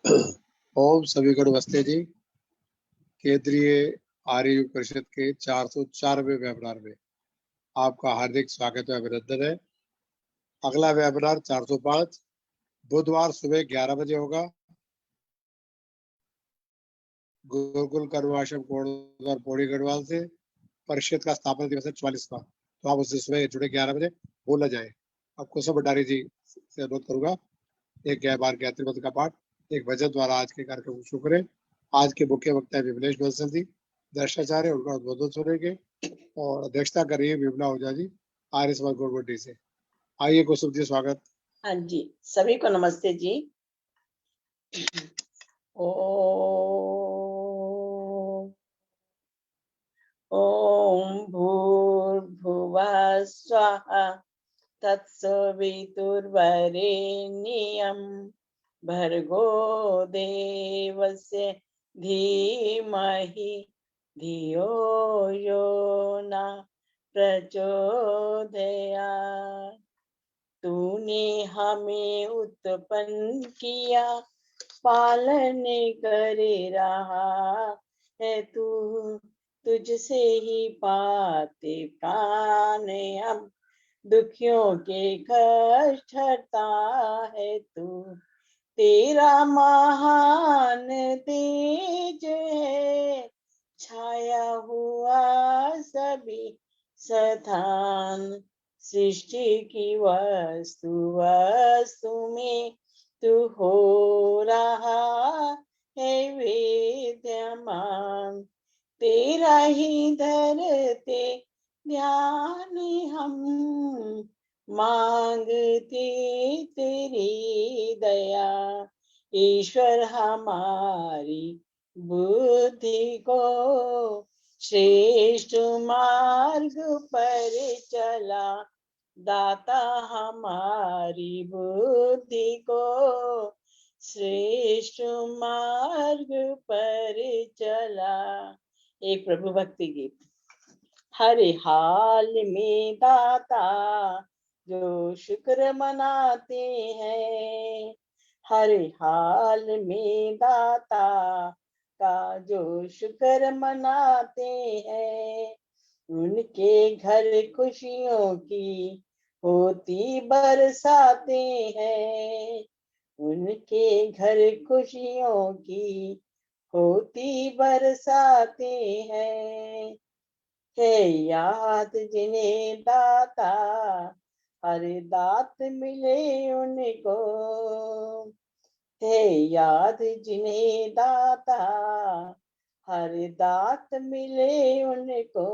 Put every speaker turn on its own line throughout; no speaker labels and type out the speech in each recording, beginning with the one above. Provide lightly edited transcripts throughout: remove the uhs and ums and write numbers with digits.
ओम सभी को नमस्ते जी। केंद्रीय आर्य युग परिषद के 404वें वेबिनार में आपका हार्दिक स्वागत है, अभिनंदन है। अगला वेबिनार 405 बुधवार सुबह 11 बजे होगा। गुरुकुल करुआश्रम कोटद्वार पौड़ी गढ़वाल से। परिषद का स्थापना दिवस है 44वां, तो आप उससे सुबह जुड़े 11 बजे, बोला जाए। आपको सब भंडारी जी से अनुरोध करूंगा, एक 11 बार गायत्री मंत्र का पाठ, एक भजन द्वारा आज के कार्यक्रम को शुरू करें। आज के मुख्य वक्ता है विमलेश बंसल जी, दर्शाचार्य, उनका उद्बोधन सुनेंगे और अध्यक्षता कर रही है विमला ओझा जी, आर्य समाज गोरगोडी से। आइए कुसुम जी, स्वागत।
हाँ जी, सभी को नमस्ते जी। ओम भूर्भुवः स्वः तत्सवितुर्वरेण्यं भर्गो देवस्य धीमहि धियो यो न प्रचोदयात्। तूने हमें उत्पन्न किया, पालन करे रहा है तू, तुझसे ही पाते प्राण हम, दुखियों के कष्ट हरता है तू। तेरा महान तेज है, छाया हुआ सभी स्थान, सृष्टि की वस्तु वस्तु में तू हो रहा है विद्यमान। तेरा ही धरते ध्यान हम, मांगते तेरी दया। ईश्वर हमारी बुद्धि को श्रेष्ठ मार्ग पर चला, दाता हमारी बुद्धि को श्रेष्ठ मार्ग पर चला। एक प्रभु भक्ति गीत। हर हाल में दाता जो शुक्र मनाते हैं, हर हाल में दाता का जो शुक्र मनाते हैं, उनके घर खुशियों की होती बरसाते हैं, उनके घर खुशियों की होती बरसाते हैं। है याद जिन्हें दाता हर दात मिले उनको, है याद जिन्हें दाता हर दात मिले उनको,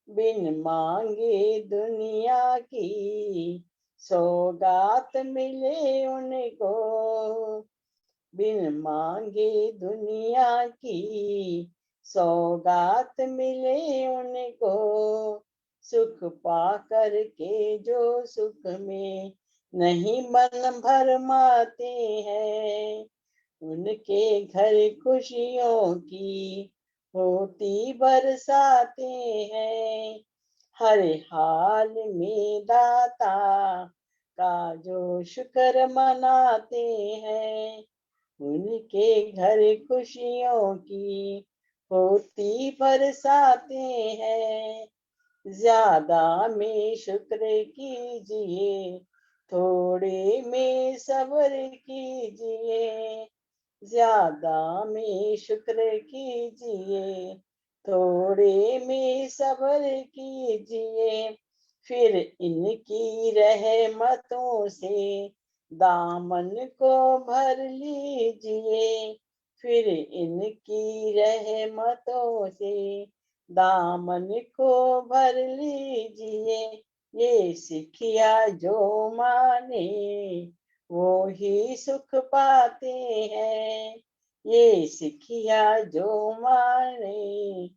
बिन मांगे दुनिया की सौगात मिले उनको, बिन मांगे दुनिया की सौगात मिले उनको। सुख पा कर के जो सुख में नहीं मन भरमाते हैं, उनके घर खुशियों की होती बरसाते हैं। हर हाल में दाता का जो शुक्र मनाते हैं, उनके घर खुशियों की होती बरसाते हैं। ज्यादा में शुक्र कीजिए, थोड़े में सब्र कीजिए, ज्यादा में शुक्र कीजिए, थोड़े में सब्र कीजिए। फिर इनकी रहमतों से दामन को भर लीजिए, फिर इनकी रहमतों से दामन को भर लीजिए। ये सिखिया जो माने वो ही सुख पाते हैं, ये सिखिया जो माने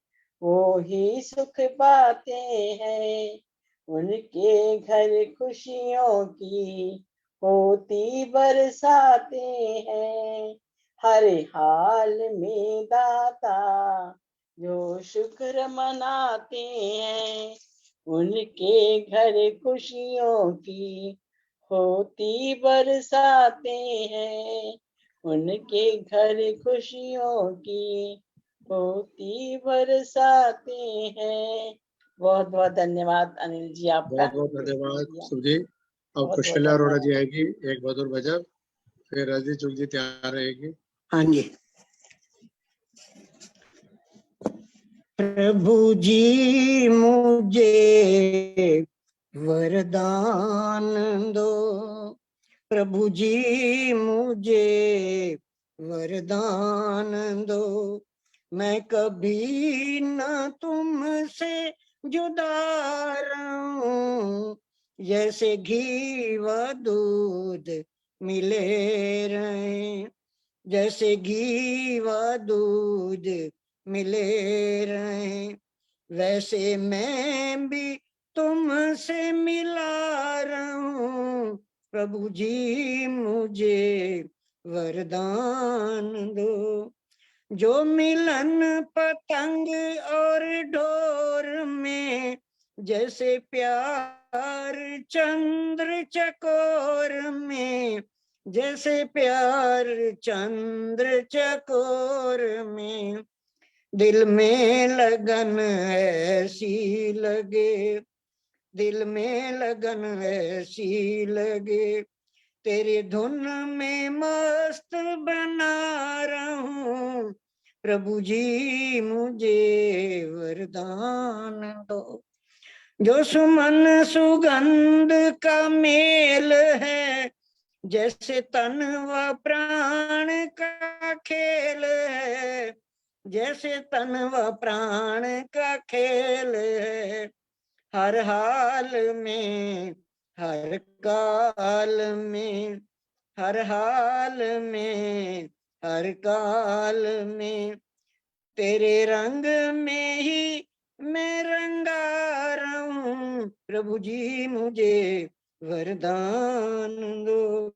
वो ही सुख पाते हैं। उनके घर खुशियों की होती बरसाते हैं। हर हाल में दाता जो शुक्र मनाते हैं, उनके घर खुशियों की होती बरसाते हैं। उनके घर खुशियों की मोती बरसाते हैं। बहुत बहुत धन्यवाद अनिल जी आपका।
बहुत बहुत धन्यवाद सुख जी। अब
बहुत बहुत
कौशल्या अरोड़ा
धन्यवाद।
जी आएगी, एक बहादुर भजन, फिर रजनी चुग जी तैयार रहेगी।
हाँ जी। प्रभु जी मुझे वरदान दो, प्रभु जी मुझे वरदान दो, मैं कभी न तुमसे जुदा रहूं, जैसे घी व दूध मिले रहें, जैसे घी व दूध मिले रहें, वैसे मैं भी तुमसे मिला रहूं, प्रभु जी मुझे वरदान दो। जो मिलन पतंग और डोर में, जैसे प्यार चंद्र चकोर में, जैसे प्यार चंद्र चकोर में, दिल में लगन ऐसी लगे, दिल में लगन ऐसी लगे, तेरी धुन में मस्त बना रहूं, प्रभु जी मुझे वरदान दो। जो सुमन सुगंध का मेल है, जैसे तन व प्राण का खेल है, जैसे तन व प्राण का खेल है, हर हाल में हर काल में, हर हाल में हर काल में, तेरे रंग में ही मैं रंगा रहूं, प्रभु जी मुझे वरदान दो।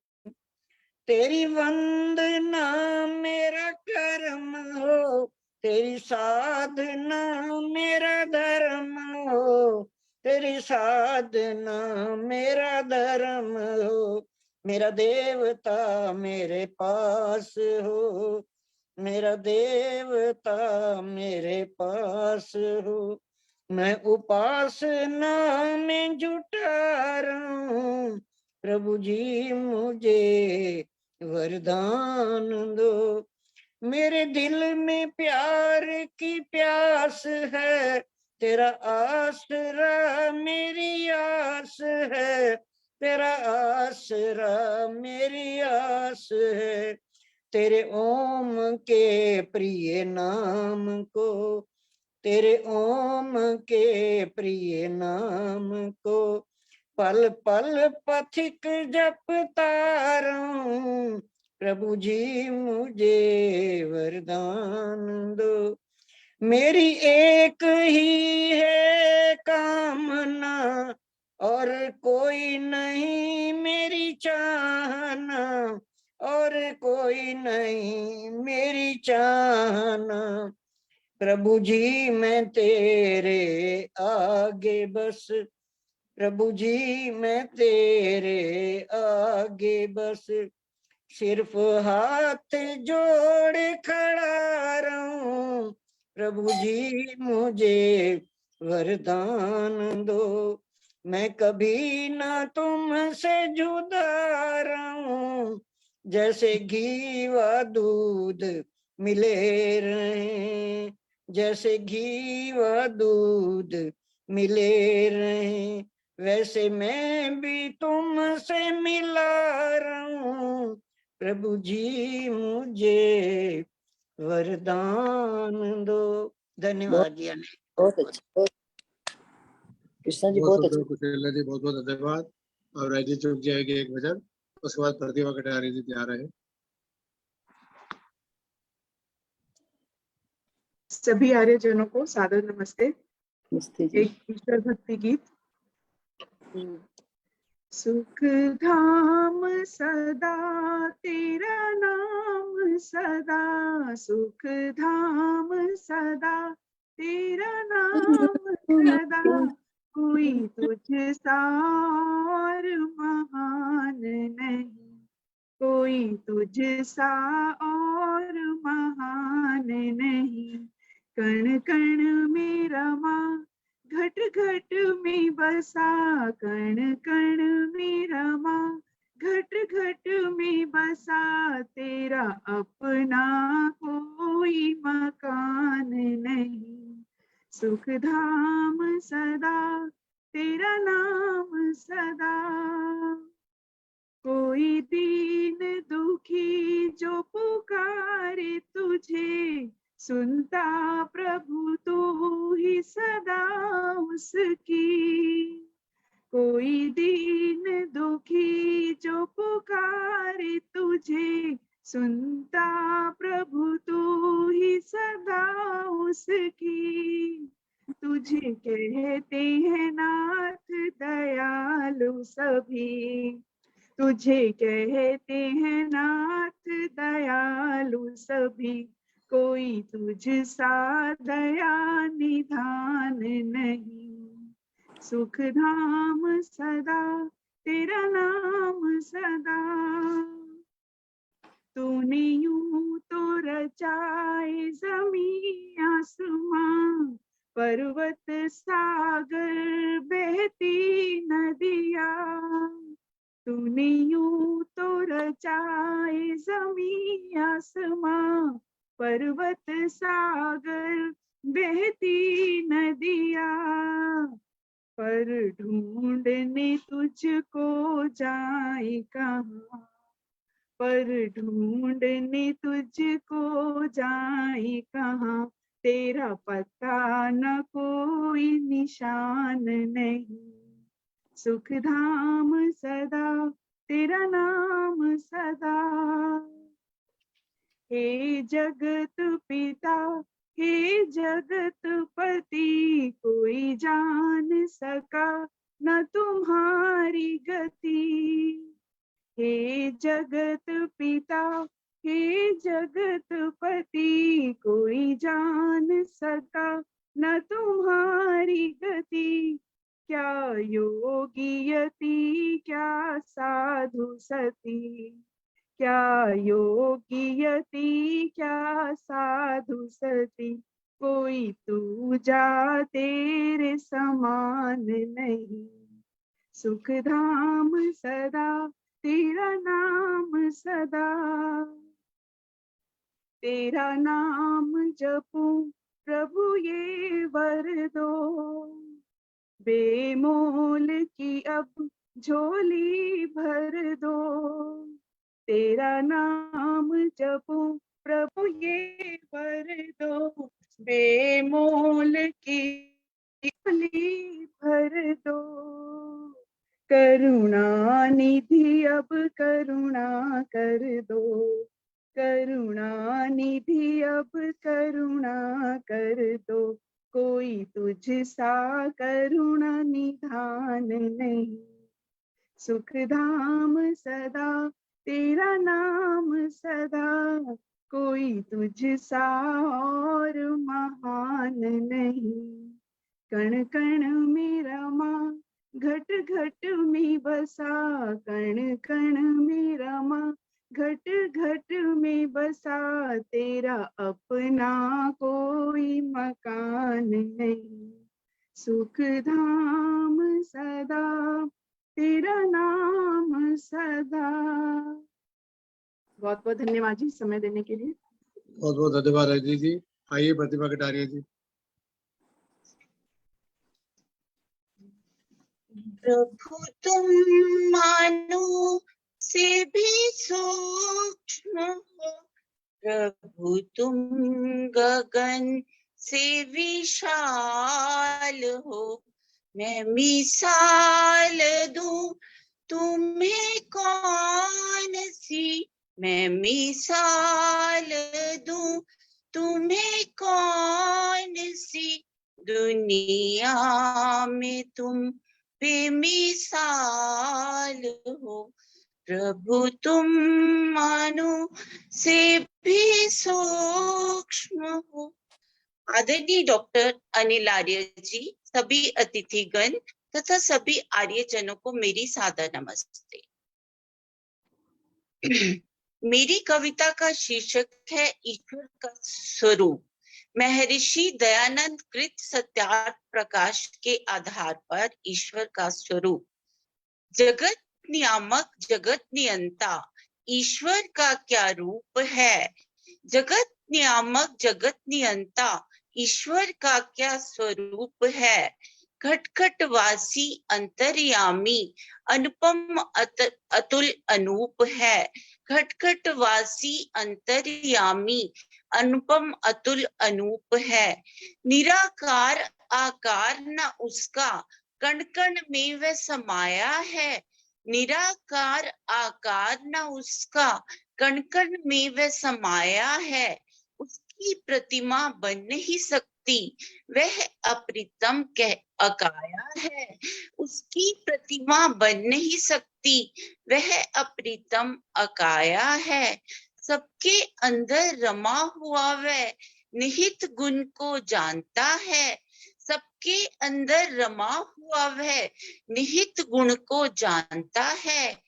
तेरी वंदना मेरा कर्म हो, तेरी साधना मेरा धर्म हो, तेरी साधना मेरा धर्म हो, मेरा देवता मेरे पास हो, मेरा देवता मेरे पास हो, मैं उपासना में जुटा रहूं, प्रभु जी मुझे वरदान दो। मेरे दिल में प्यार की प्यास है, तेरा आसरा मेरी आस है, तेरा आसरा मेरी आस है, तेरे ओम के प्रिय नाम को, तेरे ओम के प्रिय नाम को, पल पल पथिक जपता रहूं, प्रभु जी मुझे वरदान दो। मेरी एक ही है कामना, और कोई नहीं मेरी चाहना, और कोई नहीं मेरी चाहना, प्रभु जी मैं तेरे आगे बस, प्रभु जी मैं तेरे आगे बस, सिर्फ हाथ जोड़ खड़ा रहूं, प्रभु जी मुझे वरदान दो। मैं कभी ना तुमसे जुदा रहूं, जैसे घी व दूध मिले रहें, जैसे घी व दूध मिले रहें, वैसे मैं भी तुमसे मिला रहूं, प्रभु जी मुझे वरदान दो। धन्यवाद जी।
बहुत अच्छा, कृष्णा जी बहुत अच्छा।
कौशल्या जी बहुत बहुत धन्यवाद। और रजनी चुग जी आएगी एक भजन, उसके बाद प्रतिभा कटारी जी तैयार रहे।
सभी आर्यजनों को सादर नमस्ते।
नमस्ते जी।
एक ईश्वर भक्ति गीत। सुख धाम सदा तेरा नाम सदा, सुख धाम सदा तेरा नाम सदा, कोई तुझ सा और महान नहीं, कोई कोई तुझ सा और महान नहीं। कण कण में रमा, घट घट में बसा, कण कण में रमा, घट घट में बसा, तेरा अपना कोई मकान नहीं। सुख धाम सदा तेरा नाम सदा। कोई दीन दुखी जो पुकारे तुझे, सुनता प्रभु तू ही सदा उसकी। कोई दीन दुखी जो पुकारे तुझे, सुनता प्रभु तू ही सदा उसकी। तुझे कहते हैं नाथ दयालु सभी, तुझे कहते हैं नाथ दयालु सभी। कोई तुझ सा दया निधान नहीं। सुख धाम सदा तेरा नाम सदा। तूने यूं तो रचाए जमीन आसमां, पर्वत सागर बहती नदिया। तूने यूं तो रचाए जमीन आसमां, पर्वत सागर बहती नदिया। पर ढूंढने तुझको जाए कहाँ, पर ढूंढने तुझको जाए कहाँ, तेरा पता न कोई निशान नहीं। सुख धाम सदा तेरा नाम सदा। हे जगत पिता हे जगत पति, कोई जान सका न तुम्हारी गति। हे जगत पिता हे जगत पति, कोई जान सका न तुम्हारी गति। क्या योगी यति क्या साधु सती, क्या योगी यति क्या साधु सती। कोई तू जा तेरे समान नहीं। सुख धाम सदा तेरा नाम सदा। तेरा नाम जपूं प्रभु ये वर दो, बेमोल की अब झोली भर दो। तेरा नाम जपूं प्रभु ये वर दो, बेमोल की झोली भर दो। करुणा निधि अब करुणा कर दो, करुणा निधि अब करुणा कर दो। कोई तुझ सा करुणा निधान नहीं। सुख धाम सदा तेरा नाम सदा। कोई तुझ सा और महान नहीं। कण कण में रमा, घट घट में बसा, कण कण में रमा, घट घट में बसा। तेरा अपना कोई मकान नहीं। सुख धाम सदा तेरा नाम सदा। बहुत बहुत धन्यवाद जी समय देने के लिए।
बहुत बहुत धन्यवाद रजनी जी। आइए प्रतिभा कटारिया जी।
प्रभु तुम मानो से भी सूक्ष्म हो, प्रभु तुम गगन से विशाल हो। मैं मिसाल दूं तुम्हें कौन सी, मैं मिसाल दूं तुम्हें कौन सी। दुनिया में तुम बेमिसाल हो, प्रभु तुम मानो से भी सूक्ष्म हो। आदरणीय डॉक्टर अनिल आर्य जी, सभी अतिथिगण तथा सभी आर्यजनों को मेरी सादर नमस्ते। मेरी कविता का शीर्षक है ईश्वर का स्वरूप। महर्षि दयानंद कृत सत्यार्थ प्रकाश के आधार पर ईश्वर का स्वरूप। जगत नियामक, जगत नियंता, ईश्वर का क्या रूप है। जगत नियामक, जगत नियंता, ईश्वर का क्या स्वरूप है। घट घट वासी अंतर्यामी, अनुपम अतुल अनूप है। घट घट वासी अंतर्यामी, अनुपम अतुल अनूप है। निराकार आकार न उसका, कण कण में वह समाया है। निराकार आकार न उसका, कण कण में वह समाया है। उसकी प्रतिमा बन नहीं सकती, वह अप्रितम कह अकाया है। उसकी प्रतिमा बन नहीं सकती, वह अप्रितम अकाया है। सबके अंदर रमा हुआ वह निहित गुण को जानता है। सबके अंदर रमा हुआ वह निहित गुण को जानता है।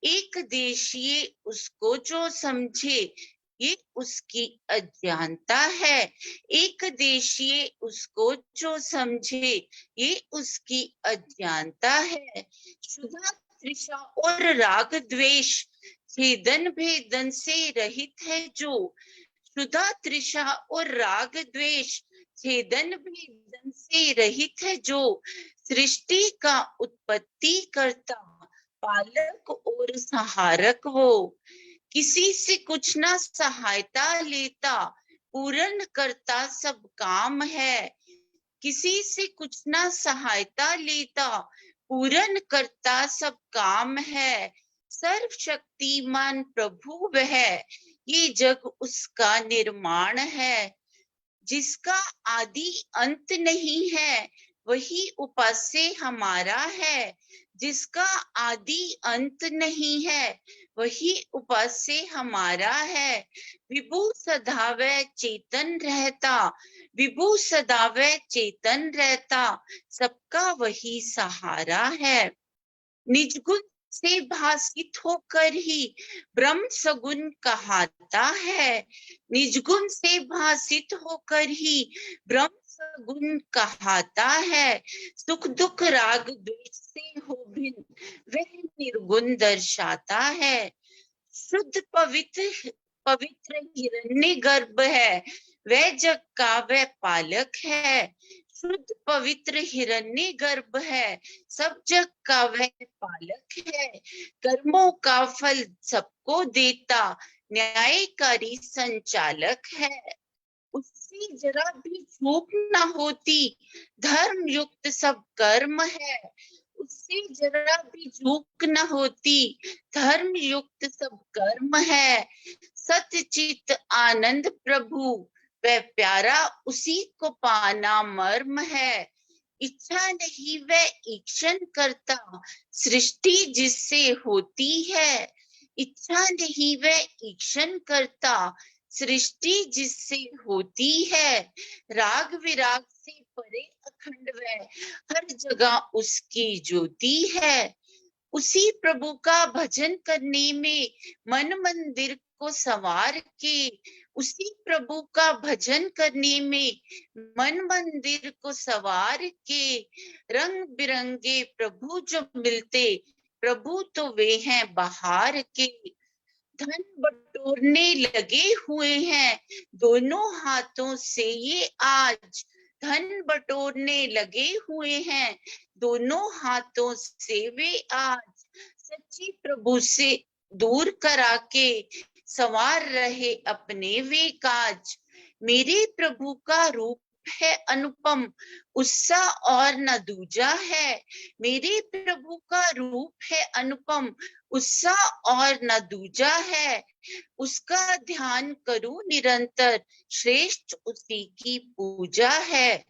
एक देशीय उसको जो समझे, ये उसकी अज्ञानता है। एक देशीय उसको जो समझे, ये उसकी अज्ञानता है। क्षुधा तृषा और राग द्वेष छेदन भेदन से रहित है जो। क्षुधा तृषा और राग द्वेष छेदन भेदन से रहित है जो। सृष्टि का उत्पत्ति करता, पालक और सहारक वो। किसी से कुछ ना सहायता लेता, पूर्ण करता सब काम है। किसी से कुछ ना सहायता लेता, पूर्ण करता सब काम है। सर्वशक्तिमान प्रभु वह, ये जग उसका निर्माण है। जिसका आदि अंत नहीं है, वही उपास्य हमारा है। जिसका आदि अंत नहीं है, वही उपास्य हमारा है। विभु सदा वह चेतन रहता, विभु सदा वह चेतन रहता, सबका वही सहारा है। निज गुण से भासित होकर ही ब्रह्म सगुण कहाता है। निज गुण से भासित होकर ही ब्रह्म सगुण कहाता है। सुख दुख राग द्वेष से हो भिन्न, वह निर्गुण दर्शाता है। शुद्ध पवित्र पवित्र हिरण्य गर्भ है, वह जग का वह पालक है। शुद्ध पवित्र हिरण्य गर्भ है, सब जग का वह पालक है। कर्मों का फल सबको देता, न्यायकारी संचालक है। उससे जरा भी चूक न होती, धर्म युक्त सब कर्म है। उससे जरा भी चूक न होती, धर्म युक्त सब कर्म है। सतचित आनंद प्रभु वह प्यारा, उसी को पाना मर्म है। इच्छा नहीं वह ईक्षण करता, सृष्टि जिससे होती है। इच्छा नहीं वह ईक्षण करता, सृष्टि जिससे होती है। राग विराग से परे अखंड वह, हर जगह उसकी ज्योति है। उसी प्रभु का भजन करने में मन मंदिर को संवार के, उसी प्रभु का भजन करने में मन मंदिर को संवार के। रंग बिरंगे प्रभु जो मिलते, प्रभु तो वे हैं बाहर के। धन बटोरने लगे हुए हैं दोनों हाथों से ये आज। धन बटोरने लगे हुए हैं दोनों हाथों से वे आज। सच्ची प्रभु से दूर करा के संवार रहे अपने वे काज। मेरे प्रभु का रूप है अनुपम, उससा और न दूजा है। मेरे प्रभु का रूप है अनुपम, उससा और न दूजा है। उसका ध्यान करूं निरंतर, श्रेष्ठ उसी की पूजा है।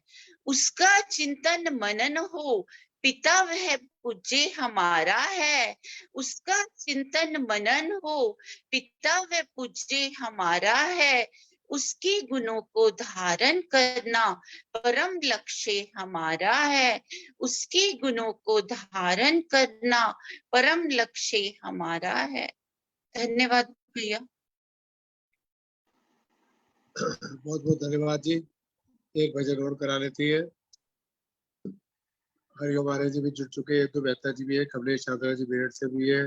उसका चिंतन मनन हो, पिता वह पूज्य हमारा है। उसका चिंतन मनन हो, पिता वह पूज्य हमारा है। उसके गुणों को धारण करना परम लक्ष्य हमारा है। उसके गुणों को धारण करना परम लक्ष्य हमारा है। धन्यवाद भैया।
बहुत बहुत धन्यवाद जी। एक भजन और करा लेती है। हरिओम आर्य जी भी जुड़ चुके हैं, तो मेहता जी भी है, कमलेश यादव जी मेरठ से भी है,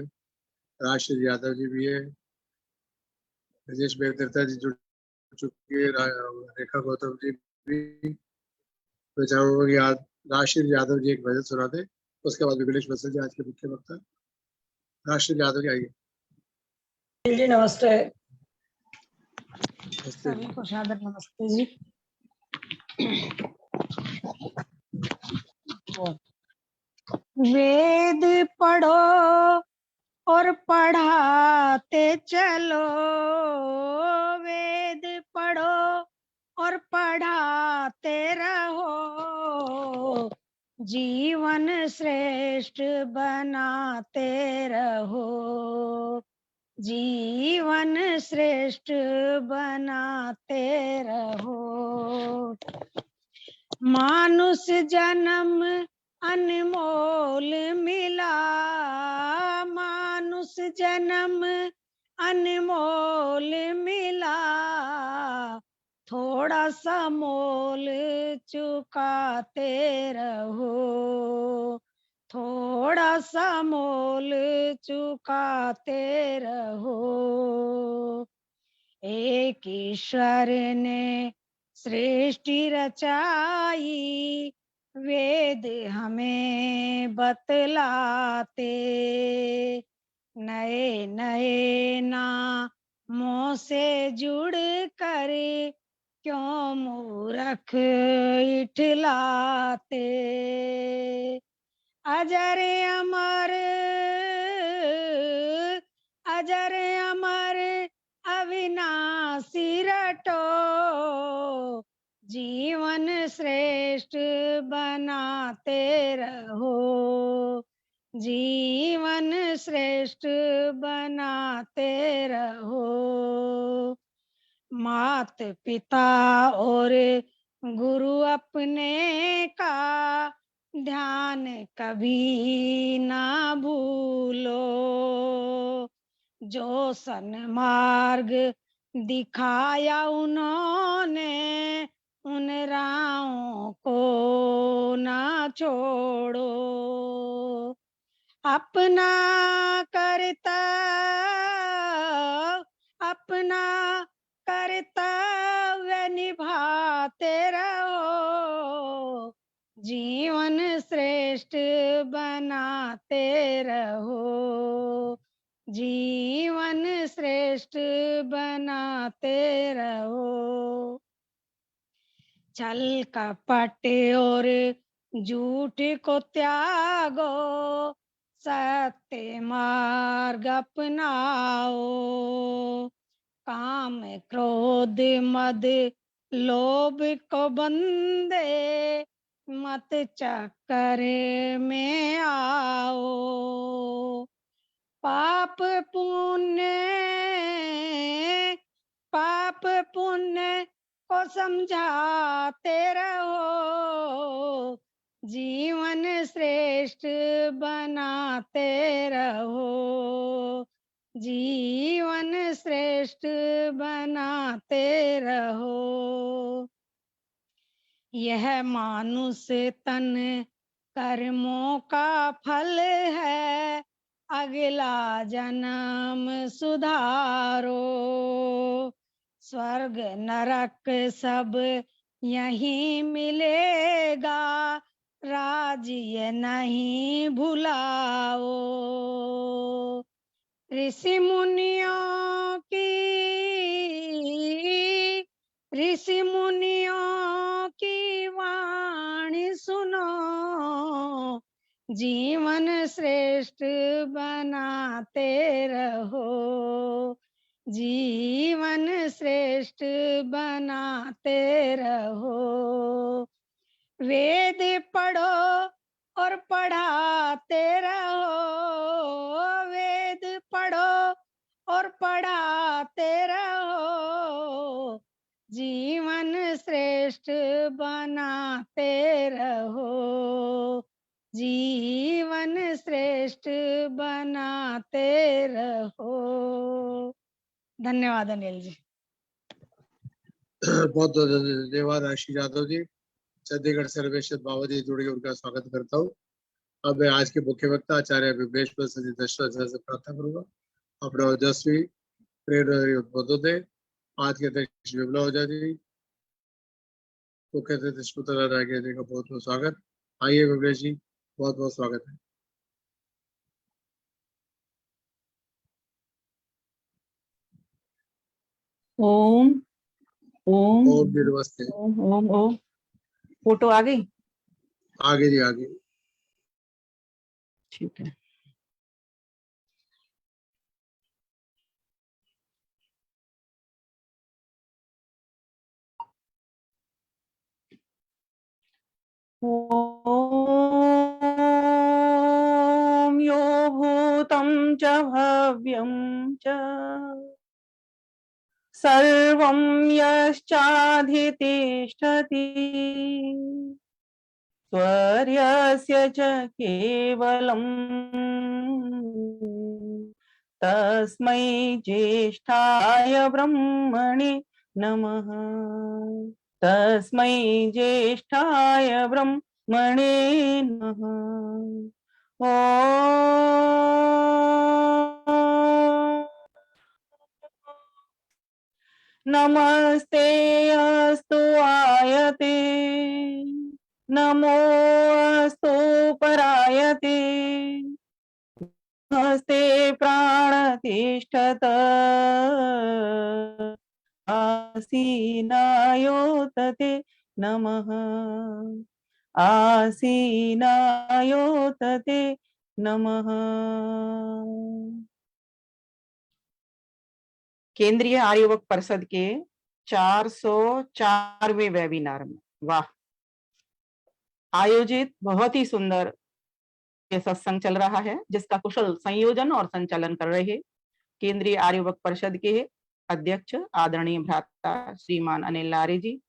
राजश्री यादव जी भी है, राजेश मेहता जी जुड़ चुके हैं, रेखा गौतम जी भी। मैं चाहूंगा कि आज राजश्री यादव जी एक भजन सुना दे, उसके बाद विमलेश बंसल जी आज के मुख्य वक्ता। राजश्री यादव जी आइए।
जी नमस्ते।
नमस्ते
सभी को सादर नमस्ते जी। वेद पढ़ो और पढ़ाते चलो, वेद पढ़ो और पढ़ाते रहो, जीवन श्रेष्ठ बनाते रहो, जीवन श्रेष्ठ बनाते रहो। मानुष जन्म अनमोल मिला, मानुष जन्म अनमोल मिला, थोड़ा सा मोल चुकाते रहो, थोड़ा सा मोल चुकाते रहो। एक ईश्वर ने सृष्टि रचाई, वेद हमें बतलाते, नए नए नामों से जुड़ कर क्यों मूर्ख इठलाते। अजर अमर, अजर अमर अविनाशी रटो, जीवन श्रेष्ठ बनाते रहो, जीवन श्रेष्ठ बनाते रहो। मात पिता और गुरु अपने का ध्यान कभी ना भूलो, जो सन्मार्ग दिखाया उन्होंने, उन राहों को ना छोड़ो। अपना अपना कर्तव्य निभाते रहो, जीवन श्रेष्ठ बनाते रहो, जीवन श्रेष्ठ बनाते रहो। छल कपट और झूठ को त्यागो, सत्य मार्ग अपनाओ, काम क्रोध मद लोभ को बंदे, मत चक्कर में आओ, पाप पुण्य को समझाते रहो, जीवन श्रेष्ठ बनाते रहो, जीवन श्रेष्ठ बनाते रहो। यह मानुष तन कर्मों का फल है, अगला जन्म सुधारो, स्वर्ग नरक सब यहीं मिलेगा, राज्य नहीं भुलाओ। ऋषि मुनियों की वाणी सुनो, जीवन श्रेष्ठ बनाते रहो, जीवन श्रेष्ठ बनाते रहो। वेद पढ़ो और पढ़ाते रहो, वेद पढ़ो और पढ़ाते रहो, जीवन श्रेष्ठ बनाते रहो, जीवन श्रेष्ठ बनाते रहो। धन्यवाद अनिल जी।
बहुत बहुत धन्यवाद आशीष यादव जी। चंडीगढ़ से रमेश बाबा जी जुड़ के उनका स्वागत करता हूँ। अब मैं आज के मुख्य वक्ता आचार्य विवेश जी दशरथ से प्रार्थना करूंगा अपना ओजस्वी प्रेरणादायी उद्बोधन दे। आज के अध्यक्ष विमला ओझा जी, मुख्य अतिथि स्मृति राय जी का बहुत बहुत स्वागत। आइए विमलेश जी, बहुत बहुत स्वागत है।
ओम ओम
ओम जी नमस्ते।
ओम ओम ओम। फोटो आ गई?
आगे जी आगे।
ठीक है। ओम यो भूतं च भव्यं च सर्वं यश्चाधितिष्ठति स्वर्यस्य च केवलम् तस्मै ज्येष्ठाय ब्रह्मणे नमः। तस्मै ज्येष्ठाय ब्रह्मणे नमः। ॐ नमस्ते अस्तु आयते नमो अस्तु परायते नमस्ते प्राणतिष्ठत आसीनायोतते नमः। आसीनायोतते नमः। केंद्रीय आर्यवक परिषद के 404वें वेबिनार में वाह आयोजित बहुत ही सुंदर ये सत्संग चल रहा है, जिसका कुशल संयोजन और संचालन कर रहे केंद्रीय आर्यवक परिषद के अध्यक्ष आदरणीय भ्राता श्रीमान अनिल लारे जी,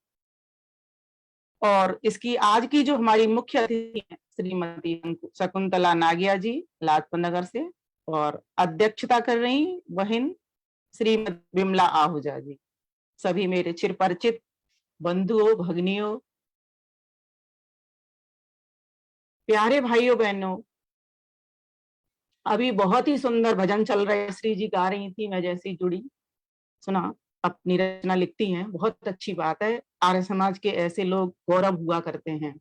और इसकी आज की जो हमारी मुख्य अतिथि है श्रीमती शकुंतला नागिया जी लाजपत नगर से, और अध्यक्षता कर रही बहन श्रीमती विमला आहूजा जी। सभी मेरे चिरपरिचित बंधुओं, भगनियों, प्यारे भाइयों बहनों, अभी बहुत ही सुंदर भजन चल रहे, श्री जी गा रही थी, मैं जैसी जुड़ी सुना, अपनी रचना लिखती हैं, बहुत अच्छी बात है। आर्य समाज के ऐसे लोग गौरव हुआ करते हैं,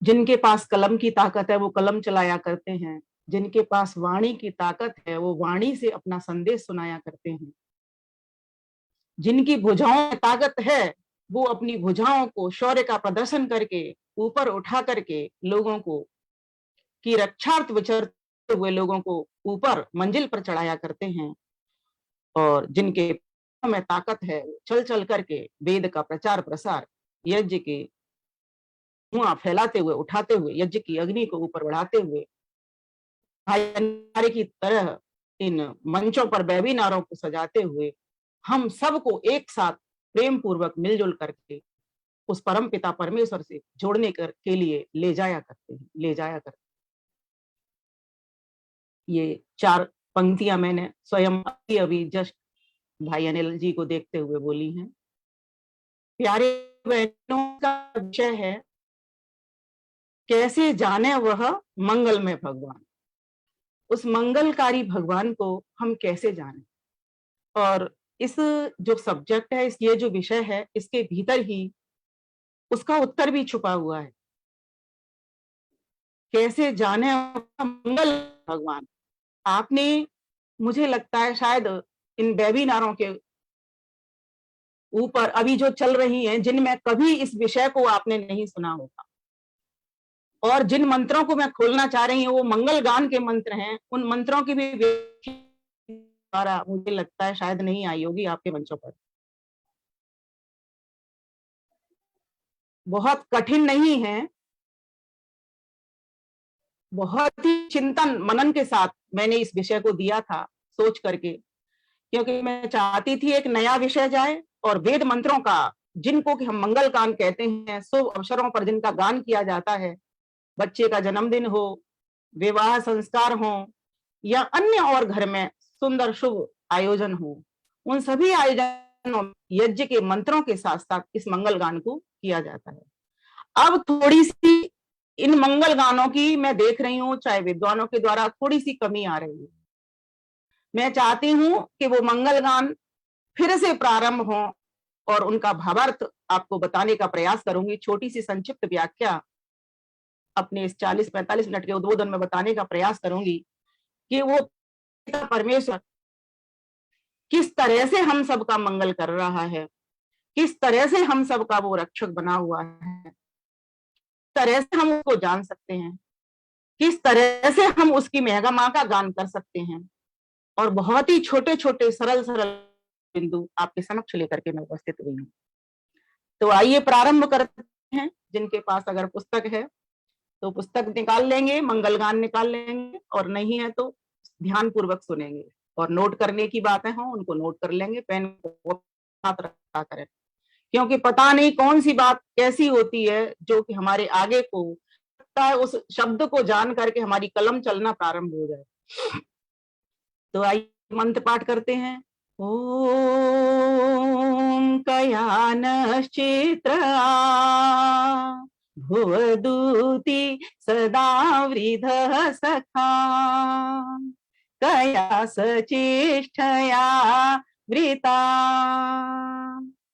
जिनके पास कलम की ताकत है वो कलम चलाया करते हैं, जिनके पास वाणी की ताकत है वो वाणी से अपना संदेश सुनाया करते हैं, जिनकी भुजाओं में ताकत है वो अपनी भुजाओं को शौर्य का प्रदर्शन करके ऊपर उठा करके लोगों को की रक्षार्थ विचरते हुए लोगों को ऊपर मंजिल पर चढ़ाया करते हैं, और जिनके में ताकत है चल चल करके वेद का प्रचार प्रसार, यज्ञ के धुआं फैलाते हुए, उठाते हुए, यज्ञ की अग्नि को ऊपर बढ़ाते हुए की तरह इन मंचों पर वेबिनारों को सजाते हुए हम सबको एक साथ प्रेम पूर्वक मिलजुल करके उस परम पिता परमेश्वर से जोड़ने के लिए ले जाया करते। ये 4 पंक्तियां मैंने स्वयं अभी जस्ट भाई अनिल जी को देखते हुए बोली हैं। प्यारे बहनों का विषय है कैसे जाने वह मंगलमय भगवान। उस मंगलकारी भगवान को हम कैसे जाने, और इस जो सब्जेक्ट है, ये जो विषय है, इसके भीतर ही उसका उत्तर भी छुपा हुआ है। कैसे जाने मंगल भगवान। आपने, मुझे लगता है शायद इन वेबिनारों के ऊपर अभी जो चल रही हैं, जिनमें कभी इस विषय को आपने नहीं सुना होगा, और जिन मंत्रों को मैं खोलना चाह रही हूँ वो मंगल गान के मंत्र हैं। उन मंत्रों की भी द्वारा मुझे लगता है शायद नहीं आई होगी आपके मंचों पर। बहुत कठिन नहीं है, बहुत ही चिंतन मनन के साथ मैंने इस विषय को दिया था, सोच करके, क्योंकि मैं चाहती थी एक नया विषय जाए और वेद मंत्रों का, जिनको कि हम मंगल गान कहते हैं, शुभ अवसरों पर जिनका गान किया जाता है, बच्चे का जन्मदिन हो, विवाह संस्कार हो, या अन्य और घर में सुंदर शुभ आयोजन हो, उन सभी आयोजन यज्ञ के मंत्रों के साथ साथ इस मंगल गान को किया जाता है। अब थोड़ी सी इन मंगल गानों की मैं देख रही हूँ, चाहे विद्वानों के द्वारा थोड़ी सी कमी आ रही है। मैं चाहती हूं कि वो मंगल गान फिर से प्रारंभ हो और उनका भावार्थ आपको बताने का प्रयास करूंगी। छोटी सी संक्षिप्त व्याख्या अपने इस 40-45 मिनट के उद्बोधन में बताने का प्रयास करूंगी कि वो परमेश्वर किस तरह से हम सबका मंगल कर रहा है, किस तरह से हम सबका वो रक्षक बना हुआ है, किस तरह से हम उसको जान सकते हैं, किस तरह से हम उसकी महिमा का गान कर सकते हैं। और बहुत ही छोटे छोटे सरल सरल बिंदु आपके समक्ष लेकर के मैं उपस्थित हुई हूँ। तो आइए प्रारंभ करते हैं। जिनके पास अगर पुस्तक है तो पुस्तक निकाल लेंगे, मंगल गान निकाल लेंगे, और नहीं है तो ध्यान पूर्वक सुनेंगे। और नोट करने की बातें हों उनको नोट कर लेंगे, पेन को साथ रखा करें, क्योंकि पता नहीं कौन सी बात कैसी होती है जो कि हमारे आगे को उस शब्द को जान करके हमारी कलम चलना प्रारंभ हो जाए। तो आइए मंत्र पाठ करते हैं। ओम कयानश्चित्र भुवदूति सदा वृधः सखा कया सचेष्टया वृता।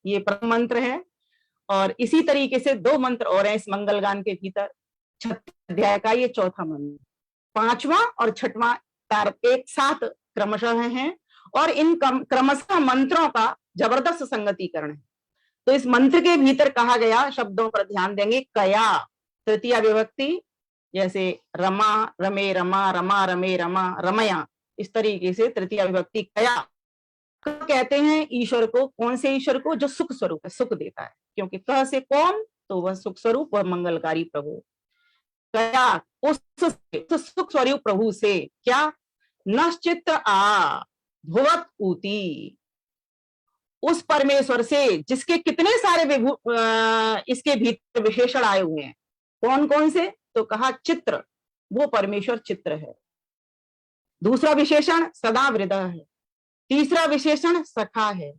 ये प्रथम मंत्र है। और इसी तरीके से 2 मंत्र और हैं इस मंगल गान के भीतर। 36 अध्याय का ये चौथा मंत्र, 5वां और 6वां तार एक साथ क्रमशः हैं, और इन क्रमशः मंत्रों का जबरदस्त संगतिकरण है। तो इस मंत्र के भीतर कहा गया शब्दों पर ध्यान देंगे। कया तृतीया विभक्ति, जैसे रमा रमे रमा, रमा रमे रमा, रमया, इस तरीके से तृतीया विभक्ति कया। कहते हैं ईश्वर को, कौन से ईश्वर को? जो सुख स्वरूप है, सुख देता है। क्योंकि क से कौन, तो वह सुख स्वरूप, वह मंगलकारी प्रभु। कया उस सुख स्वरूप प्रभु से क्या? नश्चित्र आ भुवत ऊती, उस परमेश्वर से जिसके कितने सारे इसके भीतर विशेषण आए हुए हैं। कौन कौन से? तो कहा चित्र, वो परमेश्वर चित्र है। दूसरा विशेषण सदा वृदा है। तीसरा विशेषण सखा है।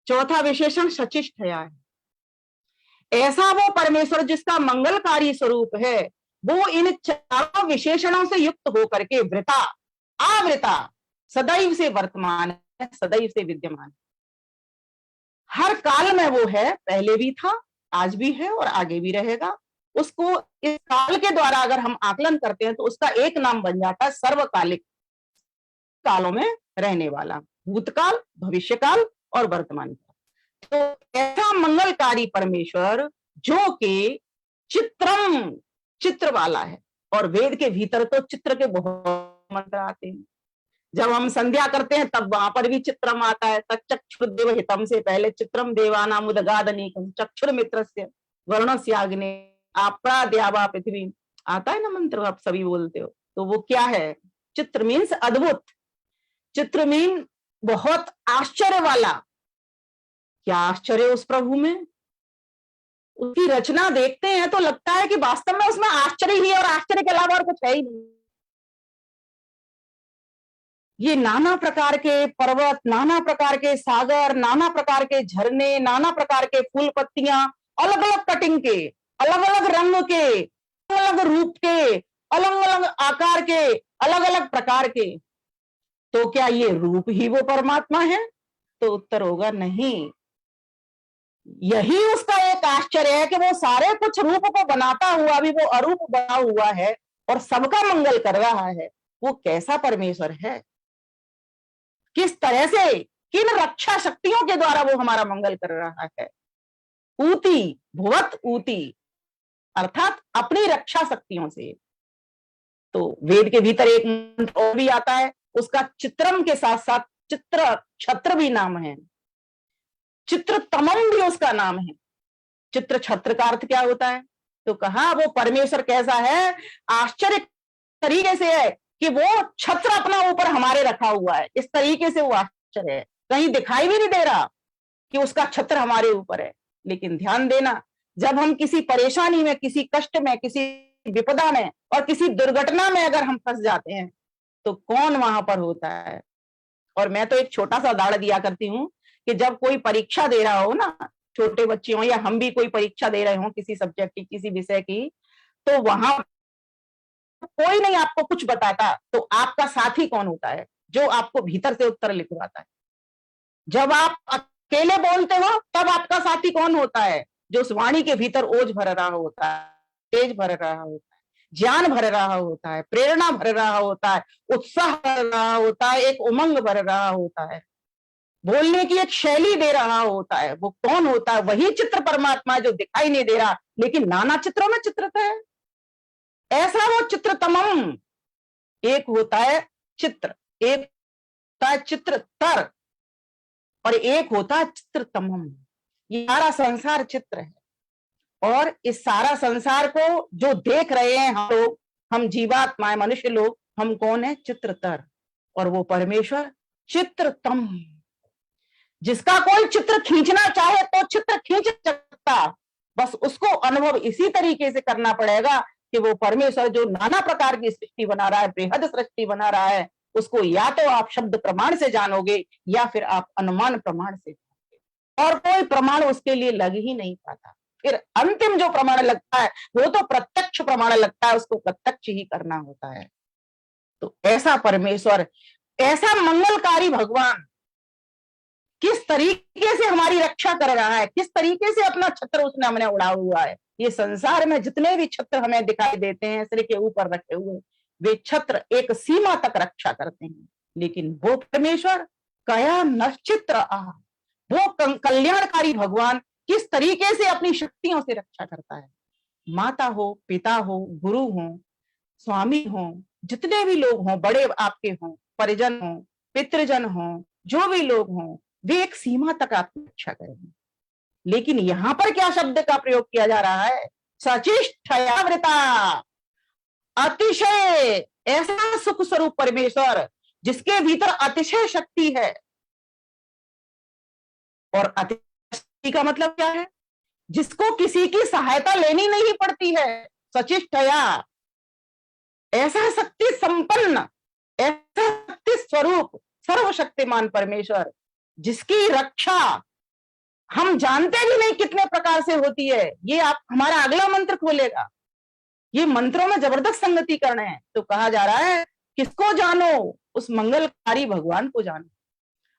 चौथा विशेषण सचिष्ठया है। ऐसा वो परमेश्वर जिसका मंगलकारी स्वरूप है, वो इन चारों विशेषणों से युक्त होकर के वृता आवृता सदैव से वर्तमान है, सदैव से विद्यमान है। हर काल में वो है, पहले भी था, आज भी है और आगे भी रहेगा। उसको इस काल के द्वारा अगर हम आकलन करते हैं तो उसका एक नाम बन जाता है सर्वकालिक, कालों में रहने वाला, भूतकाल, भविष्यकाल और वर्तमान काल। तो ऐसा मंगलकारी परमेश्वर जो कि चित्रम, चित्र वाला है। और वेद के भीतर तो चित्र के बहुत मंत्र आते हैं। जब हम संध्या करते हैं तब वहां पर भी चित्रम आता है। तच्चक्षुर्देव हितम से पहले चित्रम देवानाम उदगादनीकम चक्षुर मित्रस्य वर्णस्याग्ने आपरा द्यावा पृथ्वी, आता है ना मंत्र, आप सभी बोलते हो। तो वो क्या है? चित्र मीन्स अद्भुत, चित्र मीन बहुत आश्चर्य वाला। क्या आश्चर्य उस प्रभु में? उसकी रचना देखते हैं तो लगता है कि वास्तव में उसमें आश्चर्य ही है और आश्चर्य के अलावा और कुछ है ही नहीं। ये नाना प्रकार के पर्वत, नाना प्रकार के सागर, नाना प्रकार के झरने, नाना प्रकार के फूल पत्तियां, अलग अलग कटिंग के, अलग अलग रंग के, अलग अलग रूप के, अलग अलग आकार के, अलग अलग प्रकार के। तो क्या ये रूप ही वो परमात्मा है? तो उत्तर होगा नहीं। यही उसका एक आश्चर्य है कि वो सारे कुछ रूप को बनाता हुआ भी वो अरूप बना हुआ है और सबका मंगल कर रहा है। वो कैसा परमेश्वर है? किस तरह से, किन रक्षा शक्तियों के द्वारा वो हमारा मंगल कर रहा है? ऊती, भुवत ऊती, अर्थात अपनी रक्षा शक्तियों से। तो वेद के भीतर एक मंत्र और भी आता है, उसका चित्रम के साथ साथ चित्र छत्र भी नाम है, चित्र तमम भी उसका नाम है। चित्र छत्र का अर्थ क्या होता है? तो कहा वो परमेश्वर कैसा है? आश्चर्य तरीके से है कि वो छत्र अपना ऊपर हमारे रखा हुआ है। इस तरीके से वो आश्चर्य है, कहीं दिखाई भी नहीं दे रहा कि उसका छत्र हमारे ऊपर है। लेकिन ध्यान देना, जब हम किसी परेशानी में, किसी कष्ट में, किसी विपदा में और किसी दुर्घटना में अगर हम फंस जाते हैं तो कौन वहां पर होता है? और मैं तो एक छोटा सा उदाहरण दिया करती हूँ कि जब कोई परीक्षा दे रहा हो ना, छोटे बच्चे हो या हम भी कोई परीक्षा दे रहे हो किसी सब्जेक्ट की, किसी विषय की, तो वहां कोई नहीं आपको कुछ बताता, तो आपका साथी कौन होता है? जो आपको भीतर से उत्तर लिखवाता है। जब आप अकेले बोलते हो तब आपका साथी कौन होता है? जो उस वाणी के भीतर ओज भर रहा होता है, तेज भर रहा होता है, ज्ञान भर रहा होता है, प्रेरणा भर रहा होता है, उत्साह भर रहा होता है, एक उमंग भर रहा होता है, बोलने की एक शैली दे रहा होता है। वो कौन होता है? वही चित्र परमात्मा है जो दिखाई नहीं दे रहा, लेकिन नाना चित्रों में चित्रित है। ऐसा वो चित्र तमम। एक होता है चित्र, एक होता है चित्र तर, और एक होता है चित्र तमम। ये सारा संसार चित्र है, और इस सारा संसार को जो देख रहे हैं हम लोग, हम जीवात्माएं, मनुष्य लोग, हम कौन है? चित्रतर। और वो परमेश्वर चित्रतम। जिसका कोई चित्र खींचना चाहे तो चित्र खींच सकता, बस उसको अनुभव इसी तरीके से करना पड़ेगा कि वो परमेश्वर जो नाना प्रकार की सृष्टि बना रहा है, बेहद सृष्टि बना रहा है, उसको या तो आप शब्द प्रमाण से जानोगे या फिर आप अनुमान प्रमाण से जानोगे, और कोई प्रमाण उसके लिए लग ही नहीं पाता। फिर अंतिम जो प्रमाण लगता है वो तो प्रत्यक्ष प्रमाण लगता है, उसको प्रत्यक्ष ही करना होता है। तो ऐसा परमेश्वर, ऐसा मंगलकारी भगवान किस तरीके से हमारी रक्षा कर रहा है, किस तरीके से अपना छत्र उसने हमने उड़ा हुआ है। ये संसार में जितने भी छत्र हमें दिखाई देते हैं सिर के ऊपर रखे हुए, वे छत्र एक सीमा तक रक्षा करते हैं, लेकिन वो परमेश्वर कया नश्चित्र वो कल्याणकारी भगवान किस तरीके से अपनी शक्तियों से रक्षा करता है। माता हो, पिता हो, गुरु हो, स्वामी हो, जितने भी लोग हों, बड़े आपके हों, परिजन हों, पितृजन हों, जो भी लोग हों, वे एक सीमा तक आपकी रक्षा करेंगे। लेकिन यहां पर क्या शब्द का प्रयोग किया जा रहा है? सचिष्ठयावृता, अतिशय, ऐसा सुख स्वरूप परमेश्वर जिसके भीतर अतिशय शक्ति है। और अतिशय का मतलब क्या है? जिसको किसी की सहायता लेनी नहीं पड़ती है। सचिष्ठया, ऐसा शक्ति संपन्न, ऐसा शक्ति स्वरूप सर्वशक्तिमान परमेश्वर जिसकी रक्षा हम जानते भी नहीं कितने प्रकार से होती है। ये आप हमारा अगला मंत्र खोलेगा, ये मंत्रों में जबरदस्त संगतिकरण है। तो कहा जा रहा है किसको जानो? उस मंगलकारी भगवान को जानो।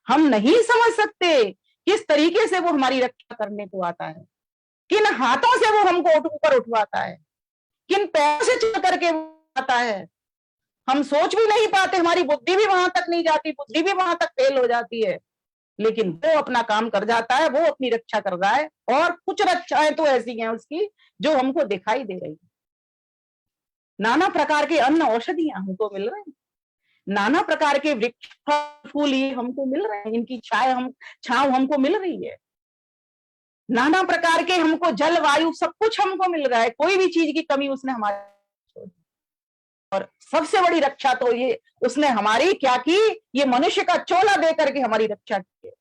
हम नहीं समझ सकते किस तरीके से वो हमारी रक्षा करने को आता है, किन हाथों से वो हमको ऊपर उठवाता है, किन पैरों से चल करके आता है। हम सोच भी नहीं पाते, हमारी बुद्धि भी वहां तक नहीं जाती, बुद्धि भी वहां तक फेल हो जाती है, लेकिन वो अपना काम कर जाता है, वो अपनी रक्षा कर रहा है। और कुछ रक्षाएं तो ऐसी हैं उसकी जो हमको दिखाई दे रही है। नाना प्रकार के अन्न औषधियां हमको मिल रहे हैं, नाना प्रकार के वृक्ष फूल ये हमको मिल रहे हैं, इनकी छांव हमको मिल रही है, नाना प्रकार के हमको जल वायु सब कुछ हमको मिल रहा है, कोई भी चीज की कमी उसने हमारे। और सबसे बड़ी रक्षा तो ये उसने हमारी क्या की? ये मनुष्य का चोला दे करके हमारी रक्षा की है।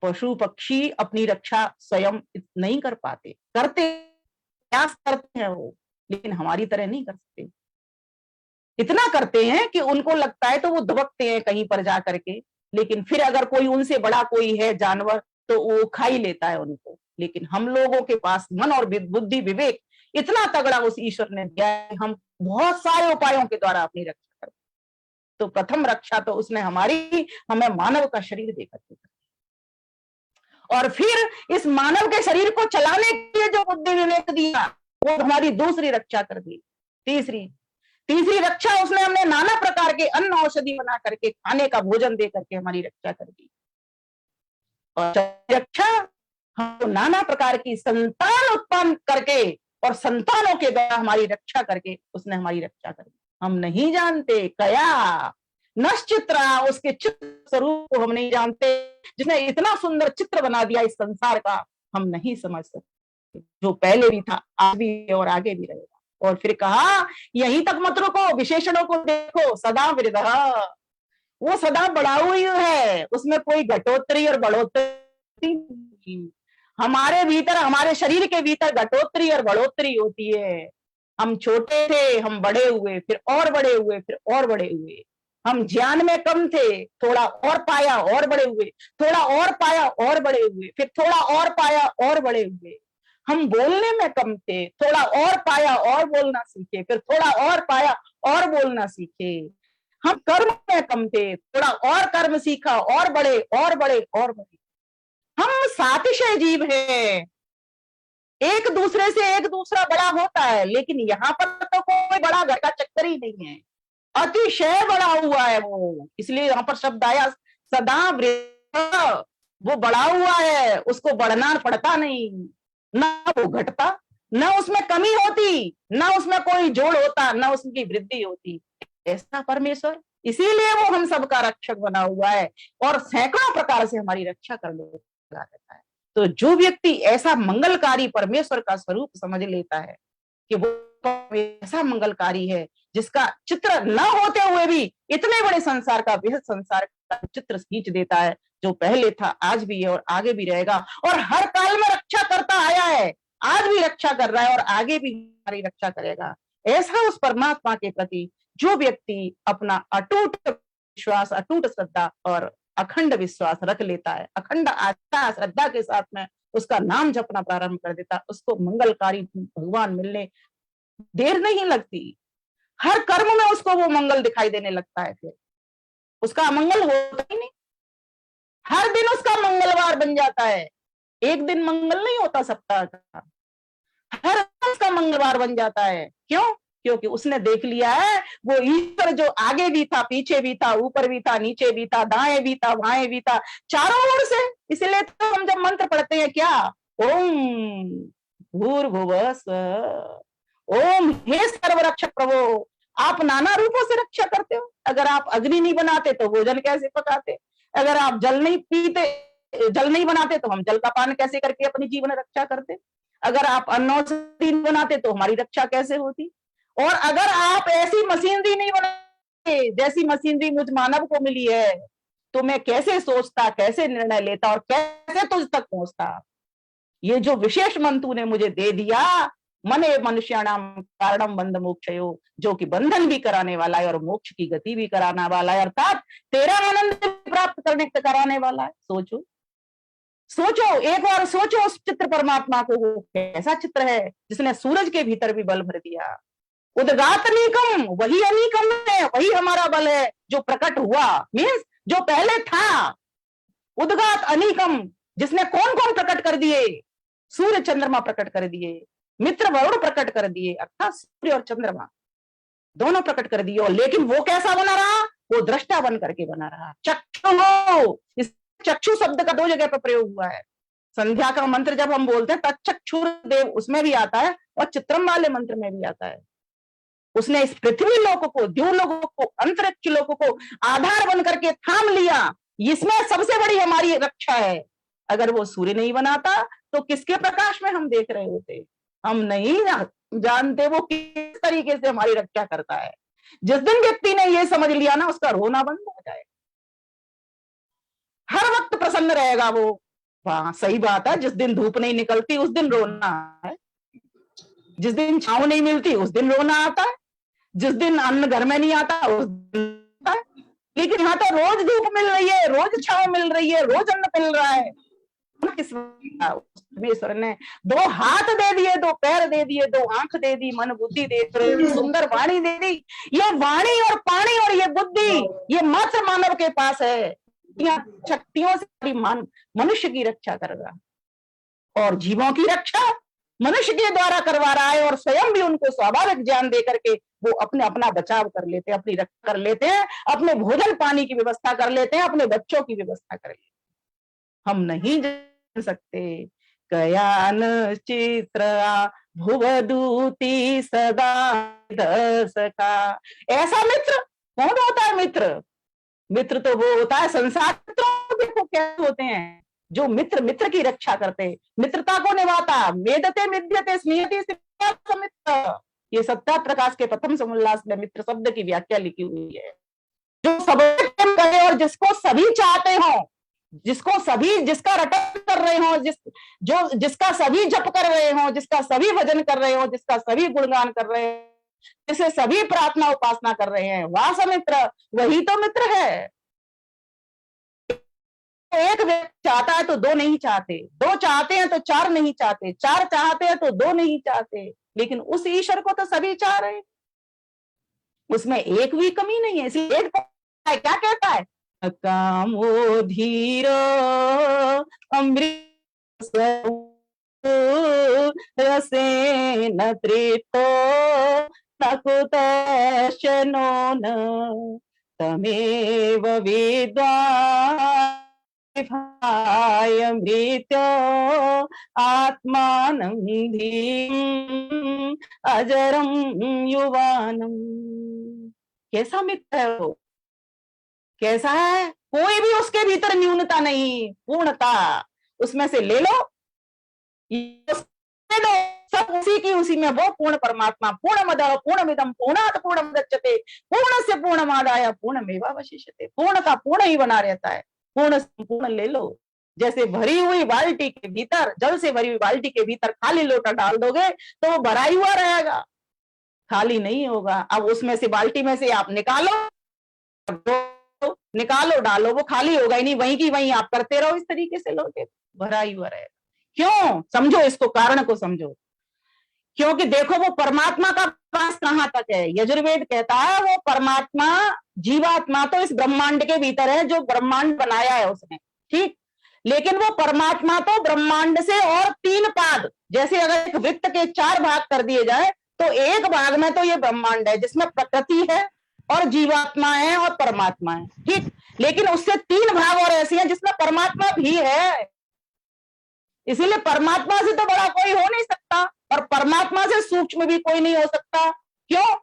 पशु पक्षी अपनी रक्षा स्वयं नहीं कर पाते, करते प्रयास करते हैं वो, लेकिन हमारी तरह नहीं कर सकते। इतना करते हैं कि उनको लगता है तो वो दबकते हैं कहीं पर जा करके, लेकिन फिर अगर कोई उनसे बड़ा कोई है जानवर तो वो खा ही लेता है उनको। लेकिन हम लोगों के पास मन और बुद्धि विवेक इतना तगड़ा उस ईश्वर ने दिया है, हम बहुत सारे उपायों के द्वारा अपनी रक्षा करते। तो प्रथम रक्षा तो उसने हमें मानव का शरीर देकर के, और फिर इस मानव के शरीर को चलाने के लिए जो बुद्धि विवेक दिया वो हमारी दूसरी रक्षा कर दी। तीसरी रक्षा उसने हमने नाना प्रकार के अन्न औषधि बना करके, खाने का भोजन दे करके हमारी रक्षा कर दी। और रक्षा हम नाना प्रकार की संतान उत्पन्न करके और संतानों के द्वारा हमारी रक्षा करके उसने हमारी रक्षा कर दी। हम नहीं जानते कया नश्चित्रा, उसके चित्र स्वरूप को हम नहीं जानते, जिसने इतना सुंदर चित्र बना दिया इस संसार का, हम नहीं समझ सकते। जो पहले भी था, आज भी है और आगे भी रहेगा। और फिर कहा यहीं तक मत रुको, विशेषणों को देखो। सदा वृद्धा, वो सदा बढ़ा हुई है, उसमें कोई घटोत्तरी और बढ़ोतरी नहीं। हमारे भीतर, हमारे शरीर के भीतर घटोत्तरी और बढ़ोतरी होती है। हम छोटे थे, हम बड़े हुए, फिर और बड़े हुए, फिर और बड़े हुए। हम ज्ञान में कम थे, थोड़ा और पाया और बड़े हुए, थोड़ा और पाया और बड़े हुए, फिर थोड़ा और पाया और बड़े हुए। हम बोलने में कम थे, थोड़ा और पाया और बोलना सीखे, फिर थोड़ा और पाया और बोलना सीखे। हम कर्म में कम थे, थोड़ा और कर्म सीखा और बड़े और बड़े और बड़े। हम सातिशय जीव हैं, एक दूसरे से एक दूसरा बड़ा होता है, लेकिन यहाँ पर तो कोई बड़ा घर का चक्कर ही नहीं है, अतिशय बड़ा हुआ है वो। इसलिए यहाँ पर शब्द आया सदा वृद्ध, वो बड़ा हुआ है, उसको बढ़ना पड़ता नहीं, ना वो घटता, ना उसमें कमी होती, ना उसमें कोई जोड़ होता, ना उसकी वृद्धि होती। ऐसा परमेश्वर, इसीलिए वो हम सबका रक्षक बना हुआ है और सैकड़ों प्रकार से हमारी रक्षा करने लगा रहता है। तो जो व्यक्ति ऐसा मंगलकारी परमेश्वर का स्वरूप समझ लेता है कि वो ऐसा मंगलकारी है जिसका चित्र न होते हुए भी इतने बड़े संसार का, बेहद संसार का चित्र खींच देता है, जो पहले था, आज भी है और आगे भी रहेगा, और हर काल में रक्षा करता आया है, आज भी रक्षा कर रहा है और आगे भी हमारी रक्षा करेगा। ऐसा उस परमात्मा के प्रति जो व्यक्ति अपना अटूट विश्वास, अटूट श्रद्धा और अखंड विश्वास रख लेता है, अखंड आस्था श्रद्धा के साथ में उसका नाम जपना प्रारंभ कर देता, उसको मंगलकारी भगवान मिलने देर नहीं लगती। हर कर्म में उसको वो मंगल दिखाई देने लगता है, फिर उसका अमंगल होता ही नहीं। हर दिन उसका मंगलवार बन जाता है, एक दिन मंगल नहीं होता सप्ताह का, हर दिन उसका मंगलवार बन जाता है। क्यों? क्योंकि उसने देख लिया है वो ईश्वर जो आगे भी था, पीछे भी था, ऊपर भी था, नीचे भी था, दाएं भी था, बाएं भी था, चारों ओर से। इसलिए तो हम जब मंत्र पढ़ते हैं क्या, ओम भूर्भुवः स्वः, ओम हे सर्वरक्षक प्रभु, आप नाना रूपों से रक्षा करते हो। अगर आप अग्नि नहीं बनाते तो भोजन कैसे पकाते, अगर आप जल नहीं पीते, जल नहीं बनाते तो हम जल का पान कैसे करके अपनी जीवन रक्षा करते, अगर आप अन्नौषधि नहीं बनाते तो हमारी रक्षा कैसे होती, और अगर आप ऐसी मशीनरी नहीं बनाते जैसी मशीनरी मुझ मानव को मिली है, तो मैं कैसे सोचता, कैसे निर्णय लेता और कैसे तुझ तक पहुंचता। ये जो विशेष मन तूने मुझे दे दिया, मने मनुष्याणाम कारणम बंध मोक्षयो, जो कि बंधन भी कराने वाला है और मोक्ष की गति भी कराने वाला है, अर्थात तेरा आनंद प्राप्त करने कराने वाला है। सोचो सोचो, एक बार सोचो उस चित्र परमात्मा को, वो कैसा चित्र है जिसने सूरज के भीतर भी बल भर दिया। उद्गात अनीकम, वही अनीकम है, वही हमारा बल है जो प्रकट हुआ, मीन्स जो पहले था। उद्गात अनीकम, जिसने कौन कौन प्रकट कर दिए, सूर्य चंद्रमा प्रकट कर दिए, मित्र वरुण प्रकट कर दिए, अर्थात सूर्य और चंद्रमा दोनों प्रकट कर दिए। लेकिन वो कैसा बना रहा, वो दृष्टा बन करके बना रहा। चक्षु, इस चक्षु शब्द का 2 जगह पर प्रयोग हुआ है। संध्या का मंत्र जब हम बोलते हैं तच्चक्षुर्देव, उसमें भी आता है और चित्रम वाले मंत्र में भी आता है। उसने इस पृथ्वी लोक को, द्युलोक को, अंतरिक्ष लोक को आधार बन करके थाम लिया। इसमें सबसे बड़ी हमारी रक्षा है। अगर वो सूर्य नहीं बनाता तो किसके प्रकाश में हम देख रहे होते, हम नहीं जानते वो किस तरीके से हमारी रक्षा करता है। जिस दिन व्यक्ति ने ये समझ लिया ना, उसका रोना बंद हो जाएगा, हर वक्त प्रसन्न रहेगा वो। हाँ सही बात है, जिस दिन धूप नहीं निकलती उस दिन रोना है, जिस दिन छांव नहीं मिलती उस दिन रोना आता है, जिस दिन अन्न घर में नहीं आता उस दिन आता है। लेकिन यहाँ तो रोज धूप मिल रही है, रोज छांव मिल रही है, रोज अन्न मिल रहा है। परमेश्वर ने 2 हाथ दे दिए, 2 पैर दे दिए, 2 आंख दे दी, मन बुद्धि दे दी, सुंदर वाणी दे दी। ये वाणी और पाणी और ये बुद्धि, ये मात्र मानव के पास है। शक्तियों से मनुष्य की रक्षा करेगा और जीवों की रक्षा मनुष्य के द्वारा करवा रहा है, और स्वयं भी उनको स्वाभाविक ज्ञान दे करके वो अपना बचाव कर लेते हैं, अपनी रक्षा कर लेते हैं, अपने भोजन पानी की व्यवस्था कर लेते हैं, अपने बच्चों की व्यवस्था कर लेते हैं। हम नहीं जान सकते कयान चित्र भुवदूती सदा सका। ऐसा मित्र कौन होता है? मित्र तो वो होता है संसार। देखो क्या होते हैं जो मित्र की रक्षा करते, मित्रता को निभाता, वेदते मिद्यते स्नेहते मित्र। ये सत्या प्रकाश के प्रथम समोल्लास में मित्र शब्द की व्याख्या लिखी हुई है। जो सब करे और जिसको सभी चाहते हो, जिसका रटन कर रहे हो, जिसका सभी जप कर रहे हो, जिसका सभी भजन कर रहे हो, जिसका सभी गुणगान कर रहे हो, जिसे सभी प्रार्थना उपासना कर रहे हैं, वासमित्र वही तो मित्र है। एक व्यक्ति चाहता है तो दो नहीं चाहते, दो चाहते हैं तो चार नहीं चाहते, चार चाहते हैं तो दो नहीं चाहते, लेकिन उस ईश्वर को तो सभी चाह रहे हैं, उसमें एक भी कमी नहीं है। इसलिए एक क्या कहता है, कामो धीर अमृत रसेन तृप्तो न कुतश्चनो न तमेव विद्वान् मृत्यो आत्मानं धीं अजरं युवानम। कैसा मित्र है वो, कैसा है, कोई भी उसके भीतर न्यूनता नहीं, पूर्णता। उसमें से ले लो, सब उसी की उसी में वो पूर्ण परमात्मा। पूर्णमद पूर्णमिदं पूर्णात् पूर्णमुदच्यते पूर्णस्य पूर्णमादाय पूर्णमेवावशिष्यते। पूर्ण का पूर्ण ही बना रहता है, पूर्ण संपूर्ण ले लो। जैसे भरी हुई बाल्टी के भीतर, जल से भरी हुई बाल्टी के भीतर खाली लोटा डाल दोगे तो वो भरा ही हुआ रहेगा, खाली नहीं होगा। अब उसमें से बाल्टी में से आप निकालो डालो, वो खाली होगा ही नहीं, वहीं की वहीं आप करते रहो, इस तरीके से लोटे भरा ही हुआ रहेगा। क्यों? समझो इसको, कारण को समझो। क्योंकि देखो वो परमात्मा का पास कहां तक है। यजुर्वेद कहता है वो परमात्मा, जीवात्मा तो इस ब्रह्मांड के भीतर है, जो ब्रह्मांड बनाया है उसने, ठीक। लेकिन वो परमात्मा तो ब्रह्मांड से और 3 पाद, जैसे अगर एक वृत्त के 4 भाग कर दिए जाए तो एक भाग में तो ये ब्रह्मांड है जिसमें प्रकृति है और जीवात्मा है और परमात्मा है, ठीक। लेकिन उससे 3 भाग और ऐसे हैं जिसमें परमात्मा भी है। इसीलिए परमात्मा से तो बड़ा कोई हो नहीं सकता और परमात्मा से सूक्ष्म भी कोई नहीं हो सकता। क्यों?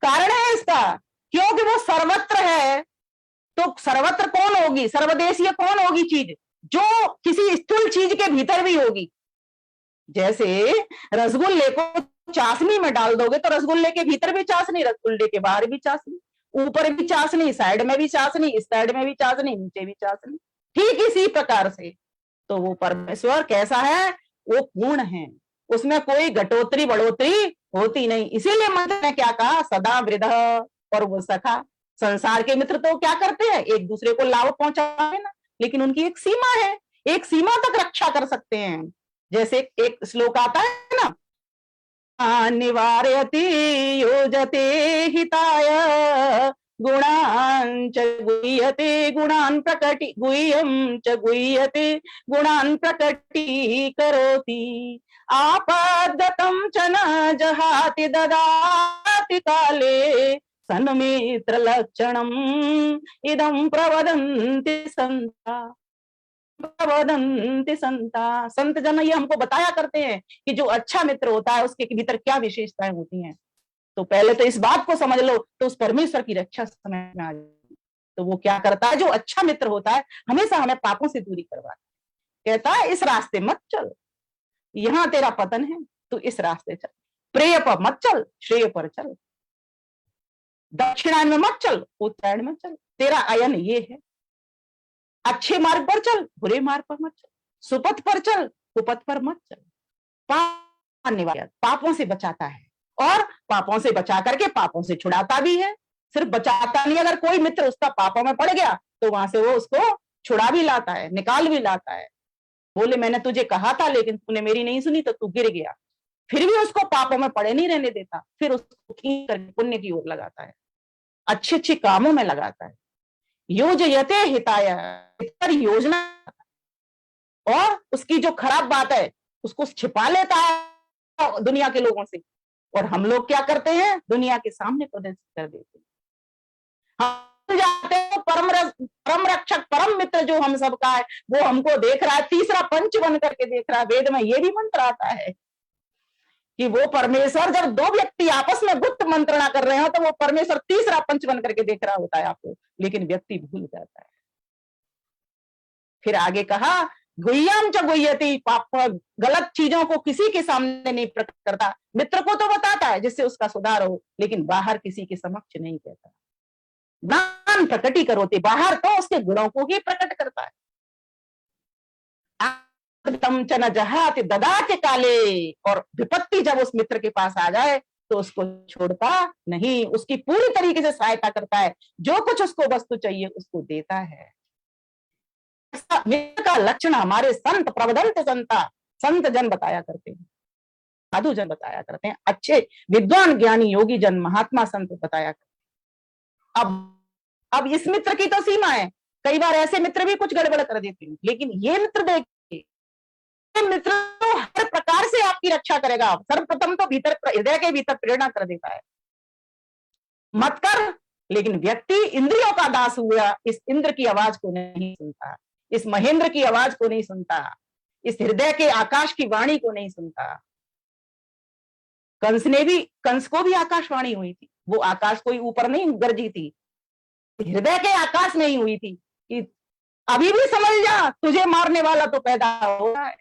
कारण है इसका, क्योंकि वो सर्वत्र है। तो सर्वत्र कौन होगी, सर्वदेशीय कौन होगी चीज, जो किसी स्थूल चीज के भीतर भी होगी। जैसे रसगुल्ले को चाशनी में डाल दोगे तो रसगुल्ले के भीतर भी चाशनी, रसगुल्ले के बाहर भी चाशनी, ऊपर भी चाशनी, साइड में भी चाशनी, इस साइड में भी चाशनी, नीचे भी चाशनी, ठीक इसी प्रकार से। तो वो परमेश्वर कैसा है, वो पूर्ण है, उसमें कोई घटोतरी बढ़ोतरी होती नहीं। इसीलिए मंत्र ने क्या कहा, सदा वृद्ध और वो सखा। संसार के मित्र तो क्या करते हैं, एक दूसरे को लाभ पहुंचावे ना, लेकिन उनकी एक सीमा है, एक सीमा तक रक्षा कर सकते हैं। जैसे एक श्लोक आता है ना, निवारयति योजते हिताय गुणान् च गुह्यते गुणान् प्रकटि गुह्यं च गुह्यते गुणान् प्रकटीकरोति आपद्गतं च न जहाति ददाति काले सन्मित्र लक्षणम् इदं प्रवदन्ति संता। प्रवदन्ति संता, संत जन ये हमको बताया करते हैं कि जो अच्छा मित्र होता है उसके भीतर क्या विशेषताएं होती हैं। तो पहले तो इस बात को समझ लो तो उस परमेश्वर की रक्षा समझ में आ जाएगी। तो वो क्या करता है, जो अच्छा मित्र होता है हमेशा हमें पापों से दूरी करवाता है। कहता है इस रास्ते मत चल, यहां तेरा पतन है, तो इस रास्ते चल। प्रेय पर मत चल, श्रेय पर चल। दक्षिणायन में मत चल, उत्तरायण में चल, तेरा अयन ये है। अच्छे मार्ग पर चल, बुरे मार्ग पर मत चल। सुपथ पर चल, कुपथ पर मत चल। पापों से बचाता है और पापों से बचा करके पापों से छुड़ाता भी है। सिर्फ बचाता नहीं, अगर कोई मित्र उसका पापों में पड़ गया तो वहां से वो उसको छुड़ा भी लाता है, निकाल भी लाता है। बोले मैंने तुझे कहा था लेकिन तूने मेरी नहीं सुनी तो तू गिर गया, फिर भी उसको पापों में पड़े नहीं रहने देता, फिर उसको खींच करके पुण्य की ओर लगाता है, अच्छे अच्छे कामों में लगाता है। योजयते हिताय, योजना, और उसकी जो खराब बात है उसको छिपा लेता है दुनिया के लोगों से। और हम लोग क्या करते हैं, दुनिया के सामने प्रदर्शित कर देते हैं। हम जाते हैं परम रक्षक, परम मित्र जो हम सबका है वो हमको देख रहा है, तीसरा पंच बन करके देख रहा है। वेद में ये भी मंत्र आता है कि वो परमेश्वर, जब 2 व्यक्ति आपस में गुप्त मंत्रणा कर रहे हो तो वो परमेश्वर तीसरा पंच बन करके देख रहा होता है आपको, लेकिन व्यक्ति भूल जाता है। फिर आगे कहा गुह्यम च गुह्यति, पाप गलत चीजों को किसी के सामने नहीं प्रकट करता। मित्र को तो बताता है जिससे उसका सुधार हो, लेकिन बाहर किसी के समक्ष नहीं कहता। ज्ञान प्रकटी करोते, बाहर तो उसके गुणों को ही प्रकट करता है। तम च न जहाति ददाति काले, और विपत्ति जब उस मित्र के पास आ जाए तो उसको छोड़ता नहीं, उसकी पूरी तरीके से सहायता करता है, जो कुछ उसको वस्तु चाहिए उसको देता है। ऐसा मित्र का लक्षण हमारे संत प्रवदंत संता, संत जन बताया करते हैं, साधु जन बताया करते हैं, अच्छे विद्वान ज्ञानी योगी जन महात्मा संत बताया करते हैं। अब इस मित्र की तो सीमा है, कई बार ऐसे मित्र भी कुछ गड़बड़ कर देते हैं, लेकिन ये मित्र देखिए, मित्र तो हर प्रकार से आपकी रक्षा करेगा। सर्वप्रथम तो भीतर, हृदय के भीतर प्रेरणा कर देता है मत कर, लेकिन व्यक्ति इंद्रियों का दास हुआ, इस इंद्र की आवाज को नहीं सुनता, इस महेंद्र की आवाज को नहीं सुनता, इस हृदय के आकाश की वाणी को नहीं सुनता। कंस को भी आकाशवाणी हुई थी, वो आकाश कोई ऊपर नहीं गरजी थी, हृदय के आकाश नहीं हुई थी कि अभी भी समझ जा, तुझे मारने वाला तो पैदा हो रहा है,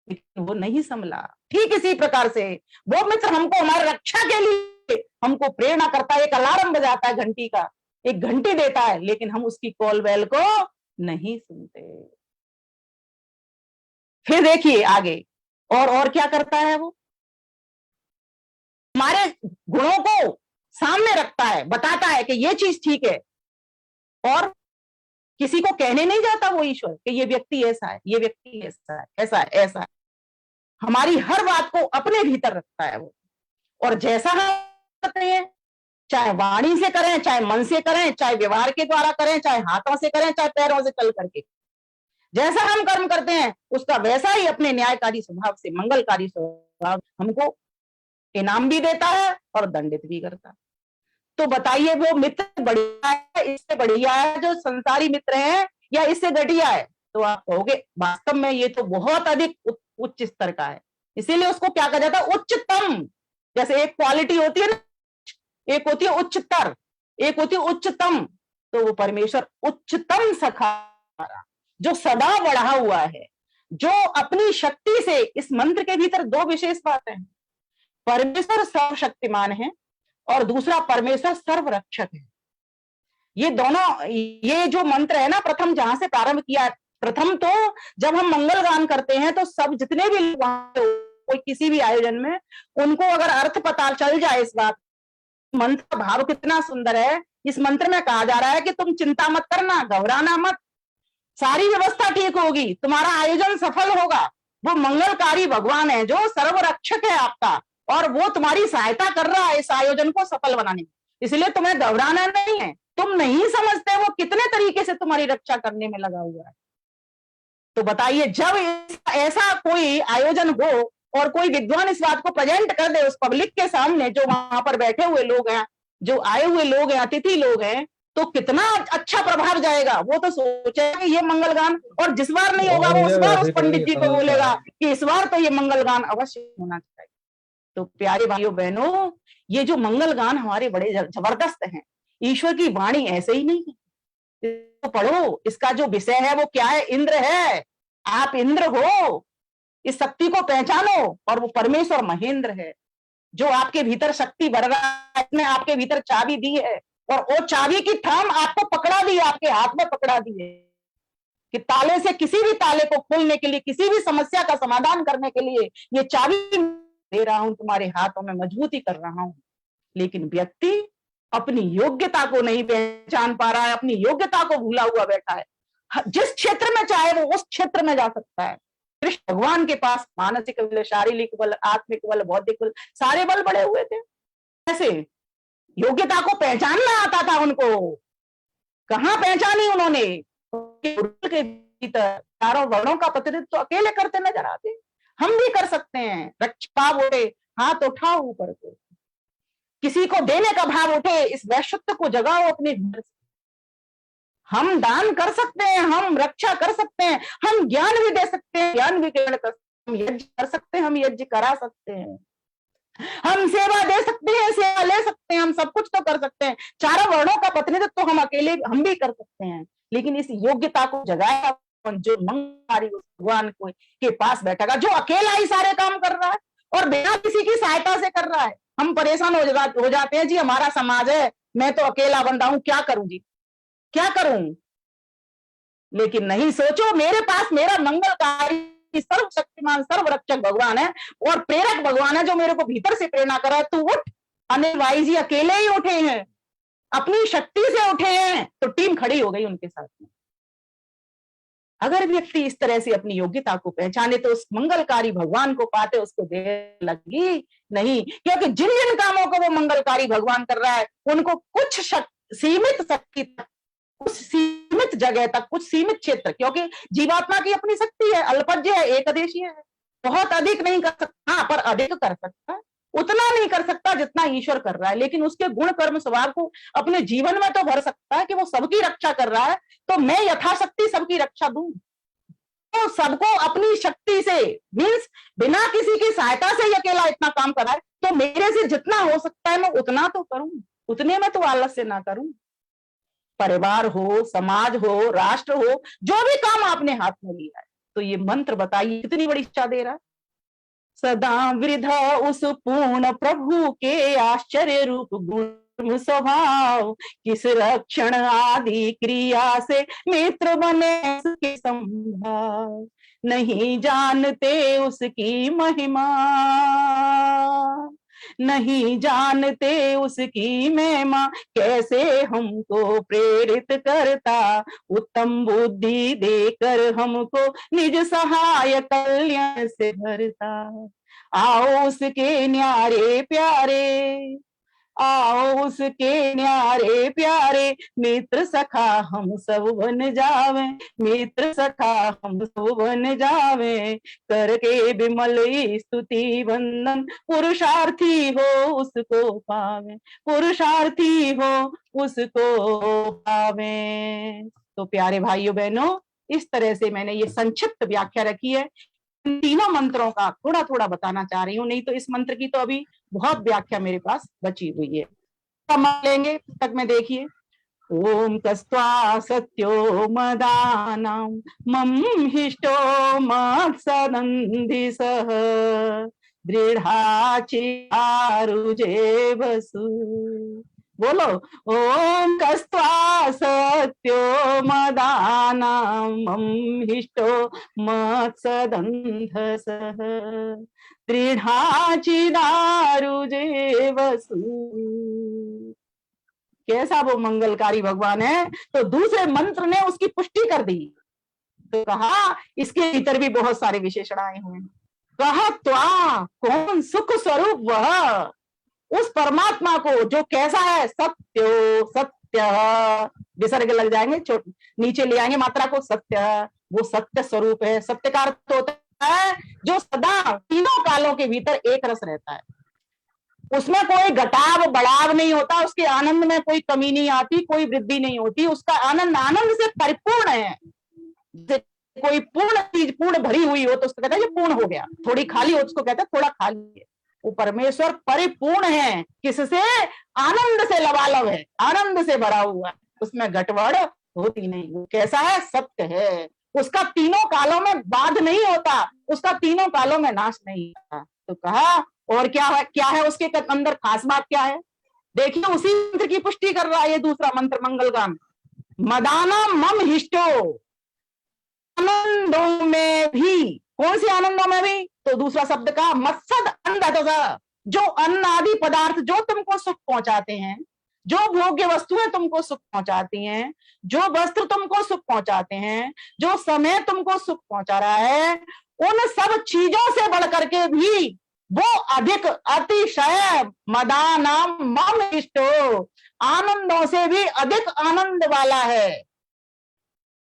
लेकिन वो नहीं संभला। ठीक इसी प्रकार से वो मित्र हमको हमारी रक्षा के लिए हमको प्रेरणा करता है, एक अलार्म बजाता है घंटी का, एक घंटी देता है, लेकिन हम उसकी कॉल बेल को नहीं सुनते। फिर देखिए आगे और क्या करता है, वो हमारे गुणों को सामने रखता है, बताता है कि ये चीज ठीक है, और किसी को कहने नहीं जाता वो ईश्वर कि ये व्यक्ति ऐसा है, ये व्यक्ति ऐसा है, ऐसा है, ऐसा है। हमारी हर बात को अपने भीतर रखता है वो, और जैसा हम करते हैं, चाहे वाणी से करें, चाहे मन से करें, चाहे व्यवहार के द्वारा करें, चाहे हाथों से करें, चाहे पैरों से चल करके, जैसा हम कर्म करते हैं उसका वैसा ही अपने न्यायकारी स्वभाव से, मंगलकारी स्वभाव हमको इनाम भी देता है और दंडित भी करता है। तो बताइए वो मित्र बढ़िया है, इससे बढ़िया है जो संसारी मित्र है, या इससे घटिया है? तो आप कहोगे वास्तव में ये तो बहुत अधिक उच्च स्तर का है, इसीलिए उसको क्या कहा जाता है, उच्चतम। जैसे एक क्वालिटी होती है ना, एक होती है उच्चतर, एक होती है उच्चतम, तो वो परमेश्वर उच्चतम सखा, जो सदा बढ़ा हुआ है, जो अपनी शक्ति से, इस मंत्र के भीतर दो विशेष बातें हैं, परमेश्वर सर्वशक्तिमान है और दूसरा परमेश्वर सर्वरक्षक है। ये दोनों, ये जो मंत्र है ना, प्रथम जहां से प्रारंभ किया, प्रथम तो जब हम मंगल गान करते हैं तो सब जितने भी लोग कोई किसी भी आयोजन में, उनको अगर अर्थ पता चल जाए इस बात, मंत्र का भाव कितना सुंदर है। इस मंत्र में कहा जा रहा है कि तुम चिंता मत करना, घबराना मत, सारी व्यवस्था ठीक होगी, तुम्हारा आयोजन सफल होगा। वो मंगलकारी भगवान है जो सर्वरक्षक है आपका, और वो तुम्हारी सहायता कर रहा है इस आयोजन को सफल बनाने में, इसलिए तुम्हें घबराना नहीं है। तुम नहीं समझते वो कितने तरीके से तुम्हारी रक्षा करने में लगा हुआ है। तो बताइए, जब ऐसा कोई आयोजन हो और कोई विद्वान इस बात को प्रेजेंट कर दे उस पब्लिक के सामने, जो वहां पर बैठे हुए लोग हैं, जो आए हुए लोग हैं, अतिथि लोग हैं, तो कितना अच्छा प्रभाव जाएगा। वो तो सोचेगा कि ये मंगल गान, और जिस बार नहीं होगा वो उस बार उस पंडित जी को बोलेगा कि इस बार तो ये मंगल गान अवश्य होना चाहिए। तो प्यारे भाइयों बहनों, ये जो मंगल गान हमारे बड़े जबरदस्त हैं, ईश्वर की वाणी ऐसे ही नहीं है। तो पढ़ो, इसका जो विषय है वो क्या है, इंद्र है, आप इंद्र हो, इस शक्ति को पहचानो, और वो परमेश्वर महेंद्र है जो आपके भीतर शक्ति भर रहा है, इसने आपके भीतर चाबी दी है, और वो चाबी की थाम आपको पकड़ा दी है, आपके हाथ में पकड़ा दी है कि ताले से किसी भी ताले को खोलने के लिए, किसी भी समस्या का समाधान करने के लिए ये चाबी दे रहा हूं, तुम्हारे हाथों में मजबूती कर रहा हूं। लेकिन व्यक्ति अपनी योग्यता को नहीं पहचान पा रहा है, अपनी योग्यता को भूला हुआ बैठा है। जिस क्षेत्र में चाहे वो उस क्षेत्र में जा सकता है। कृष्ण भगवान के पास मानसिक बल, शारीरिक बल, आत्मिक बल, बौद्धिक बल, सारे बल बड़े हुए थे। ऐसे योग्यता को पहचानना आता था उनको, कहाँ पहचानी उन्होंने? के भीतर चारों वर्णों का प्रतिनिधित्व तो अकेले करते नजर आते। हम भी कर सकते हैं। रक्षा उठे, हाथ उठाओ ऊपर को, किसी को देने का भाव उठे, इस वैश्वित्व को जगाओ अपने भीतर से। हम दान कर सकते हैं, हम रक्षा कर सकते हैं, हम ज्ञान भी दे सकते हैं, ज्ञान भी ग्रहण कर सकते हैं, हम यज्ञ कर सकते हैं, हम यज्ञ करा सकते हैं, हम सेवा दे सकते हैं, सेवा ले सकते हैं, हम सब कुछ तो कर सकते हैं। चारों वर्णों का प्रतिनिधित्व तो हम अकेले हम भी कर सकते हैं। लेकिन इस योग्यता को जगाया जो मंगलकारी भगवान को के पास बैठेगा, जो अकेला ही सारे काम कर रहा है और बिना किसी की सहायता से कर रहा है। हम परेशान हो जाते हैं, जी हमारा समाज है, मैं तो अकेला बंदा हूं, क्या करूं जी, क्या करूं? लेकिन नहीं, सोचो मेरे पास मेरा मंगलकारी सर्वशक्तिमान सर्वरक्षक भगवान है और प्रेरक भगवान है जो मेरे को भीतर से प्रेरणा कर रहा है, तू उठ। अनिल भाई जी अकेले ही उठे हैं, अपनी शक्ति से उठे हैं, तो टीम खड़ी हो गई उनके साथ में। अगर व्यक्ति इस तरह से अपनी योग्यता को पहचाने तो उस मंगलकारी भगवान को पाते उसको देर लगी नहीं, क्योंकि जिन जिन कामों को वो मंगलकारी भगवान कर रहा है उनको कुछ सीमित शक्ति तक, कुछ सीमित जगह तक, कुछ सीमित क्षेत्र, क्योंकि जीवात्मा की अपनी शक्ति है, अल्पज्य है, एकदेशीय है, बहुत अधिक नहीं कर सकता। हाँ, पर अधिक कर सकता है, उतना नहीं कर सकता जितना ईश्वर कर रहा है, लेकिन उसके गुण कर्म स्वभाव को अपने जीवन में तो भर सकता है कि वो सबकी रक्षा कर रहा है, तो मैं यथाशक्ति सबकी रक्षा दूं। तो सबको अपनी शक्ति से, मीन्स बिना किसी की सहायता से ही अकेला इतना काम कर रहा है, तो मेरे से जितना हो सकता है मैं उतना तो करूं, उतने में तो आलस्य ना करूं। परिवार हो, समाज हो, राष्ट्र हो, जो भी काम आपने हाथ में लिया है, तो ये मंत्र बताइए कितनी बड़ी शिक्षा दे रहा है। सदा वृद्ध उस पूर्ण प्रभु के आश्चर्य रूप गुण स्वभाव, किस रक्षण आदि क्रिया से मित्र बने उसके संभाव, नहीं जानते उसकी महिमा, नहीं जानते उसकी महिमा, कैसे हमको प्रेरित करता, उत्तम बुद्धि देकर हमको निज सहाय कल्याण से भरता। आओ उसके न्यारे प्यारे, आओ उसके न्यारे प्यारे, मित्र सखा हम सब बन जावे, मित्र सखा हम सब बन जावे, करके विमल स्तुति वंदन, पुरुषार्थी हो उसको पावे, पुरुषार्थी हो उसको पावे। तो प्यारे भाइयों बहनों, इस तरह से मैंने ये संक्षिप्त व्याख्या रखी है। इन तीनों मंत्रों का थोड़ा थोड़ा बताना चाह रही हूँ, नहीं तो इस मंत्र की तो अभी बहुत व्याख्या मेरे पास बची हुई है। समझ लेंगे तक में देखिए। ओम कस्त्वा सत्यो मदानां मम हिष्टो मत्सदन्धि सह दृढ़ाचिरुजे वसु। बोलो, ओम कस्त्वा सत्यो मदानां मम हिष्टो मत्सदन्धसः दृढ़ाचिदारुजे वसु। कैसा वो मंगलकारी भगवान है। तो दूसरे मंत्र ने उसकी पुष्टि कर दी, तो कहा इसके भीतर भी बहुत सारे विशेषण आए हुए हैं। कहा त्वा, कौन सुख स्वरूप वह, उस परमात्मा को जो कैसा है, सत्यो, सत्य, विसर्ग लग जाएंगे, नीचे ले आएंगे मात्रा को, सत्य, वो सत्य स्वरूप है। सत्य का अर्थ होता है जो सदा तीनों कालों के भीतर एक रस रहता है, उसमें कोई घटाव बढ़ाव नहीं होता, उसके आनंद में कोई कमी नहीं आती, कोई वृद्धि नहीं होती, उसका आनंद आनंद से परिपूर्ण है। कोई पूर्ण चीज पूर्ण भरी हुई हो तो उसको कहता है ये पूर्ण हो गया, थोड़ी खाली हो उसको कहता है थोड़ा खाली है। वो परमेश्वर परिपूर्ण है, किससे, आनंद से लबालब है, आनंद से भरा हुआ है, उसमें घटवड़ होती नहीं। वो कैसा है, सत्य है, उसका तीनों कालों में बाध नहीं होता, उसका तीनों कालों में नाश नहीं होता। तो कहा और क्या है, क्या है उसके अंदर खास बात क्या है, देखिए उसी मंत्र की पुष्टि कर रहा है ये दूसरा मंत्र मंगलगान। मदाना मम हिष्टो, आनंदों में भी, कौन से आनंदों में भी, तो दूसरा शब्द का मत्सद अंध, जो अन्न आदि पदार्थ जो तुमको सुख पहुंचाते हैं, जो भोग्य वस्तुएं तुमको सुख पहुंचाती हैं, जो वस्त्र तुमको सुख पहुंचाते हैं, जो समय तुमको सुख पहुंचा रहा है, उन सब चीजों से बढ़कर के भी वो अधिक अतिशय मदानाम मम इष्टो, आनंदों से भी अधिक आनंद वाला है।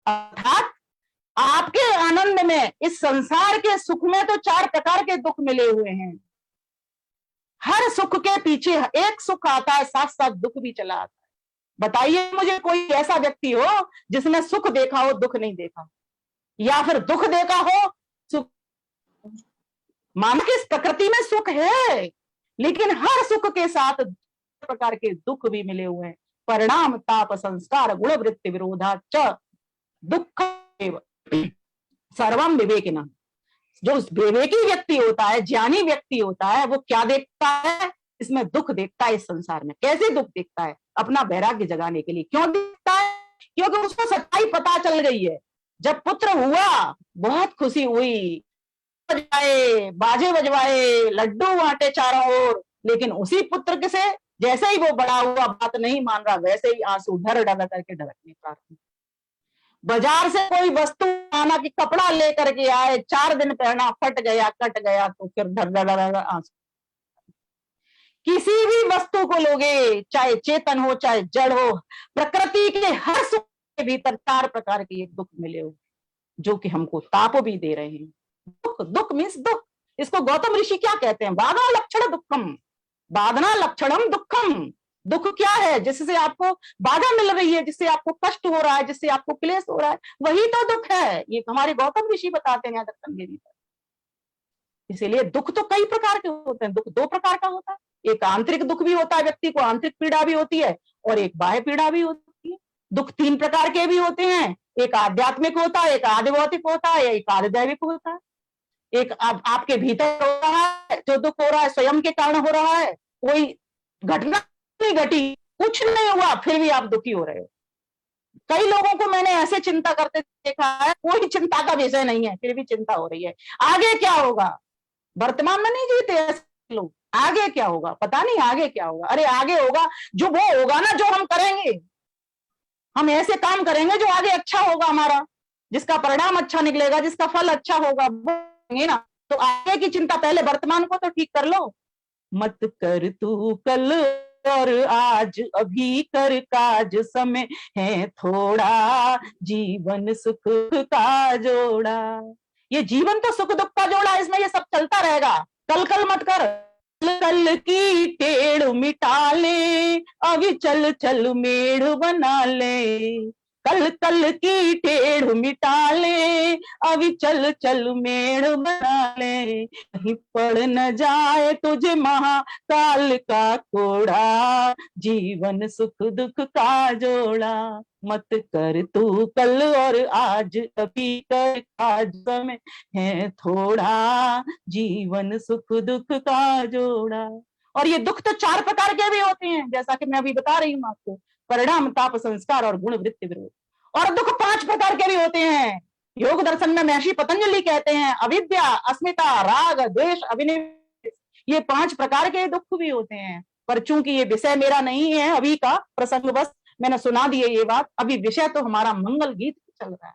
अर्थात आपके आनंद में, इस संसार के सुख में तो 4 प्रकार के दुख मिले हुए हैं। हर सुख के पीछे एक सुख आता है, साथ साथ दुख भी चला आता है। बताइए मुझे कोई ऐसा व्यक्ति हो जिसने सुख देखा हो दुख नहीं देखा, या फिर दुख देखा हो सुख। मानो कि इस प्रकृति में सुख है, लेकिन हर सुख के साथ प्रकार के दुख भी मिले हुए हैं। परिणाम ताप संस्कार गुण वृत्ति विरोधा च दुख सर्वम विवेकिना। जो विवेकी व्यक्ति होता है, ज्ञानी व्यक्ति होता है, वो क्या देखता है, इसमें दुख देखता है। इस संसार में कैसे दुख देखता है, अपना वैराग्य जगाने के लिए। क्यों देखता है, क्योंकि उसको सच्चाई पता चल गई है। जब पुत्र हुआ बहुत खुशी हुई, बजवाए, बाजे बजवाए, लड्डू बांटे चारों ओर, लेकिन उसी पुत्र के से जैसे ही वो बड़ा हुआ बात नहीं मान रहा, वैसे ही आंसू ढर ढर करके ढरकने प्रारंभ। बाजार से कोई वस्तु आना कि कपड़ा लेकर के आए, 4 दिन पहना, फट गया, कट गया, तो फिर ढर ढर ढर आंसू। किसी भी वस्तु को लोगे, चाहे चेतन हो चाहे जड़ हो, प्रकृति के हर सुख के भीतर 4 प्रकार के दुख मिले हो, जो कि हमको ताप भी दे रहे हैं। दुख, दुख मीन्स दुख। इसको गौतम ऋषि क्या कहते हैं? बाधना लक्षण दुखम, बाधना लक्षणम दुखम। दुख क्या है? जिससे आपको बाधा मिल रही है, जिससे आपको कष्ट हो रहा है, जिससे आपको क्लेश हो रहा है, वही तो दुख है। ये हमारे गौतम ऋषि बताते हैं दर्शन के भीतर। इसीलिए दुख तो कई प्रकार के होते हैं। दुख 2 प्रकार का होता है, एक आंतरिक दुख भी होता है, व्यक्ति को आंतरिक पीड़ा भी होती है, और एक बाह्य पीड़ा भी होती है। दुख 3 प्रकार के भी होते हैं, एक आध्यात्मिक होता है, एक आदिभौतिक होता है, एक आदिदैविक होता है। एक आपके भीतर हो रहा है, जो दुख हो रहा है स्वयं के कारण हो रहा है, कोई घटना नहीं घटी, कुछ नहीं हुआ, फिर भी आप दुखी हो रहे हो। कई लोगों को मैंने ऐसे चिंता करते देखा है, कोई चिंता का विषय नहीं है, फिर भी चिंता हो रही है। आगे क्या होगा? वर्तमान में नहीं जीते ऐसे लोग, आगे क्या होगा पता नहीं, आगे क्या होगा। अरे आगे होगा जो वो होगा ना, जो हम करेंगे, हम ऐसे काम करेंगे जो आगे अच्छा होगा हमारा, जिसका परिणाम अच्छा निकलेगा, जिसका फल अच्छा होगा, वो करेंगे ना। तो आगे की चिंता, पहले वर्तमान को तो ठीक कर लो। मत कर तू कल और आज, अभी कर काज, समय है थोड़ा, जीवन सुख का जोड़ा। ये जीवन तो सुख दुख का जोड़ा, इसमें ये सब चलता रहेगा। कल कल मत कर, कल की टेढ़ मिटा ले, अभी चल चल मेढ़ बना ले। कल कल की टेढ़ मिटा ले, अभी चल चल मेढ़ बना ले। कहीं पड़ न जाए तुझे महाकाल का कोड़ा, जीवन सुख दुख का जोड़ा। मत कर तू कल और आज, अभी कर आज, समय है थोड़ा, जीवन सुख दुख का जोड़ा। और ये दुख तो 4 प्रकार के भी होते हैं, जैसा कि मैं अभी बता रही हूँ आपको, परिणाम, ताप, संस्कार और गुण, वृत्ति, विरोध। और दुख 5 प्रकार के भी होते हैं। योग दर्शन में महर्षि पतंजलि कहते हैं, अविद्या, अस्मिता, राग, द्वेष, अभिनिवेश, ये 5 प्रकार के दुख भी होते हैं। पर चूंकि ये विषय मेरा नहीं है अभी का, प्रसंगवश मैंने सुना दिए ये बात। अभी विषय तो हमारा मंगल गीत चल रहा है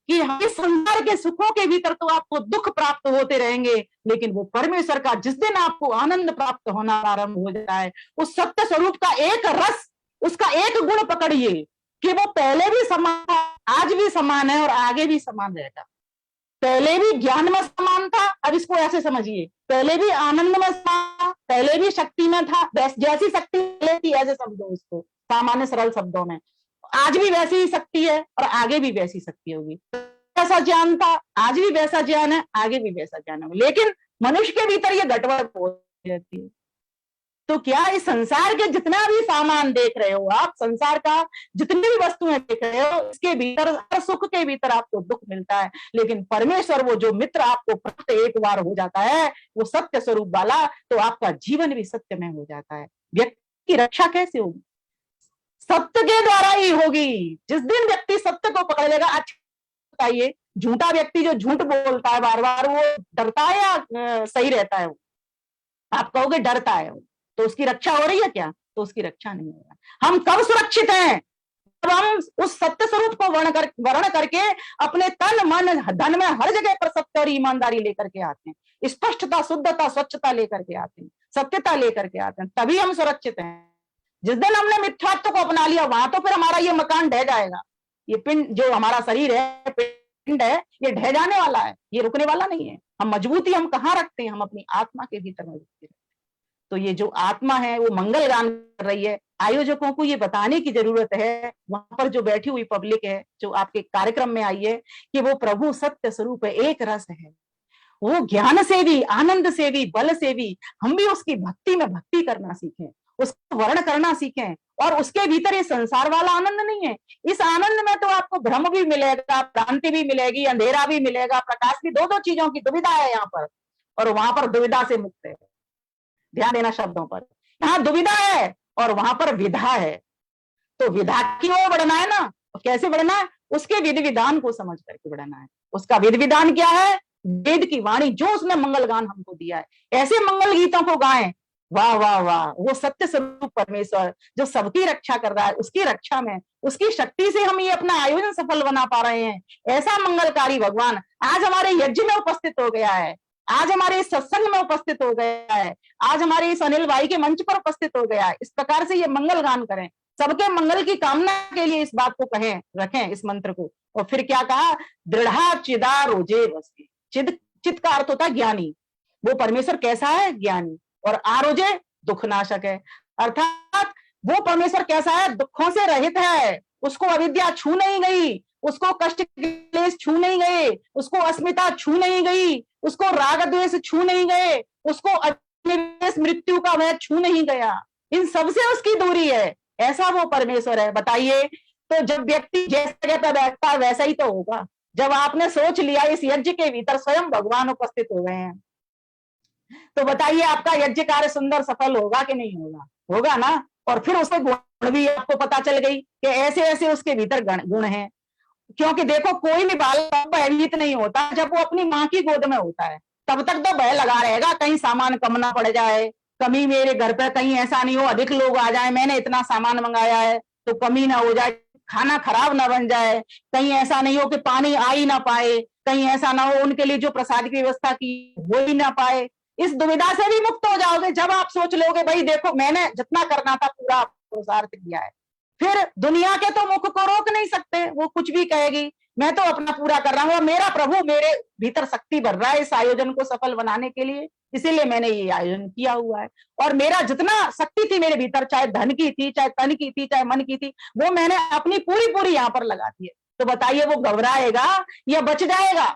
कि इस संसार के सुखों के भीतर तो आपको दुख प्राप्त होते रहेंगे, लेकिन वो परमेश्वर का जिस दिन आपको आनंद प्राप्त होना आरंभ हो जाए, उस सत्य स्वरूप का एक रस, उसका एक गुण पकड़िए कि वो पहले भी समान था, आज भी समान है और आगे भी समान रहेगा। पहले भी ज्ञान में समान था, अब इसको ऐसे समझिए, पहले भी आनंद में समान था, पहले भी शक्ति में था, जैसी शक्ति पहले थी ऐसे समझो इसको सामान्य सरल शब्दों में। आज भी वैसी ही शक्ति है और आगे भी वैसी शक्ति होगी। ऐसा ज्ञान था, आज भी वैसा ज्ञान है, आगे भी वैसा ज्ञान होगा। लेकिन मनुष्य के भीतर ये गड़बड़ होती रहती है। तो क्या इस संसार के जितना भी सामान देख रहे हो आप, संसार का जितनी भी वस्तुएं देख रहे हो, इसके भीतर हर सुख के भीतर आपको दुख मिलता है। लेकिन परमेश्वर, वो जो मित्र आपको प्राप्त एक बार हो जाता है, वो सत्य स्वरूप वाला, तो आपका जीवन भी सत्य में हो जाता है। व्यक्ति की रक्षा कैसे होगी? सत्य के द्वारा ही होगी। जिस दिन व्यक्ति सत्य को पकड़ लेगा, अच्छा बताइए, झूठा व्यक्ति जो झूठ बोलता है बार बार, वो डरता है या सही रहता है? आप कहोगे डरता है, तो उसकी रक्षा हो रही है क्या? तो उसकी रक्षा नहीं हो रहा। हम कब सुरक्षित हैं? जब हम उस सत्य स्वरूप को वर्ण करके अपने तन मन धन में हर जगह पर सत्य और ईमानदारी लेकर के आते हैं, स्पष्टता, शुद्धता, स्वच्छता लेकर के आते हैं, सत्यता लेकर के आते हैं, तभी हम सुरक्षित हैं। जिस दिन हमने मिथ्यात्व को अपना लिया, वहां तो फिर हमारा ये मकान ढह जाएगा। ये पिंड, जो हमारा शरीर है, पिंड है, ये ढह जाने वाला है, ये रुकने वाला नहीं है। हम मजबूती हम कहाँ रखते हैं? हम अपनी आत्मा के भीतर मजबूती रखते हैं। तो ये जो आत्मा है वो मंगल गान कर रही है। आयोजकों को ये बताने की जरूरत है, वहां पर जो बैठी हुई पब्लिक है, जो आपके कार्यक्रम में आई है, कि वो प्रभु सत्य स्वरूप है, एक रस है। वो ज्ञान से भी, आनंद से भी, बल से भी, हम भी उसकी भक्ति में भक्ति करना सीखें, उसको वर्ण करना सीखें। और उसके भीतर ये संसार वाला आनंद नहीं है। इस आनंद में तो आपको भ्रम भी मिलेगा, भ्रांति भी मिलेगी, अंधेरा भी मिलेगा, प्रकाश भी। दो चीजों की दुविधा है यहाँ पर, और वहां पर दुविधा से मुक्त है। ध्यान देना शब्दों पर, यहाँ दुविधा है और वहां पर विधा है। तो विधा की ओर बढ़ना है ना, कैसे बढ़ना है? उसके विधि विधान को समझ करके बढ़ना है। उसका विधि विधान क्या है? वेद की वाणी, जो उसने मंगल गान हमको दिया है, ऐसे मंगल गीतों को गाएं। वाह वाह वाह, वो सत्य स्वरूप परमेश्वर जो सबकी रक्षा कर रहा है, उसकी रक्षा में, उसकी शक्ति से हम ये अपना आयोजन सफल बना पा रहे हैं। ऐसा मंगलकारी भगवान आज हमारे यज्ञ में उपस्थित हो गया है, आज हमारे इस सत्संग में उपस्थित हो गया है, आज हमारे इस अनिल भाई के मंच पर उपस्थित हो गया है। इस प्रकार से ये मंगल गान करें, सबके मंगल की कामना के लिए इस बात को कहें, रखें इस मंत्र को। और फिर क्या कहा, दृढ़ा चिदा रोजे वसे। चिद, चित का अर्थ होता है ज्ञानी, वो परमेश्वर कैसा है, ज्ञानी। और आरोजे दुख नाशक है, अर्थात वो परमेश्वर कैसा है, दुखों से रहित है, उसको अविद्या छू नहीं गई, उसको कष्ट क्लेश छू नहीं गए, उसको अस्मिता छू नहीं गई, उसको राग द्वेष छू नहीं गए, उसको अनिवेश मृत्यु का भय छू नहीं गया, इन सबसे उसकी दूरी है। ऐसा वो परमेश्वर है। बताइए, तो जब व्यक्ति जैसे जगह पर बैठता है वैसा ही तो होगा। जब आपने सोच लिया इस यज्ञ के भीतर स्वयं भगवान उपस्थित हो गए हैं, तो बताइए आपका यज्ञ कार्य सुंदर सफल होगा कि नहीं होगा, होगा ना। और फिर उसके गुण भी आपको पता चल गई कि ऐसे ऐसे उसके भीतर गुण हैं। क्योंकि देखो, कोई भी बालक भयभीत नहीं होता जब वो अपनी माँ की गोद में होता है, तब तक तो भय लगा रहेगा, कहीं सामान कम ना पड़ जाए, कमी मेरे घर पे कहीं ऐसा नहीं हो, अधिक लोग आ जाए, मैंने इतना सामान मंगाया है तो कमी ना हो जाए, खाना खराब ना बन जाए, कहीं ऐसा नहीं हो कि पानी आ ही ना पाए, कहीं ऐसा ना हो उनके लिए जो प्रसाद की व्यवस्था की हो ही ना पाए। इस दुविधा से भी मुक्त हो जाओगे जब आप सोच लोगे भाई देखो मैंने जितना करना था पूरा पुरुषार्थ किया है। फिर दुनिया के तो मुख को रोक नहीं सकते, वो कुछ भी कहेगी, मैं तो अपना पूरा कर रहा हूँ, मेरा प्रभु मेरे भीतर शक्ति भर रहा है इस आयोजन को सफल बनाने के लिए, इसीलिए मैंने ये आयोजन किया हुआ है। और मेरा जितना शक्ति थी मेरे भीतर, चाहे धन की थी, चाहे तन की थी, चाहे मन की थी, वो मैंने अपनी पूरी यहाँ पर लगा दी है। तो बताइए वो घबराएगा या बच जाएगा?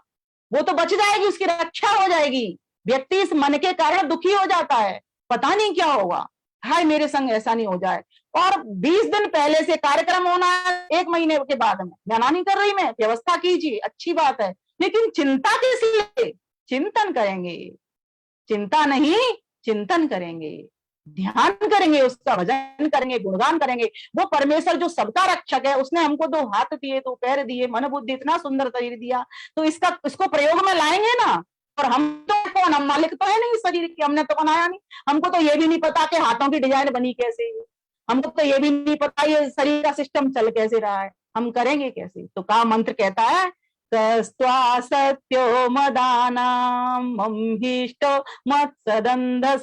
वो तो बच जाएगी, उसकी रक्षा हो जाएगी। व्यक्ति इस मन के कारण दुखी हो जाता है, पता नहीं क्या होगा, हाय मेरे संग ऐसा नहीं हो जाए। और 20 दिन पहले से कार्यक्रम होना है, 1 महीने के बाद में, मना नहीं कर रही मैं, व्यवस्था कीजिए, अच्छी बात है, लेकिन चिंता किस लिए? चिंतन करेंगे, चिंता नहीं चिंतन करेंगे, ध्यान करेंगे, उसका भजन करेंगे, गुणगान करेंगे। वो परमेश्वर जो सबका रक्षक है, उसने हमको 2 हाथ दिए, 2 पैर दिए, मन बुद्धि, इतना सुंदर शरीर दिया, तो इसको प्रयोग में लाएंगे ना। और हम तो कौन, हम मालिक तो है नहीं शरीर की, हमने तो बनाया नहीं, हमको तो ये भी नहीं पता कि हाथों की डिजाइन बनी कैसे, हमको तो ये भी नहीं पता ये शरीर का सिस्टम चल कैसे रहा है, हम करेंगे कैसे? तो का मंत्र कहता है, तस्त्वा सत्यो मदानाम मम्हिष्टो मत्सदंधस।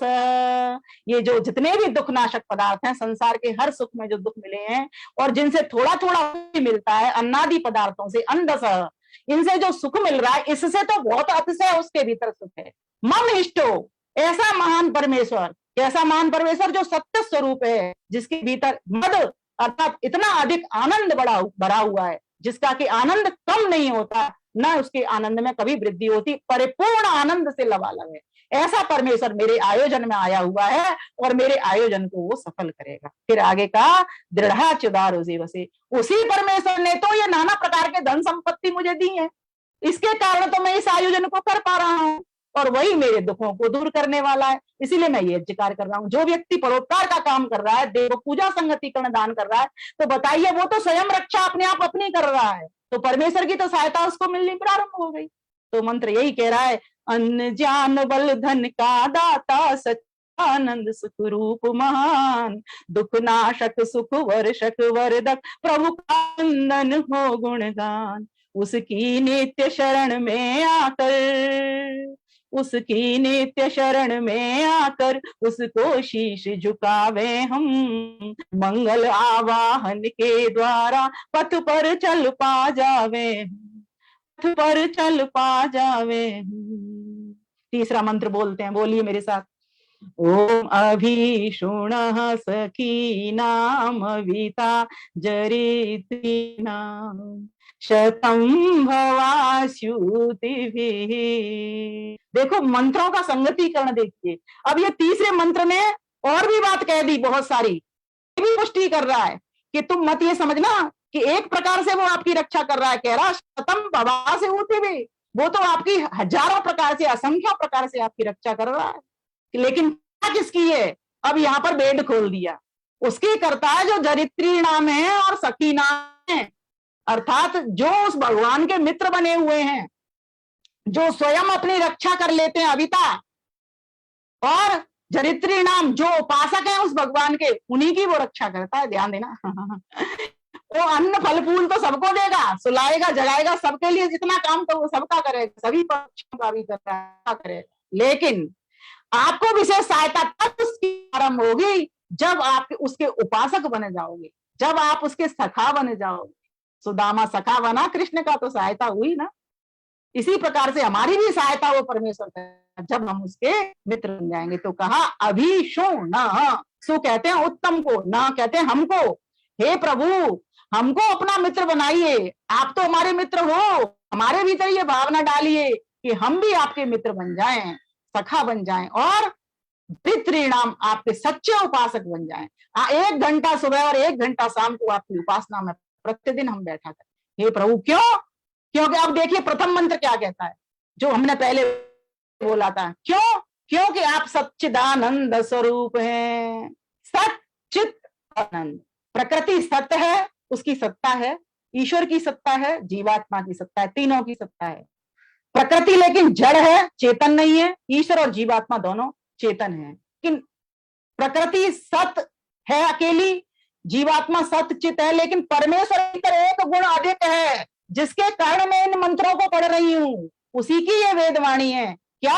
ये जो जितने भी दुखनाशक पदार्थ हैं, संसार के हर सुख में जो दुख मिले हैं और जिनसे थोड़ा थोड़ा मिलता है, अन्नादि पदार्थों से, अंधस, इनसे जो सुख मिल रहा है, इससे तो बहुत अतिशय उसके भीतर सुख है। मम इष्टो, ऐसा महान परमेश्वर, ऐसा महान परमेश्वर जो सत्य स्वरूप है, जिसके भीतर मद अर्थात इतना अधिक आनंद भरा हुआ है, जिसका कि आनंद कम नहीं होता, न उसके आनंद में कभी वृद्धि होती, परिपूर्ण आनंद से लबालब है। ऐसा परमेश्वर मेरे आयोजन में आया हुआ है और मेरे आयोजन को वो सफल करेगा। फिर आगे का दृढ़ा चुदार वसे, उसी परमेश्वर ने तो ये नाना प्रकार के धन संपत्ति मुझे दी है, इसके कारण तो मैं इस आयोजन को कर पा रहा हूँ, और वही मेरे दुखों को दूर करने वाला है, इसीलिए मैं ये यज्ञकार कर रहा हूँ। जो व्यक्ति परोपकार का काम कर रहा है, देव पूजा संगति कर्ण दान कर रहा है, तो बताइए वो तो स्वयं रक्षा अपने आप अपनी कर रहा है, तो परमेश्वर की तो सहायता उसको मिलनी प्रारंभ हो गई। तो मंत्र यही कह रहा है, अन्न ज्ञान बल धन का दाता, सच्चिदानंद सुख रूप महान, दुख नाशक सुख वर्षक वरदक, प्रभु का वंदन हो गुणगान। उसकी नित्य शरण में आकर, उसकी नित्य शरण में आकर, उसको शीश झुकावे हम, मंगल आवाहन के द्वारा पथ पर चल पा जावे, पथ पर चल पा जावे। तीसरा मंत्र बोलते हैं, बोलिए मेरे साथ, ओम अभीषुणः सखीनामविता जरित्रीणां शतं भवास्युतिभिः। देखो मंत्रों का संगतिकरण देखिए। अब ये तीसरे मंत्र ने और भी बात कह दी बहुत सारी, ये भी पुष्टि कर रहा है कि तुम मत ये समझना कि एक प्रकार से वो आपकी रक्षा कर रहा है, कह रहा शतम भवास्युतिभिः, वो तो आपकी हजारों प्रकार से, असंख्य प्रकार से आपकी रक्षा कर रहा है, लेकिन किसकी है? अब यहाँ पर बेड खोल दिया, उसकी करता है जो जरित्री नाम है और सखी नाम है, अर्थात जो उस भगवान के मित्र बने हुए हैं, जो स्वयं अपनी रक्षा कर लेते हैं अविता, और जरित्री नाम जो उपासक है उस भगवान के, उन्हीं की वो रक्षा करता है। ध्यान देना। वो अन्न फल फूल तो सबको देगा, सुलाएगा जगाएगा सबके लिए, जितना काम तो वो सबका करेगा, सभी पक्षों का भी करेगा। लेकिन आपको विशेष सहायता तब उसकी आरंभ होगी जब आप उसके उपासक बने जाओगे, जब आप उसके सखा बने जाओगे। सुदामा सखा बना कृष्ण का, तो सहायता हुई ना। इसी प्रकार से हमारी भी सहायता वो परमेश्वर का जब हम उसके मित्र बन जाएंगे। तो कहा अभीशो न, सो कहते हैं उत्तम को, ना कहते हैं हमको। हे प्रभु हमको अपना मित्र बनाइए, आप तो हमारे मित्र हो, हमारे भीतर ये भावना डालिए कि हम भी आपके मित्र बन जाएं, सखा बन जाएं, और पितृणाम आपके सच्चे उपासक बन जाएं। 1 घंटा सुबह और 1 घंटा शाम को आपकी उपासना में प्रतिदिन हम बैठा करें। हे प्रभु क्यों? क्योंकि अब देखिए प्रथम मंत्र क्या कहता है, जो हमने पहले बोला था। क्यों? क्योंकि आप सच्चिदानंद स्वरूप हैं। सच्चित आनंद, प्रकृति सत्य है, उसकी सत्ता है, ईश्वर की सत्ता है, जीवात्मा की सत्ता है, तीनों की सत्ता है। प्रकृति लेकिन जड़ है, चेतन नहीं है। ईश्वर और जीवात्मा दोनों चेतन है, लेकिन प्रकृति सत्य है अकेली, जीवात्मा सत्य चित है, लेकिन परमेश्वर भीतर एक गुण अधिक है, जिसके कारण मैं इन मंत्रों को पढ़ रही हूं। उसी की ये वेदवाणी है। क्या?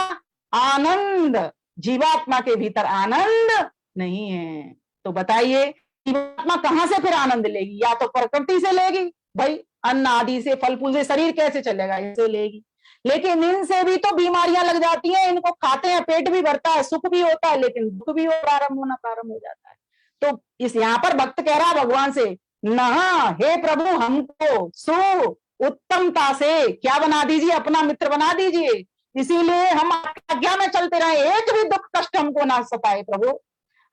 आनंद। जीवात्मा के भीतर आनंद नहीं है। तो बताइए जीवात्मा कहां से फिर आनंद लेगी? या तो प्रकृति से लेगी, भाई अन्न आदि से, फल फूल से शरीर कैसे चलेगा, इससे लेगी। लेकिन इनसे भी तो बीमारियां लग जाती हैं, इनको खाते हैं पेट भी भरता है, सुख भी होता है, लेकिन दुख भी प्रारंभ हो जाता है। तो इस यहाँ पर भक्त कह रहा भगवान से, नहा हे प्रभु हमको सो उत्तमता से क्या बना दीजिए, अपना मित्र बना दीजिए। इसीलिए हम आपकी आज्ञा में चलते रहे, एक भी दुख कष्ट हमको ना सताए प्रभु।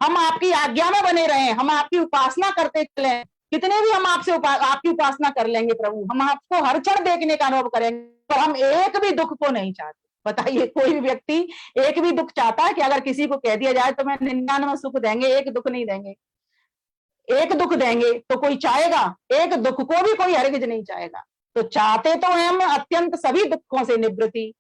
हम आपकी आज्ञा में बने रहे, हम आपकी उपासना करते चले, कितने भी हम आपसे आपकी उपासना कर लेंगे प्रभु, हम आपको हर क्षण देखने का अनुभव करेंगे, पर हम एक भी दुख को नहीं चाहते। बताइए कोई भी व्यक्ति एक भी दुख चाहता है कि अगर किसी को कह दिया जाए तो मैं 99 सुख देंगे, एक दुख नहीं देंगे, एक दुख देंगे तो कोई चाहेगा? एक दुख को भी कोई हरगिज नहीं चाहेगा। तो चाहते तो हम अत्यंत सभी दुखों से निवृत्ति,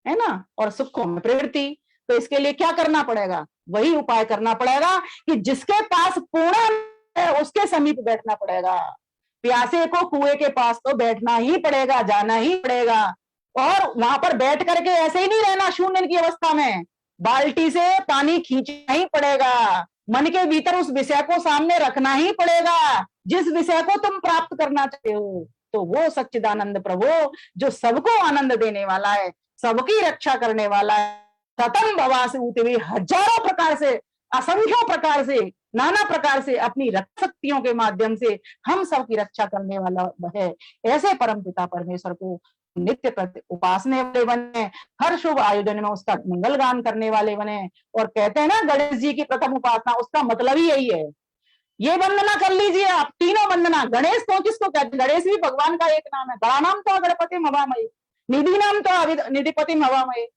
है ना, और सुखों में प्रवृत्ति। तो इसके लिए क्या करना पड़ेगा? वही उपाय करना पड़ेगा कि जिसके पास पूर्ण है उसके समीप बैठना पड़ेगा। प्यासे को कुएं के पास तो बैठना ही पड़ेगा, जाना ही पड़ेगा, और वहां पर बैठ करके ऐसे ही नहीं रहना शून्य की अवस्था में, बाल्टी से पानी खींचना ही पड़ेगा। मन के भीतर उस विषय को सामने रखना ही पड़ेगा, जिस विषय को तुम प्राप्त करना चाहते हो। तो वो सच्चिदानंद प्रभु जो सबको आनंद देने वाला है, सबकी रक्षा करने वाला है, सतम भवा से उठे हुए हजारों प्रकार से, असंख्यों प्रकार से, नाना प्रकार से अपनी रक्षा शक्तियों के माध्यम से हम सबकी रक्षा करने वाला है। ऐसे परमपिता परमेश्वर को नित्य प्रति उपासने वाले बने, हर शुभ आयोजन में उसका मंगल गान करने वाले बने। और कहते हैं ना गणेश जी की प्रथम उपासना, उसका मतलब ही यही है। ये वंदना कर लीजिए आप, तीनों वंदना। गणेश तो किसको कहते हैं? गणेश भी भगवान का एक नाम है। गणा नाम तो गणपति हवामय, निधि नाम तो निधिपति हवामय,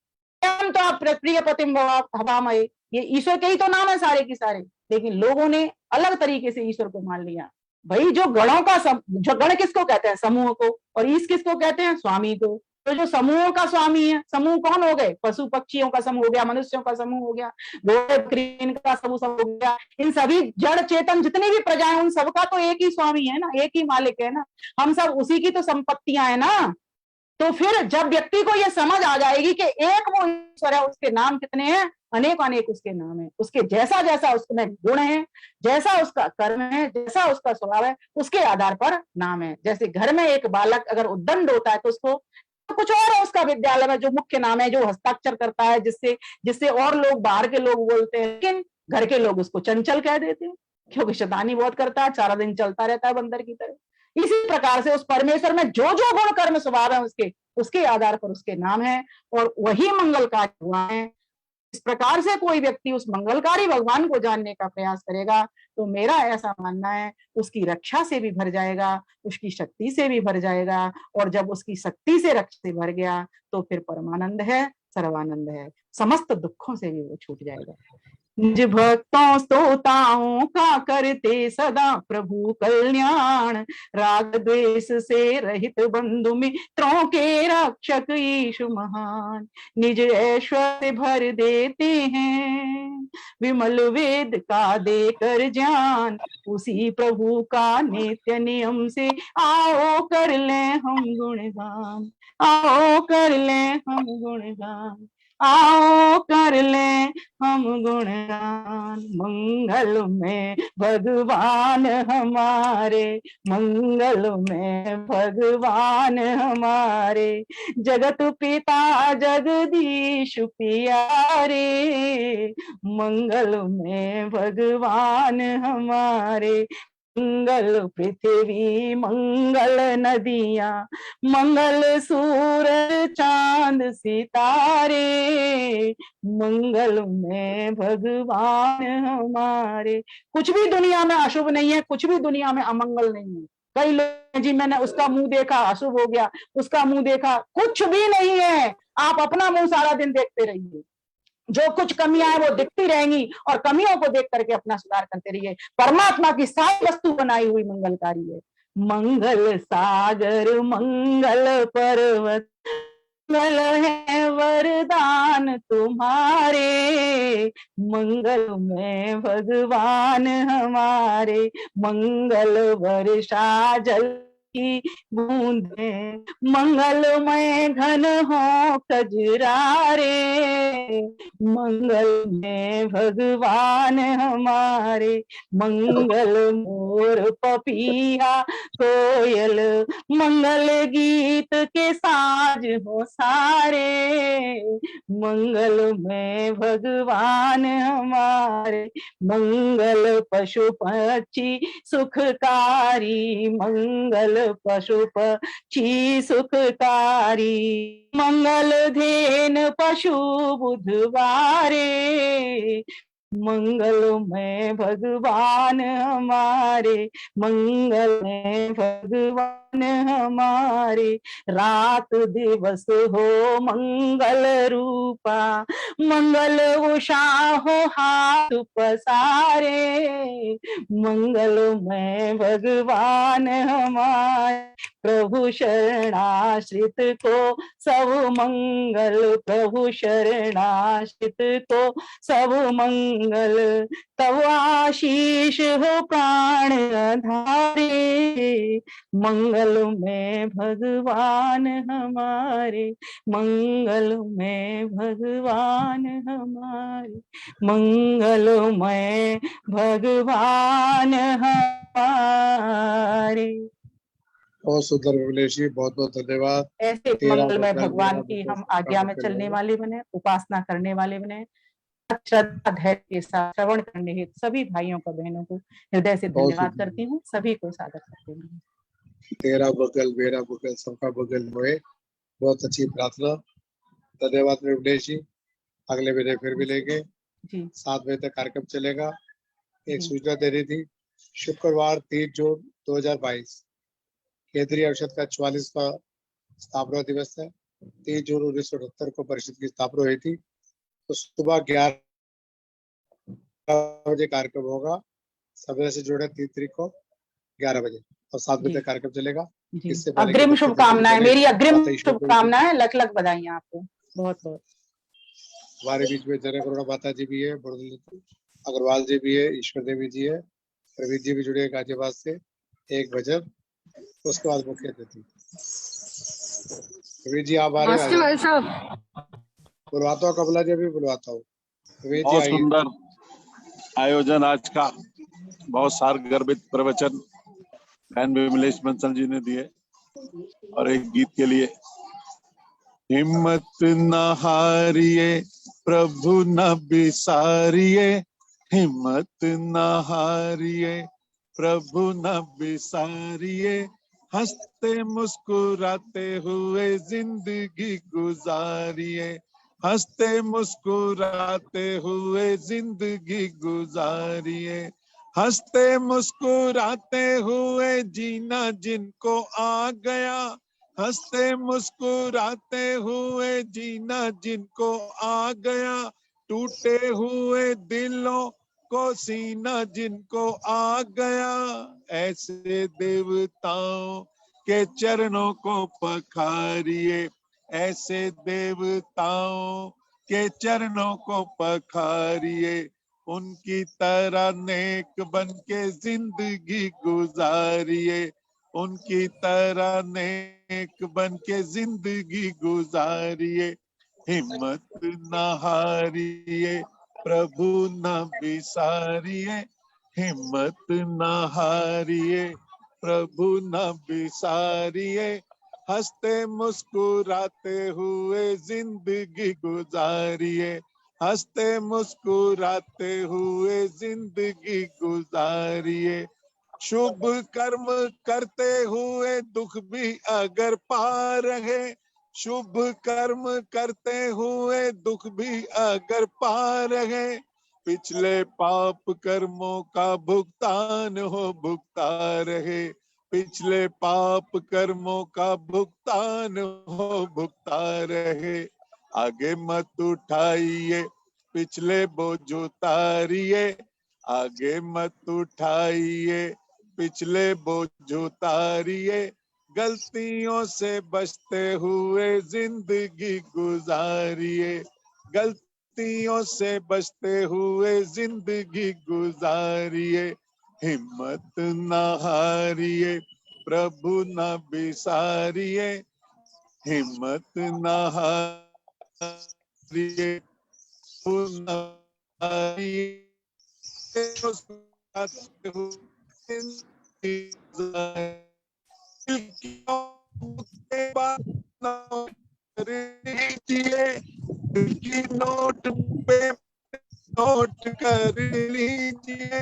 नाम तो प्रियपति हवामय। ये ईश्वर के ही तो नाम है सारे की सारे, लेकिन लोगों ने अलग तरीके से ईश्वर को मान लिया। भाई जो गणों का जो गण किसको कहते हैं? समूह को। और ईश किसको कहते हैं? स्वामी को। तो जो समूहों का स्वामी है, समूह कौन हो गए? पशु पक्षियों का समूह हो गया, मनुष्यों का समूह हो गया, घोड़े बकरी का समूह हो गया। इन सभी जड़ चेतन जितनी भी प्रजा है उन सबका तो एक ही स्वामी है ना, एक ही मालिक है ना, हम सब उसी की तो संपत्तियां है ना। तो फिर जब व्यक्ति को यह समझ आ जाएगी कि एक वो ईश्वर है, उसके नाम कितने हैं? अनेक अनेक उसके नाम है, उसके जैसा जैसा उसमें गुण है, जैसा उसका कर्म है, जैसा उसका स्वभाव है, उसके आधार पर नाम है। जैसे घर में एक बालक अगर उद्दंड होता है तो उसको तो कुछ और है, उसका विद्यालय में जो मुख्य नाम है, जो हस्ताक्षर करता है, जिससे जिससे और लोग बाहर के लोग बोलते हैं, लेकिन घर के लोग उसको चंचल कह देते हैं, क्योंकि शैतानी बहुत करता है, सारा दिन चलता रहता है बंदर की तरह। इसी प्रकार से उस परमेश्वर में जो जो गुण कर्म स्वभाव है उसके आधार पर उसके नाम है, और वही मंगलकारी भगवान है। इस प्रकार से कोई व्यक्ति उस मंगलकारी भगवान को जानने का प्रयास करेगा तो मेरा ऐसा मानना है उसकी रक्षा से भी भर जाएगा, उसकी शक्ति से भी भर जाएगा, और जब उसकी शक्ति से रक्षा से भर गया तो फिर परमानंद है, सर्वानंद है, समस्त दुखों से भी वो छूट जाएगा। निज भक्तों स्तोताओं का करते सदा प्रभु कल्याण, राग द्वेष से रहित बंधु मित्रों के रक्षक ईशु महान, निज ऐश्वर्य भर देते हैं विमल वेद का देकर ज्ञान, उसी प्रभु का नित्य नियम से आओ कर ले हम गुणगान, आओ कर ले हम गुणगान, आओ कर ले हम गुणगान। मंगल में भगवान हमारे, मंगल में भगवान हमारे, जगत पिता जगदीश प्यारे, मंगल में भगवान हमारे, मंगल पृथ्वी मंगल नदियां, मंगल सूरज चांद सितारे, मंगल में भगवान हमारे। कुछ भी दुनिया में अशुभ नहीं है, कुछ भी दुनिया में अमंगल नहीं है। कई लोग जी मैंने उसका मुंह देखा अशुभ हो गया, उसका मुंह देखा, कुछ भी नहीं है। आप अपना मुंह सारा दिन देखते रहिए, जो कुछ कमियां है वो दिखती रहेंगी और कमियों को देख करके अपना सुधार करते रहिए। परमात्मा की सारी वस्तु बनाई हुई मंगलकारी है। मंगल सागर मंगल पर्वत, मंगल है वरदान तुम्हारे, मंगल में भगवान हमारे, मंगल वर्षा जल की बूंदे, मंगलमय घन हो कजरारे, मंगल में भगवान हमारे, मंगल मोर पपीहा कोयल, मंगल गीत के साज हो सारे, मंगल में भगवान हमारे, मंगल पशु पक्षी सुखकारी, मंगल पशु पक्षी सुखकारी, मंगल धेन पशु बुधवारे, मंगल में भगवान हमारे, मंगल में भगवान हमारे, रात दिवस हो मंगल रूपा, मंगल उषा हो हाथ पसारे, मंगल में भगवान हमारे, प्रभु शरणाश्रित को सब मंगल, प्रभु शरणाश्रित को सब मंगल, तब आशीष हो प्राण आधारे, मंगल में भगवान हमारे, मंगल में भगवान हमारे, मंगल में भगवान हमारे।
बहुत सुंदर विमलेश जी, बहुत बहुत धन्यवाद।
ऐसे
तेरा
मंगलमय
मंगल,
भगवान
मेरा
की
मंगल,
हम
सबका
आज्ञा में
मंगल
चलने
हो।
वाले बने, उपासना करने वाले बने, श्रद्धा धैर्य के साथ श्रवण करने हेतु सभी भाइयों को बहनों को हृदय से
बहुत
धन्यवाद
सुंदर।
करती हूँ, सभी को सादर करती हूँ।
तेरा बगल मेरा बगल सबका बगल होए, बहुत अच्छी प्रार्थना। धन्यवाद विमलेश जी। अगले महीने फिर मिलेंगे,
जी
7 बजे तक कार्यक्रम चलेगा। एक
जी
सूचना देनी थी, शुक्रवार 3 जून 2022 केंद्रीय औषध का 44वां स्थापना दिवस है। 3 जून 1978 को परिषद की स्थापना हुई थी। तो सुबह 11 बजे कार्यक्रम होगा। समय से जुड़े 3 तारीख को 11 बजे और 7 बजे
जी
तक कार्यक्रम चलेगा।
जी।
इससे पहले
अग्रिम
मुख्य अतिथि
शुभकामनाएं, मेरी अग्रिम
माता ईश्वर देवी जी,
शुभकामनाएं, लख लख बधाइयां आपको, बहुत बहुत।
हमारे बीच में जनक करुणा माता जी भी है, अग्रवाल जी भी है, ईश्वर देवी जी है, प्रवीण जी भी जुड़े हैं गाजियाबाद से। एक भजन, उसके बाद मुख्य अतिथि। प्रवीण जी आप आ रहे हैं?
भाई साहब
बुलवाता हूँ, कमला जी भी बुलवाता हूँ। प्रवीण जी
बहुत
आइए।
सुंदर आयोजन आज का, बहुत सार गर्भित प्रवचन बहन विमलेश बंसल जी ने दिए। और एक गीत के लिए, हिम्मत न हारिए प्रभु न बिसारिए, हिम्मत न हारिए प्रभु न बिसारिए, हंसते मुस्कुराते हुए जिंदगी गुजारिए, हंसते मुस्कुराते हुए जिंदगी गुजारिए, हंसते मुस्कुराते हुए जीना जिनको आ गया, हंसते मुस्कुराते हुए जीना जिनको आ गया, टूटे हुए दिलों को सीना जिनको आ गया, ऐसे देवताओं के चरणों को पखारिए, ऐसे देवताओं के चरणों को पखारिए, उनकी तरह नेक बन के जिंदगी गुजारिए, उनकी तरह नेक बन के जिंदगी गुजारिए, हिम्मत न हारिए, प्रभु न बिसारिए, हिम्मत न हारिए, प्रभु न बिसारिए, हंसते मुस्कुराते हुए जिंदगी गुजारिए, हंसते मुस्कुराते हुए जिंदगी गुजारिए, शुभ कर्म करते हुए दुख भी अगर पा रहे, शुभ कर्म करते हुए दुख भी अगर पा रहे, पिछले पाप कर्मों का भुगतान हो भुगता रहे, पिछले पाप कर्मों का भुगतान हो भुगता रहे, आगे मत उठाइए पिछले बोझ उतारिए, आगे मत उठाइए पिछले बोझ उतारिए, गलतियों से बचते हुए जिंदगी गुजारिए, गलतियों से बचते हुए जिंदगी गुजारिए, हिम्मत न हारिए, प्रभु न बिसारिए, हिम्मत न हारिए, प्रभु न हारिए, नोट पे नोट कर लीजिए,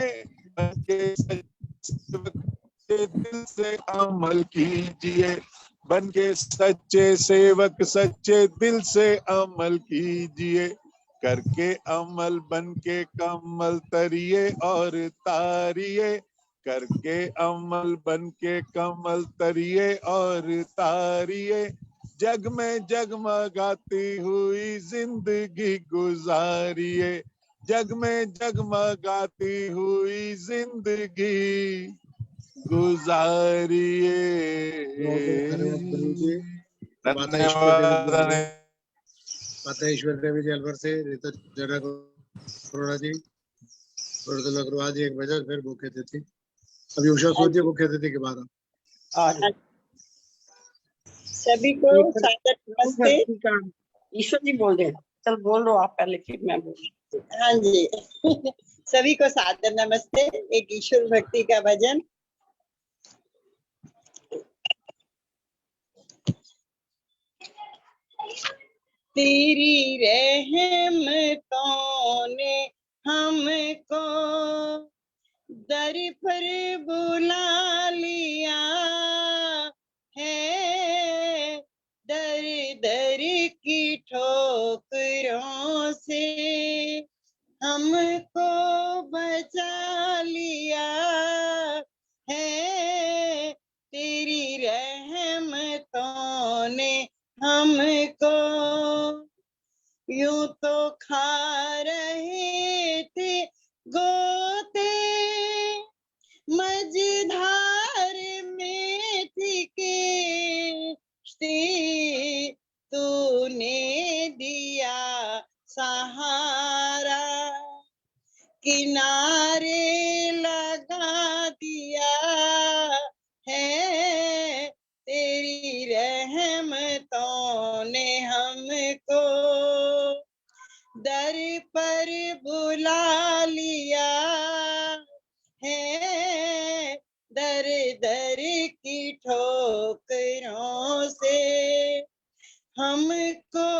दिल से अमल कीजिए, बन के सच्चे सेवक सच्चे दिल से अमल कीजिए, करके अमल बन के कमल तरिए और तारिए, करके अमल बन के कमल तरिए और तारिए, जग में जगमगाती हुई जिंदगी गुजारिए, जग में जगमगाती हुई जिंदगी गुजारिए। धन्यवाद।
माता ईश्वर देवी जी अलवर से, रीता जनक अरोड़ा जी, गुरुदुल अग्रवाल जी एक बजे, फिर मुख्य अतिथि अभी उषा सूद जी मुख्य अतिथि के बाद
सभी को सादर नमस्ते। ईश्वर जी बोल रहे हैं, चल बोल रहे हो आप पहले फिर मैं बोल। हाँ जी सभी को सादर नमस्ते। एक ईश्वर भक्ति का भजन। तेरी रहमतों ने हमको दर पर बुला लिया है, दर दर की ठोकरों से हमको बचा लिया है, तेरी रहमतों ने हमको। यूं तो खा रहे थे गोते मझधार में थी किश्ती, तूने दिया सहारा, किनारे लगा दिया है, तेरी रहमतों ने हमको दर पर बुला लिया है, दर दर की ठोकरों से हमको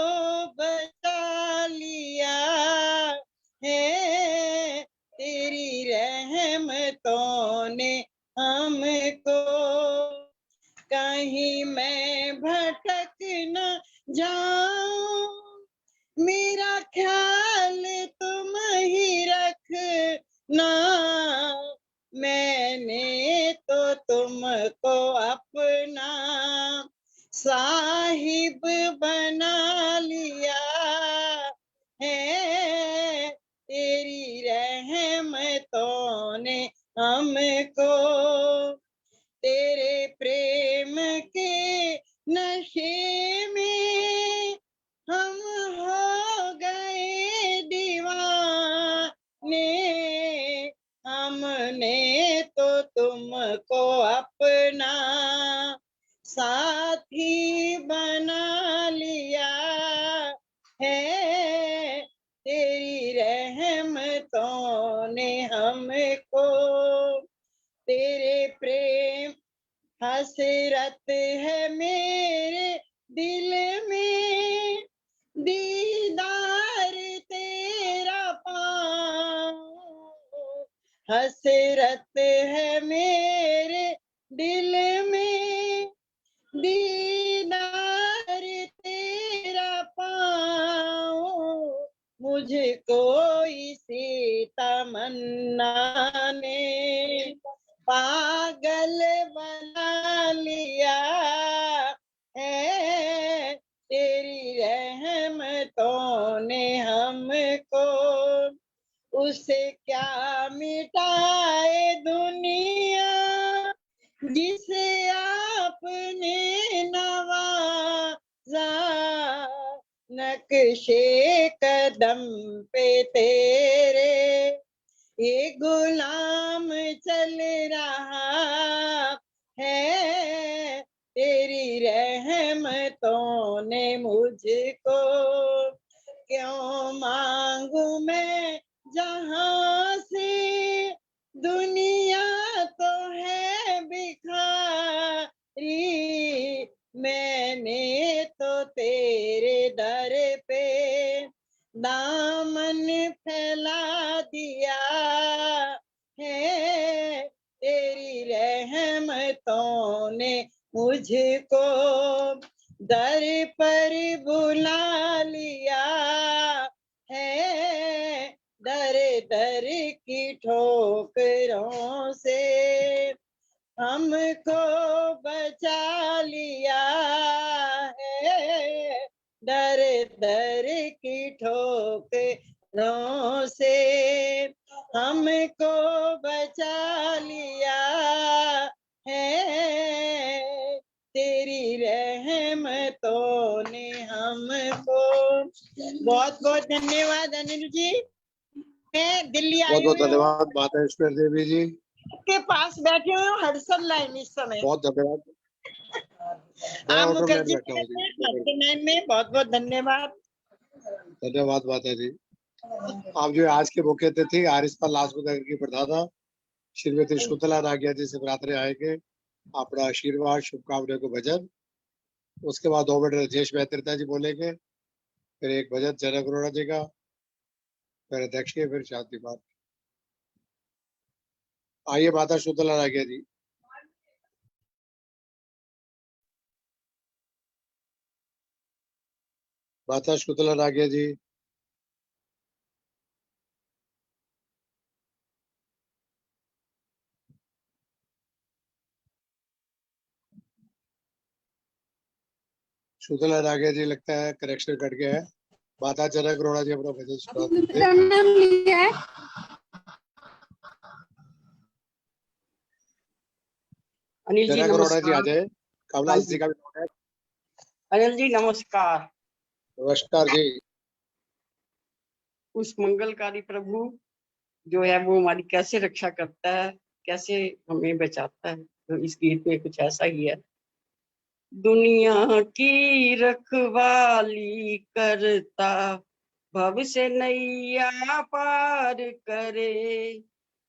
बचा लिया है, तेरी रहमतों ने हमको। कहीं मैं भटक न जाऊं, मेरा ख्याल तुम ही रखना, मैंने तो तुमको अपना साहिब बना लिया है, नशे में हम हो गए दीवाने, हमने तो तुमको अपना साथी बना लिया है, तेरी रहमतों ने हमको तेरे प्रेम हसरत है मेरे दिल में, दीदार तेरा पाऊं, हसरत है मेरे दिल में, दीदार तेरा पाऊं, मुझे कोई सी तमन्ना ने पागल बना लिया है, तेरी रहमतों ने हमको उसे क्या मिटाए दुनिया, जिसे आपने नवाजा, नक्शे कदम पे तेरे ये गुलाम चल रहा है, तेरी रहमतों ने मुझको क्यों मांगू मैं जहां से, दुनिया तो है भिखारी, मैंने तो तेरे दर पे दामन फैला दिया है, तेरी रहमतों ने मुझको दर पर बुला लिया है, दर दर की ठोकरों से हमको बचा लिया है, दर दर की ठोकरों से हमको बचा लिया है, तेरी रहमतों ने हमको। बहुत बहुत धन्यवाद अनिल जी। मैं दिल्ली आई
बहुत बहुत
हुई हूँ,
धन्यवाद माता ईश्वर देवी जी,
के पास बैठी हुई हूँ हडसन लाइन इस समय।
बहुत धन्यवाद। मैं
आप
ऑटो में
मुखर्जी
बैठा हूँ जी।
हडसन लाइन में, बहुत बहुत धन्यवाद।
धन्यवाद माता जी। आप जो आज के मौके अतिथि आरिसपाल लाजपत की प्रधाता श्रीमती शुतला नागिया जी से प्रार्थना आएंगे अपना आशीर्वाद शुभकामनाओं को भजन, उसके बाद 2 मिनट राजेश मेहता जी बोलेंगे, फिर एक भजन जनक अरोड़ा जी का, फिर अध्यक्षीय, फिर शांति पाठ। आइए माता शुतला नागिया जी। माता शुतला नागिया जी। शुतला नागिया जी लगता है कनेक्शन कट गया है। माता जनक अरोड़ा जी अपना भजन सुना दें।
अनिल जी
जनक अरोड़ा जी आ
नमस्कार।
जाए। कमलास जी का भी नोट है।
अनिल जी नमस्कार।
नमस्कार जी।
उस मंगलकारी प्रभु जो है वो हमारी कैसे रक्षा करता है, कैसे हमें बचाता है, तो इस गीत में कुछ ऐसा ही है। दुनिया की रखवाली करता, भव से नैया पार करे,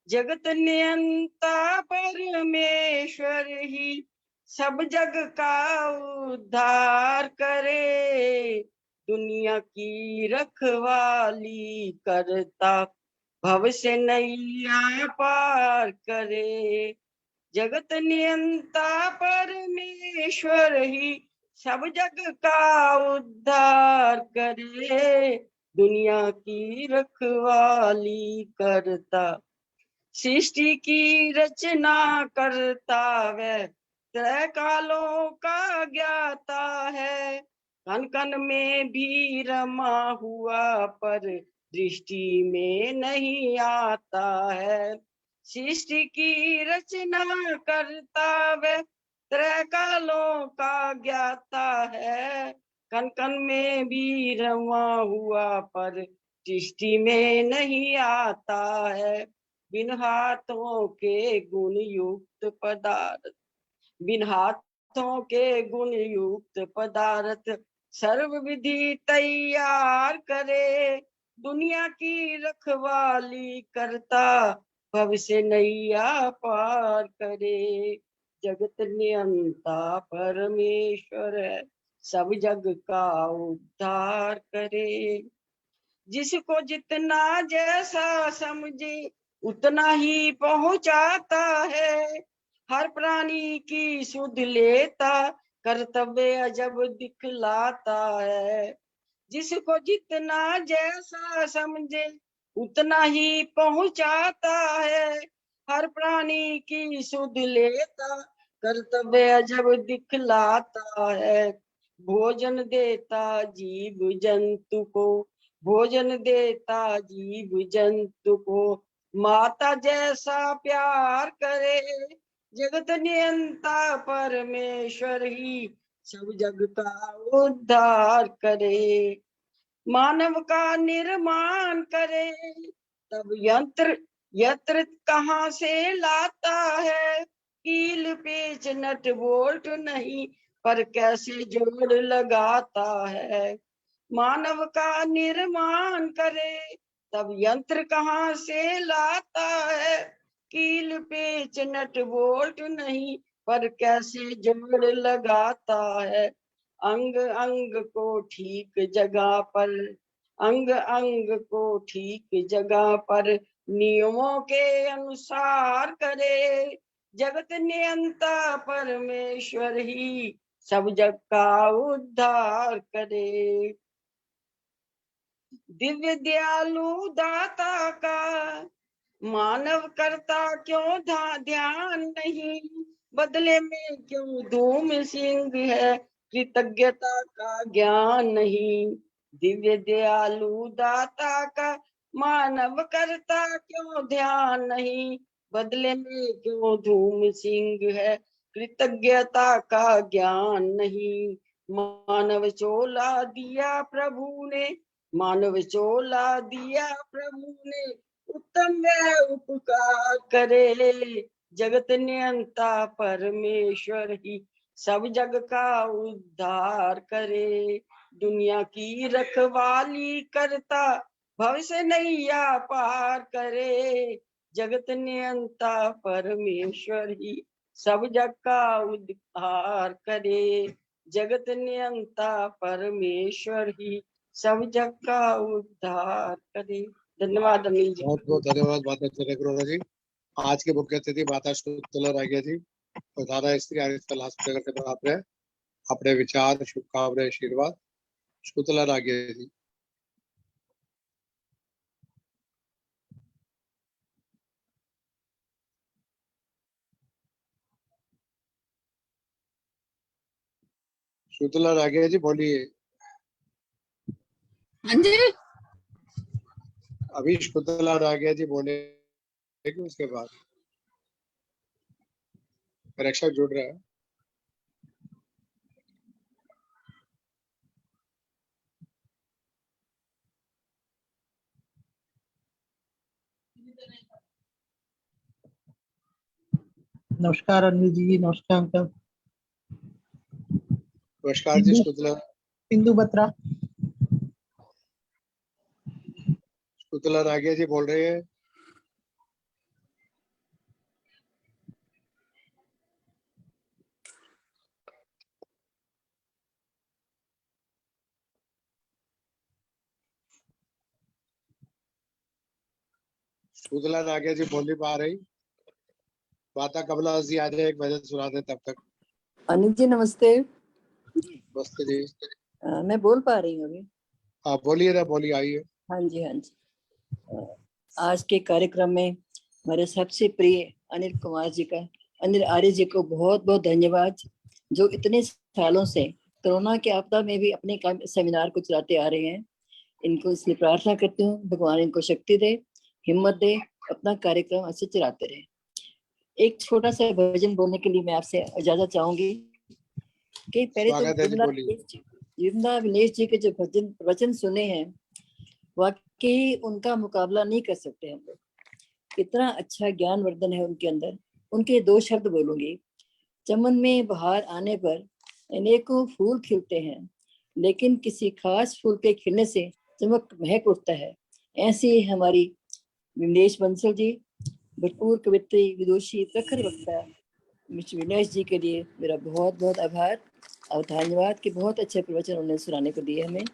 जगत नियंता परमेश्वर ही सब जग का उद्धार करे, दुनिया की रखवाली करता, भव से नैया पार करे, जगत नियंता परमेश्वर ही सब जग का उद्धार करे, दुनिया की रखवाली करता, सृष्टि की रचना करता, वह त्रय कालों का ज्ञाता है, कण कण में भी रमा हुआ पर दृष्टि में नहीं आता है, सृष्टि की रचना करता, वह
त्रय कालों का ज्ञाता है, कन कन में भी रमा हुआ पर सृष्टि में नहीं आता है। बिन हाथों के गुण युक्त पदार्थ, बिन हाथों के गुण युक्त पदार्थ सर्व विधि तैयार करे। दुनिया की रखवाली करता, भविष्य नैया पार करे। जगत नियंता परमेश्वर है, सब जग का उद्धार करे। जिसको जितना जैसा समझे उतना ही पहुंचाता है। हर प्राणी की सुध लेता, कर्तव्य जब दिखलाता है। जिसको जितना जैसा समझे उतना ही पहुंचाता है। हर प्राणी की सुध लेता, कर्तव्य जब दिखलाता है। भोजन देता जीव जंतु को, भोजन देता जीव जंतु को, माता जैसा प्यार करे। जगत नियंता परमेश्वर ही सब जग का उद्धार करे। मानव का निर्माण करे, तब यंत्र यंत्र कहाँ से लाता है। कील पेच नट बोल्ट नहीं, पर कैसे जोड़ लगाता है। मानव का निर्माण करे, तब यंत्र कहाँ से लाता है। कील पेच नट बोल्ट नहीं, पर कैसे जोड़ लगाता है। अंग अंग को ठीक जगह पर, अंग अंग को ठीक जगह पर नियमों के अनुसार करे। जगत नियंता परमेश्वर ही सब जग का उद्धार करे। दिव्य दयालु दाता का मानव करता क्यों ध्यान नहीं। बदले में क्यों धूम सिंह है, कृतज्ञता का ज्ञान नहीं। दिव्य दयालु दाता का मानव करता क्यों ध्यान नहीं। बदले में क्यों धूम सिंह है, कृतज्ञता का ज्ञान नहीं। मानव चोला दिया प्रभु ने, मानव चोला दिया प्रभु ने, उत्तम वह उपकार करे। जगत नियंता परमेश्वर ही सब जग का उद्धार करे। दुनिया की रखवाली करता, भविष्य नैया पार करे। जगत नियंता परमेश्वर ही सब जग का उद्धार करे। जगत नियंता परमेश्वर ही सब जग का उद्धार करे। धन्यवाद अनिल जी।
बहुत बहुत धन्यवाद माता चंद्रकरोड़ा जी। आज के मुख्य अतिथि माता शकुंतला रागिया जी और दादा स्त्री आर्य कला नगर के प्राप्त है। अपने विचार, शुभकामनाएं, आशीर्वाद शकुंतला रागिया जी। शकुंतला रागिया जी बोलिए।
हाँ जी,
अभी शकुंतला रागिया जी बोले कि उसके बाद प्रेक्षक जुड़ रहा है।
नमस्कार अनिल जी, नमस्कार अंकल।
नमस्कार जी शकुंतला।
इंदु बत्रा।
शकुंतला रागिया जी बोल रहे हैं। शकुंतला रागिया जी बोल नहीं पा रही। माता कमला जी आ जाए, एक भजन सुना दे तब तक।
अनिल जी नमस्ते।
नमस्ते जी।
मैं बोल पा रही हूँ अभी।
आप बोलिए ना, बोलिए, आइए।
हाँ जी, हाँ जी। आज के कार्यक्रम में हमारे सबसे प्रिय अनिल कुमार जी का, अनिल आर्य जी को बहुत बहुत धन्यवाद, जो इतने सालों से कोरोना के आपदा में भी अपने सेमिनार को चलाते आ रहे हैं। इनको इसलिए प्रार्थना करती हूँ, भगवान इनको शक्ति दे, हिम्मत दे, अपना कार्यक्रम अच्छे चलाते रहे। एक छोटा सा भजन बोलने के लिए मैं आपसे इजाजत चाहूंगी कि पहले तो
स्वागत है जी, बोलिए।
विमला विनेश जी के जो वचन सुने हैं, वाकई उनका मुकाबला नहीं कर सकते हम लोग। कितना अच्छा ज्ञान वर्धन है उनके अंदर। उनके 2 शब्द बोलूंगी। चमन में बहार आने पर अनेकों फूल खिलते हैं, लेकिन किसी खास फूल के खिलने से चमक महक उठता है। ऐसी हमारी विमलेश बंसल जी, भरपूर कवित्री, विदुषी, प्रखर वक्ता मिस्टर विनेश जी के लिए मेरा बहुत बहुत आभार और धन्यवाद कि बहुत अच्छे प्रवचन उन्होंने सुनाने को दिए हमें।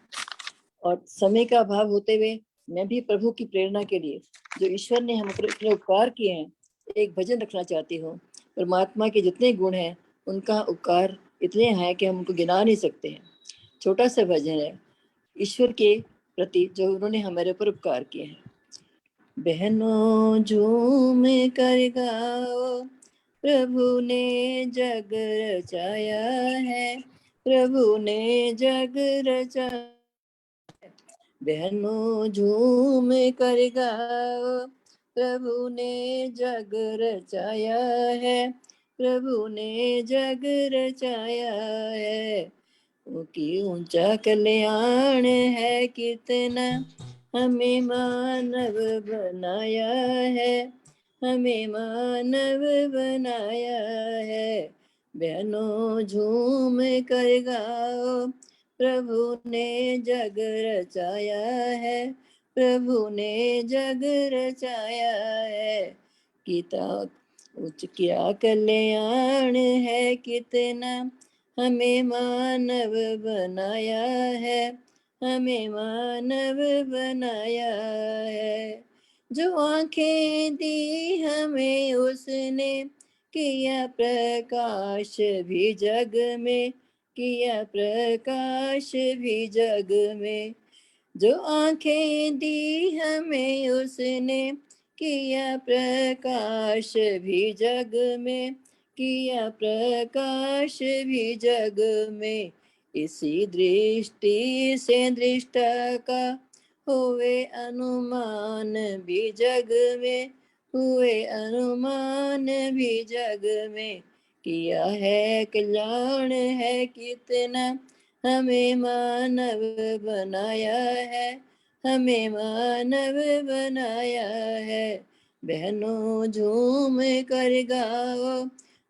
और समय का अभाव होते हुए मैं भी प्रभु की प्रेरणा के लिए, जो ईश्वर ने हम पर इतने उपकार किए हैं, एक भजन रखना चाहती हूँ। परमात्मा के जितने गुण हैं उनका उपकार इतने हैं कि हम उनको गिना नहीं सकते हैं। छोटा सा भजन है ईश्वर के प्रति जो उन्होंने हमारे ऊपर उपकार किए हैं। बहनों झूम कर गाओ, प्रभु ने जग रचाया है, प्रभु ने जग रचाया। बहनों झूम कर गाओ, प्रभु ने जग रचाया है, प्रभु ने जग रचाया है। कि ऊंचा कल्याण है कितना, हमें मानव बनाया है, हमें मानव बनाया है। बहनों झूम कर गाओ, प्रभु ने जग रचाया है, प्रभु ने जग रचाया है। कितना उच्च क्या कल्याण है कितना, हमें मानव बनाया है, हमें मानव बनाया है। जो आंखें दी हमें उसने, किया प्रकाश भी जग में, किया प्रकाश भी जग में। जो आंखें दी हमें उसने, किया प्रकाश भी जग में, किया प्रकाश भी जग में। इसी दृष्टि से दृष्टा का हुए अनुमान भी जग में, हुए अनुमान भी जग में। किया है कल्याण है कितना, हमें मानव बनाया है, हमें मानव बनाया है। बहनों झूम कर गाओ,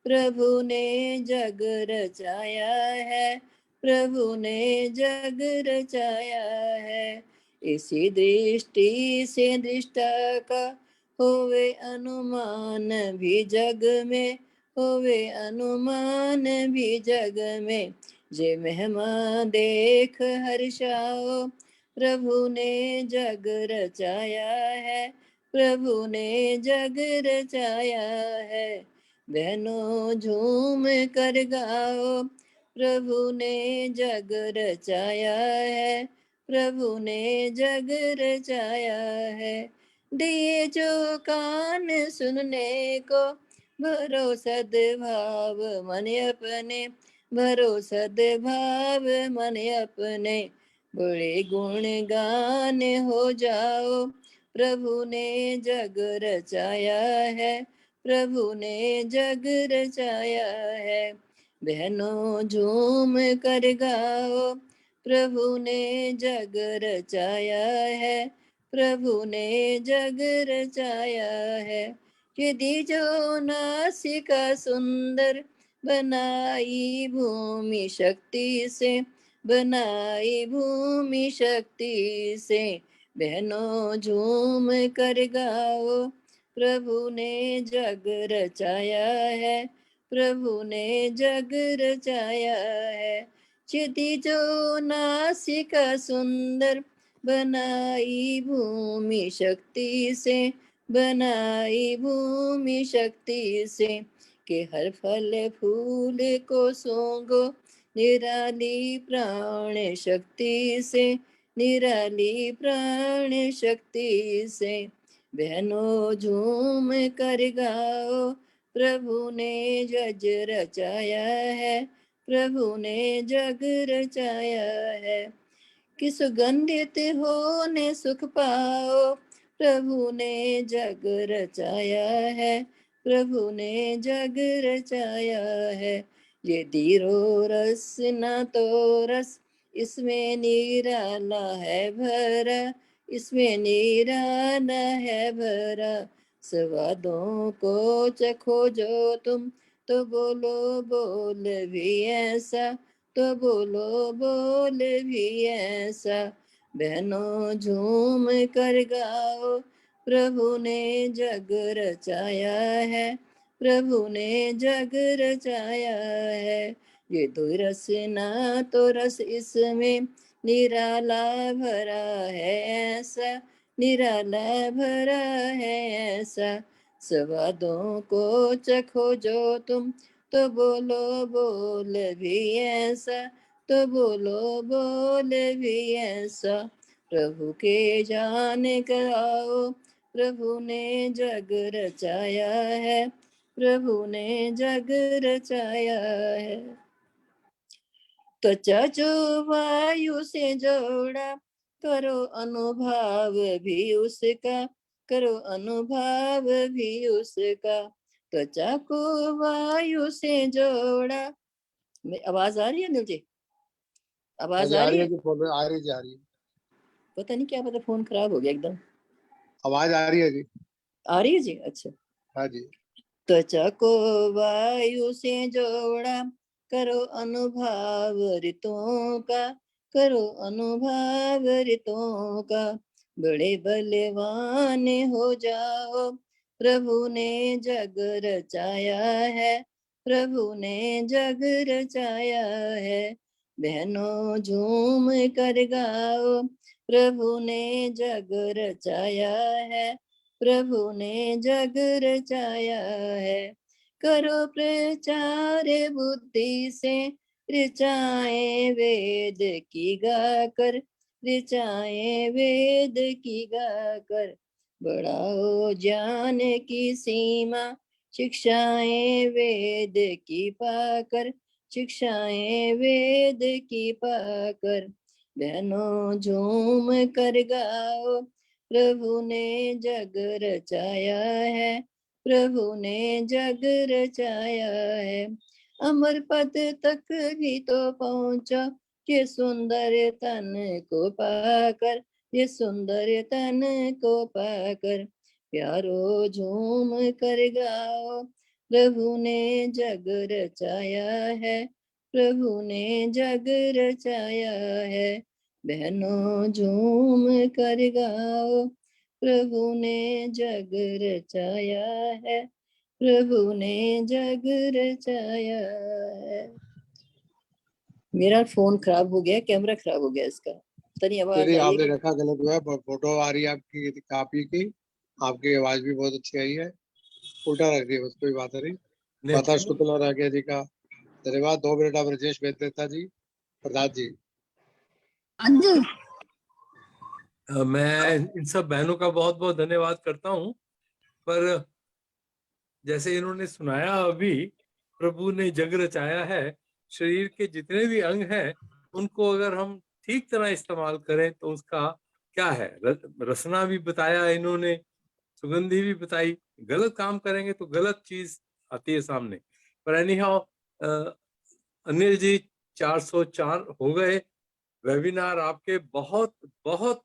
प्रभु ने जग रचाया है, प्रभु ने जग रचाया है। इसी दृष्टि से दृष्टा का होवे अनुमान भी जग में, होवे अनुमान भी जग में। जे महिमा देख हर्षाओ, प्रभु ने जग रचाया है, प्रभु ने जग रचाया है। बहनों झूम कर गाओ, प्रभु ने जग रचाया है, प्रभु ने जग रचाया है। दिए जो कान सुनने को, भरो सद्भाव मन अपने, भरो सद्भाव मन अपने। बड़े गुण गान हो जाओ, प्रभु ने जग रचाया है, प्रभु ने जग रचाया है। बहनों झूम कर गाओ, प्रभु ने जग रचाया है, प्रभु ने जग रचाया है। यदि जो नासिका सुंदर, बनाई भूमि शक्ति से, बनाई भूमि शक्ति से। बहनों झूम कर गाओ, प्रभु ने जग रचाया है, प्रभु ने जग रचाया है। यदि जो नासिका सुंदर, बनाई भूमि शक्ति से, बनाई भूमि शक्ति से। के हर फल फूल को सूंघो, निराली प्राण शक्ति से, निराली प्राण शक्ति से। बहनों झूम कर गाओ, प्रभु ने जग रचाया है, प्रभु ने जग रचाया है। कि सुगंधित होने सुख पाओ, प्रभु ने जग रचाया है, प्रभु ने जग रचाया है। ये धीरो रस न तो रस, इसमें निराला है भरा, इसमें निराला है भरा। स्वादों को चखो जो तुम, तो बोलो बोल भी ऐसा, तो बोलो बोल भी ऐसा। बहनों झूम कर गाओ, प्रभु ने जग रचाया है, प्रभु ने जग रचाया है। ये दो रस ना तो रस, इसमें निराला भरा है ऐसा, निराला भरा है ऐसा। स्वादों को चखो जो तुम, तो बोलो बोल भी ऐसा, तो बोलो बोल भी ऐसा। प्रभु के जाने कर आओ, प्रभु ने जग रचाया है, प्रभु ने जग रचाया है। त्वचा जो वायु से जोड़ा, करो अनुभव भी उसका, करो अनुभव भी उसका। त्वचा को वायु से जोड़ा। आवाज आ रही है अनिल जी? आवाज आ रही है?
बोल आ रही जी, आ रही है।
पता नहीं क्या पता, फोन खराब हो गया एकदम।
आवाज आ रही है जी।
आ रही है जी? अच्छा।
हाँ जी।
त्वचा को वायु से जोड़ा, करो अनुभव ऋतुओं का, करो अनुभव ऋतुओं का। बड़े बलवान हो जाओ, प्रभु ने जग रचाया है, प्रभु ने जग रचाया है। बहनों झूम कर गाओ, प्रभु ने जग रचाया है, प्रभु ने जग रचाया है। करो प्रचार बुद्धि से, ऋचाएं वेद की गाकर, ऋचाएं वेद की गाकर। बढ़ाओ ज्ञान की सीमा, शिक्षाएं वेद की पाकर, शिक्षाएं वेद की पाकर। बहनों झूम कर गाओ, प्रभु ने जग रचाया है, प्रभु ने जग रचाया है। अमर पद तक भी तो पहुंचा, ये सुंदर तन को पाकर, ये सुंदर तन को पाकर। प्यारो झूम कर गाओ, प्रभु ने जग रचाया है, प्रभु ने जग रचाया है। बहनों झूम कर गाओ, प्रभु ने जग रचाया है, प्रभु ने जग रचाया है। मेरा फोन खराब हो गया, कैमरा खराब हो गया इसका, तनी आवाज आई
आपने
है।
रखा गलत हुआ है, फोटो आ रही है आपकी कापी की, आपकी आवाज भी बहुत अच्छी आई है, उल्टा रख दिया, बस कोई बात नहीं। माता शुक्ला रागे जी का धन्यवाद। 2 मिनट आप राजेश वेदेता जी, प्रसाद जी।
मैं इन सब बहनों का बहुत बहुत धन्यवाद करता हूँ। पर जैसे इन्होंने सुनाया अभी, प्रभु ने जग रचाया है, शरीर के जितने भी अंग हैं उनको अगर हम ठीक तरह इस्तेमाल करें तो उसका क्या है, रसना भी बताया इन्होंने, सुगंधी भी बताई। गलत काम करेंगे तो गलत चीज आती है सामने। पर एनी हाउ, अनिल जी 404 हो गए वेबिनार आपके, बहुत बहुत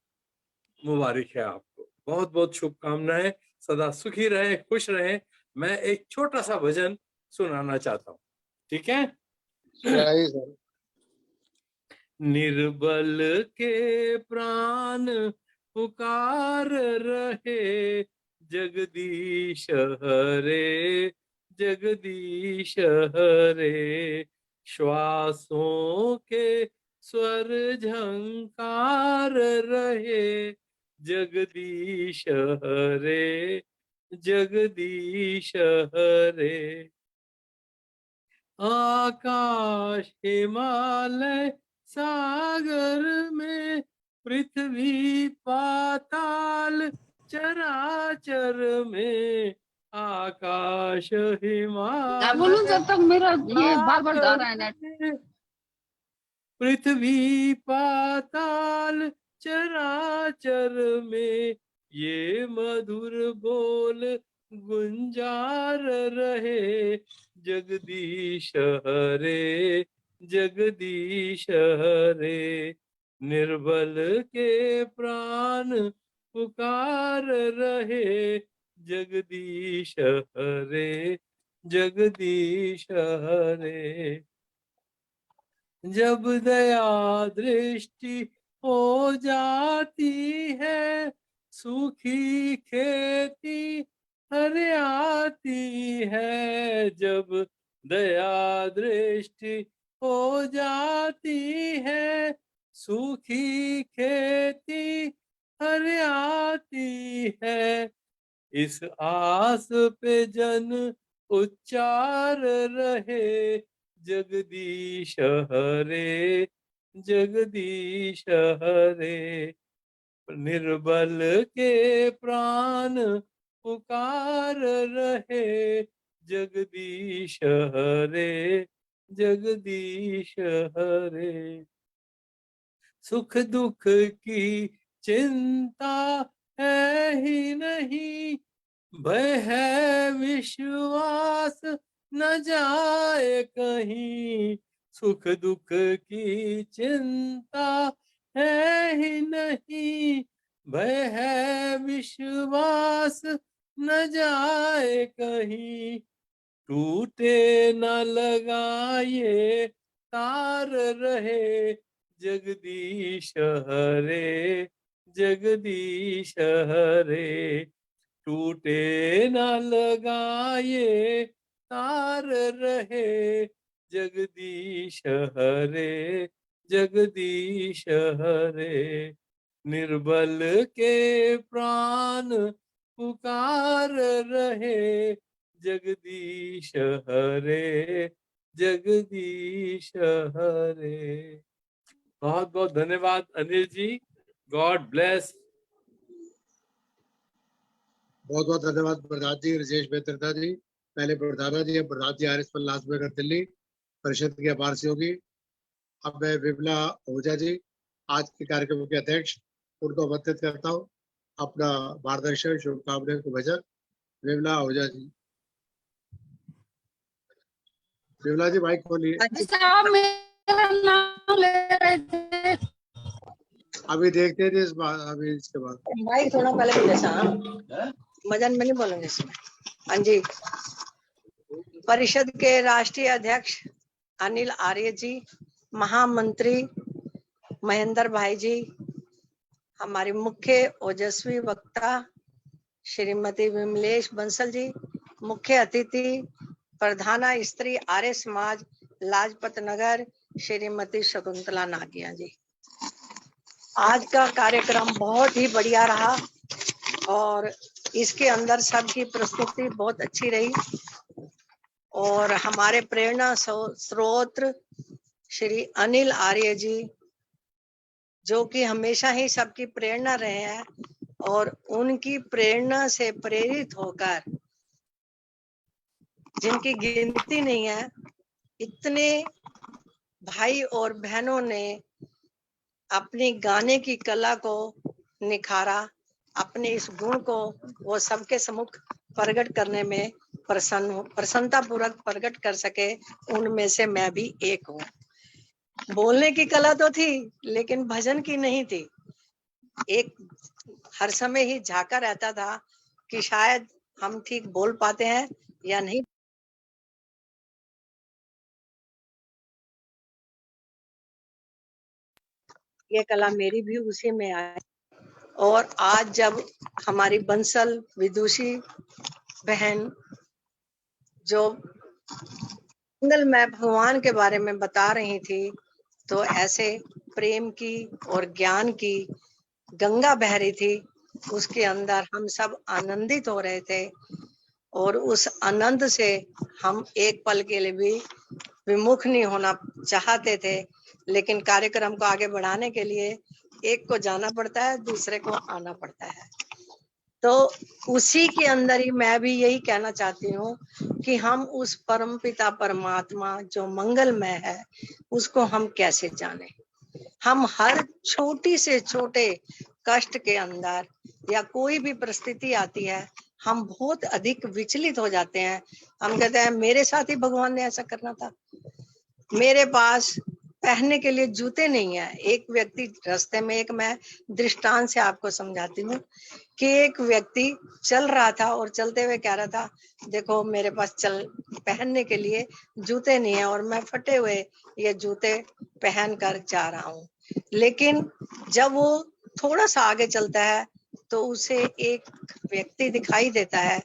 मुबारक है आपको, बहुत बहुत शुभकामनाएं। सदा सुखी रहे, खुश रहे। मैं एक छोटा सा भजन सुनाना चाहता हूँ, ठीक है?
सर।
निर्बल के प्राण पुकार रहे, जगदीश हरे, जगदीश हरे। श्वासों के स्वर झंकार रहे, जगदीश हरे, जगदीश हरे। आकाश हिमालय सागर में, पृथ्वी पाताल चराचर में। आकाश हिमालय
जब तक मेरा ये बार बार जा रहा है नेट।
में, पृथ्वी पाताल चराचर में, ये मधुर बोल गुंजार रहे जगदीश हरे, जगदीश हरे। निर्बल के प्राण पुकार रहे जगदीश हरे, जगदीश हरे। जब दया दृष्टि हो जाती है, सूखी खेती हरियाती है। जब दया दृष्टि हो जाती है, सूखी खेती हरियाती है। इस आस पे जन उच्चार रहे जगदीश हरे, जगदीश हरे। निर्बल के प्राण पुकार रहे जगदीश हरे, जगदीश हरे। सुख दुख की चिंता है ही नहीं, भय है विश्वास न जाए कहीं। सुख दुख की चिंता है ही नहीं, भय है विश्वास न जाए कहीं। टूटे न लगाए तार रहे जगदीश हरे, जगदीश हरे। टूटे न लगाए तार रहे जगदीश हरे, जगदीश हरे। निर्बल के प्राण पुकार रहे जगदीश हरे, जगदीश हरे। बहुत बहुत धन्यवाद अनिल जी, गॉड ब्लेस।
बहुत बहुत धन्यवाद प्रधान जी राजेश बेत्रता जी, पहले प्रधाना जी, अब प्रधान जी आर एस लाजबेगर दिल्ली परिषद के अपार सहयोगी। अब मैं विमला ओझा जी, आज के कार्यक्रम के अध्यक्ष, उनको आमंत्रित करता हूँ अपना मार्गदर्शन शुभकामनाएं को भजन। विमला ओझा जी, विमला जी माइक खोलिए।
साहब मेरा नाम ले रहे थे।
अभी देखते हैं इस बार, अभी इसके बाद
माइक थोड़ा पहले बोले शाम मदन में नहीं बोलेंगे इसमें। हाँ जी, परिषद के राष्ट्रीय अध्यक्ष अनिल आर्य जी, महामंत्री महेंद्र भाई जी, हमारी मुख्य ओजस्वी वक्ता श्रीमती विमलेश बंसल जी, मुख्य अतिथि प्रधाना स्त्री आर्य समाज लाजपत नगर श्रीमती शकुंतला नागिया जी। आज का कार्यक्रम बहुत ही बढ़िया रहा और इसके अंदर सबकी प्रस्तुति बहुत अच्छी रही और हमारे प्रेरणा स्रोत श्री अनिल आर्य जी, जो कि हमेशा ही सबकी प्रेरणा रहे हैं और उनकी प्रेरणा से प्रेरित होकर, जिनकी गिनती नहीं है, इतने भाई और बहनों ने अपनी गाने की कला को निखारा, अपने इस गुण को वो सबके सम्मुख प्रकट करने में प्रसन्नता पूर्वक प्रकट कर सके, उनमें से मैं भी एक हूँ। बोलने की कला तो थी लेकिन भजन की नहीं थी। एक हर समय ही झांका रहता था कि शायद हम ठीक बोल पाते हैं या नहीं। ये कला मेरी भी उसी में आई और आज जब हमारी बंसल विदुषी बहन जो मंगल में भगवान के बारे में बता रही थी, तो ऐसे प्रेम की और ज्ञान की गंगा बह रही थी, उसके अंदर हम सब आनंदित हो रहे थे और उस आनंद से हम एक पल के लिए भी विमुख नहीं होना चाहते थे, लेकिन कार्यक्रम को आगे बढ़ाने के लिए एक को जाना पड़ता है, दूसरे को आना पड़ता है। तो उसी के अंदर ही मैं भी यही कहना चाहती हूँ कि हम उस परमपिता परमात्मा जो मंगलमय है उसको हम कैसे जाने। हम हर छोटी से छोटे कष्ट के अंदर या कोई भी परिस्थिति आती है
हम बहुत अधिक विचलित हो जाते हैं। हम कहते हैं मेरे साथ ही भगवान ने ऐसा करना था, मेरे पास पहनने के लिए जूते नहीं है। एक व्यक्ति रास्ते में, एक मैं दृष्टांत से आपको समझाती हूँ कि एक व्यक्ति चल रहा था और चलते हुए कह रहा था, देखो मेरे पास पहनने के लिए जूते नहीं है और मैं फटे हुए ये जूते पहन कर जा रहा हूँ। लेकिन जब वो थोड़ा सा आगे चलता है तो उसे एक व्यक्ति दिखाई देता है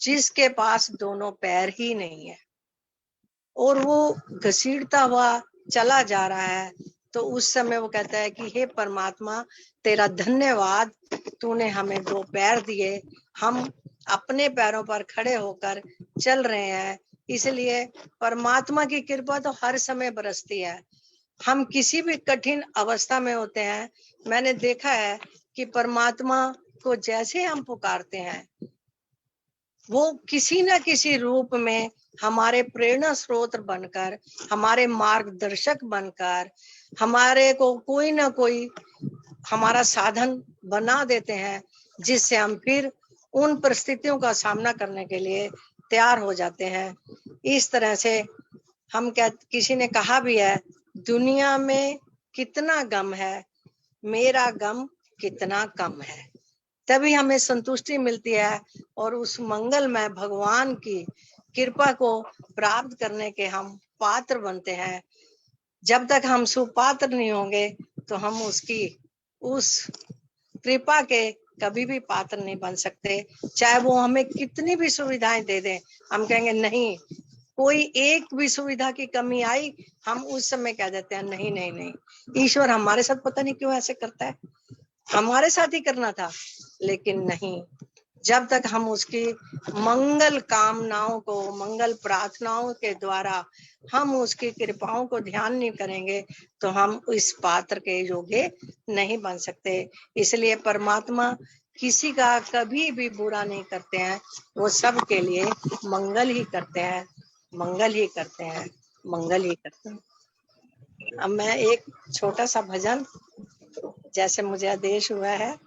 जिसके पास दोनों पैर ही नहीं है और वो घसीटता हुआ चला जा रहा है। तो उस समय वो कहता है कि हे परमात्मा, तेरा धन्यवाद, तूने हमें दो पैर दिए, हम अपने पैरों पर खड़े होकर चल रहे हैं। इसलिए परमात्मा की कृपा तो हर समय बरसती है। हम किसी भी कठिन अवस्था में होते हैं, मैंने देखा है कि परमात्मा को जैसे हम पुकारते हैं वो किसी न किसी रूप में हमारे प्रेरणा स्रोत बनकर, हमारे मार्गदर्शक बनकर, हमारे को कोई ना कोई हमारा साधन बना देते हैं, जिससे हम फिर उन परिस्थितियों का सामना करने के लिए तैयार हो जाते हैं। इस तरह से हम किसी ने कहा भी है, दुनिया में कितना गम है, मेरा गम कितना कम है। तभी हमें संतुष्टि मिलती है और उस मंगलमय भगवान की कृपा को प्राप्त करने के हम पात्र बनते हैं। जब तक हम सुपात्र नहीं होंगे तो हम उसकी उस कृपा के कभी भी पात्र नहीं बन सकते। चाहे वो हमें कितनी भी सुविधाएं दे दें, हम कहेंगे नहीं, कोई एक भी सुविधा की कमी आई, हम उस समय कह देते हैं नहीं नहीं नहीं, ईश्वर हमारे साथ पता नहीं क्यों ऐसे करता है, हमारे साथ ही करना था। लेकिन नहीं, जब तक हम उसकी मंगल कामनाओं को, मंगल प्रार्थनाओं के द्वारा हम उसकी कृपाओं को ध्यान नहीं करेंगे तो हम इस पात्र के योग्य नहीं बन सकते। इसलिए परमात्मा किसी का कभी भी बुरा नहीं करते हैं, वो सब के लिए मंगल ही करते हैं, मंगल ही करते हैं, मंगल ही करते हैं। अब मैं एक छोटा सा भजन, जैसे मुझे आदेश हुआ है,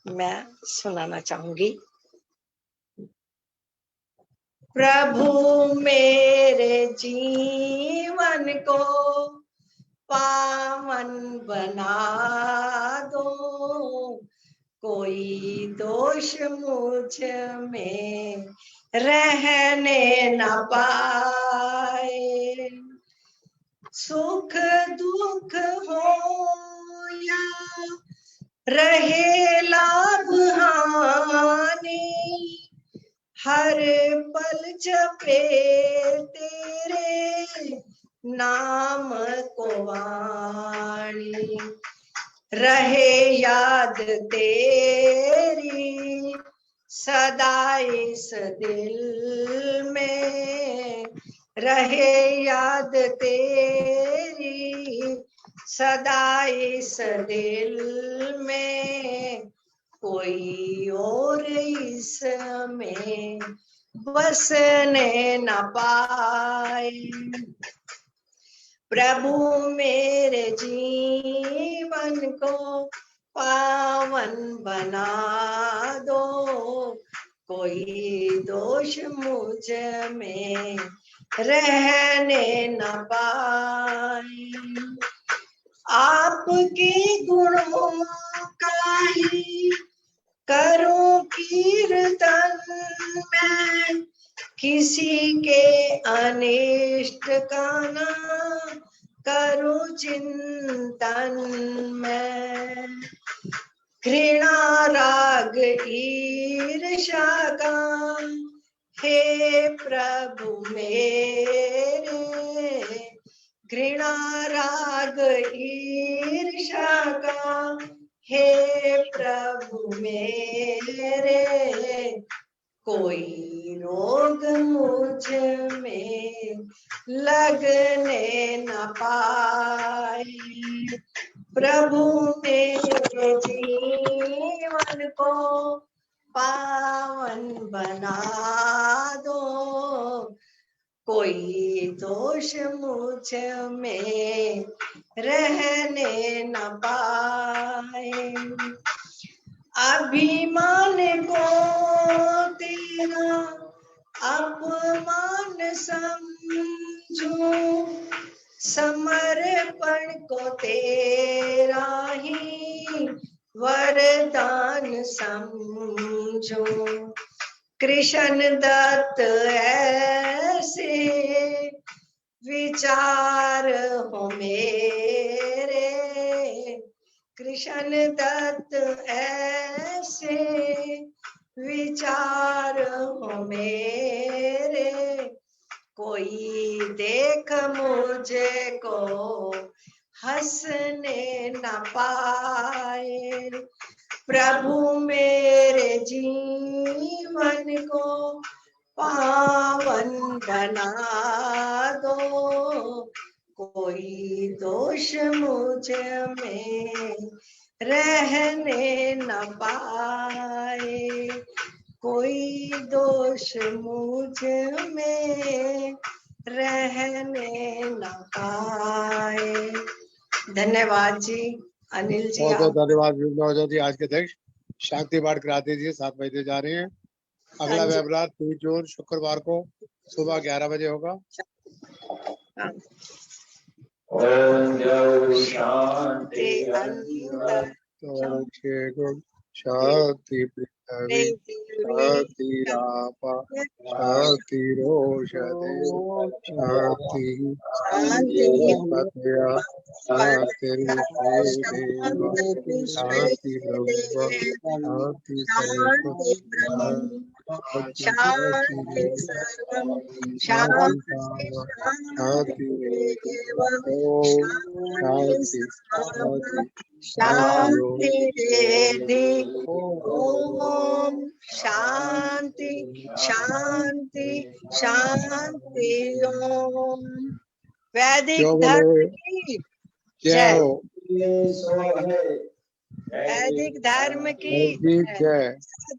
मैं सुनाना चाहूंगी। प्रभु मेरे जीवन को पावन बना दो, कोई दोष मुझ में रहने न पाए। सुख दुख हो या रहे लाभ हानि, हर पल जपे तेरे नाम को वाणी, रहे याद तेरी सदा इस दिल में, रहे याद तेरी सदा इस दिल में, कोई और इसमें बसने न पाए। प्रभु मेरे जीवन को पावन बना दो, कोई दोष मुझ में रहने न पाए। आपके गुणों का ही करूं कीर्तन मैं, किसी के अनिष्ट का ना करूं चिंतन मैं। घृणा राग ईर्ष्या का हे प्रभु मेरे, घृणा राग ईर्ष्या का हे प्रभु मेरे, कोई रोग मुझ में लगने न पाए। प्रभु मेरे जीवन को पावन बना दो, कोई दोष मुझ में रहने न पाए। अभिमान को तेरा अपमान समझो, समर्पण को तेरा ही वरदान समझो। कृष्ण दत्त ऐसे विचार हो मेरे, कृष्ण दत्त ऐसे विचार हो मेरे, कोई देख मुझे को हंसने न पाए, प्रभु मेरे जीवन को पावन बना दो, कोई दोष मुझ में रहने न पाए, कोई दोष मुझ में रहने न पाए। धन्यवाद जी। अनिल जी
बहुत बहुत
आप
धन्यवाद महोदय जी। आज के अध्यक्ष शांति पाठ कराते जी 7 बजे जा रहे हैं। अगला
हाँ जी।
वेबिनार 3 जून शुक्रवार को सुबह 11 बजे होगा।
हाँ।
शांति अंतर
शांति पृथ्वी शांति रापा शांति रोषधे शांति
शांति
पतया शांति शांति ब्रह्म शांति सर्व
शांति सर्वम शांति
शांति
शांति रेधि ओम शांति शांति शांति ओम। वैदिक धर्म की जय। वैदिक धर्म की
जय।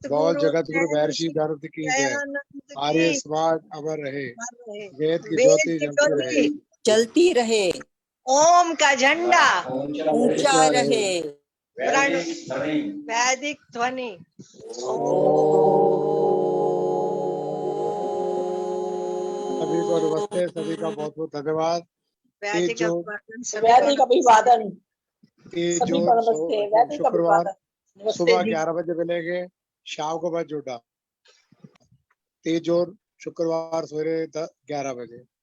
बहुत
सतगुरु
जगत गुरु महर्षि धर्म की जय।
दयानंद
आर्य
की
समाज अमर रहे। वेद की
वेद
ज्योति
की
जलती रहे।
ज्योति
चलती रहे,
ओम का झंडा
ऊंचा रहे।
वैदिक ध्वनि।
सभी को नमस्ते। सभी का बहुत बहुत धन्यवाद।
वैदिक
जो-
अभिवादन।
3 जून शुक्रवार सुबह 11 बजे मिलेंगे। शाम को बस जुड़ा 3 जून शुक्रवार सवेरे 11 बजे।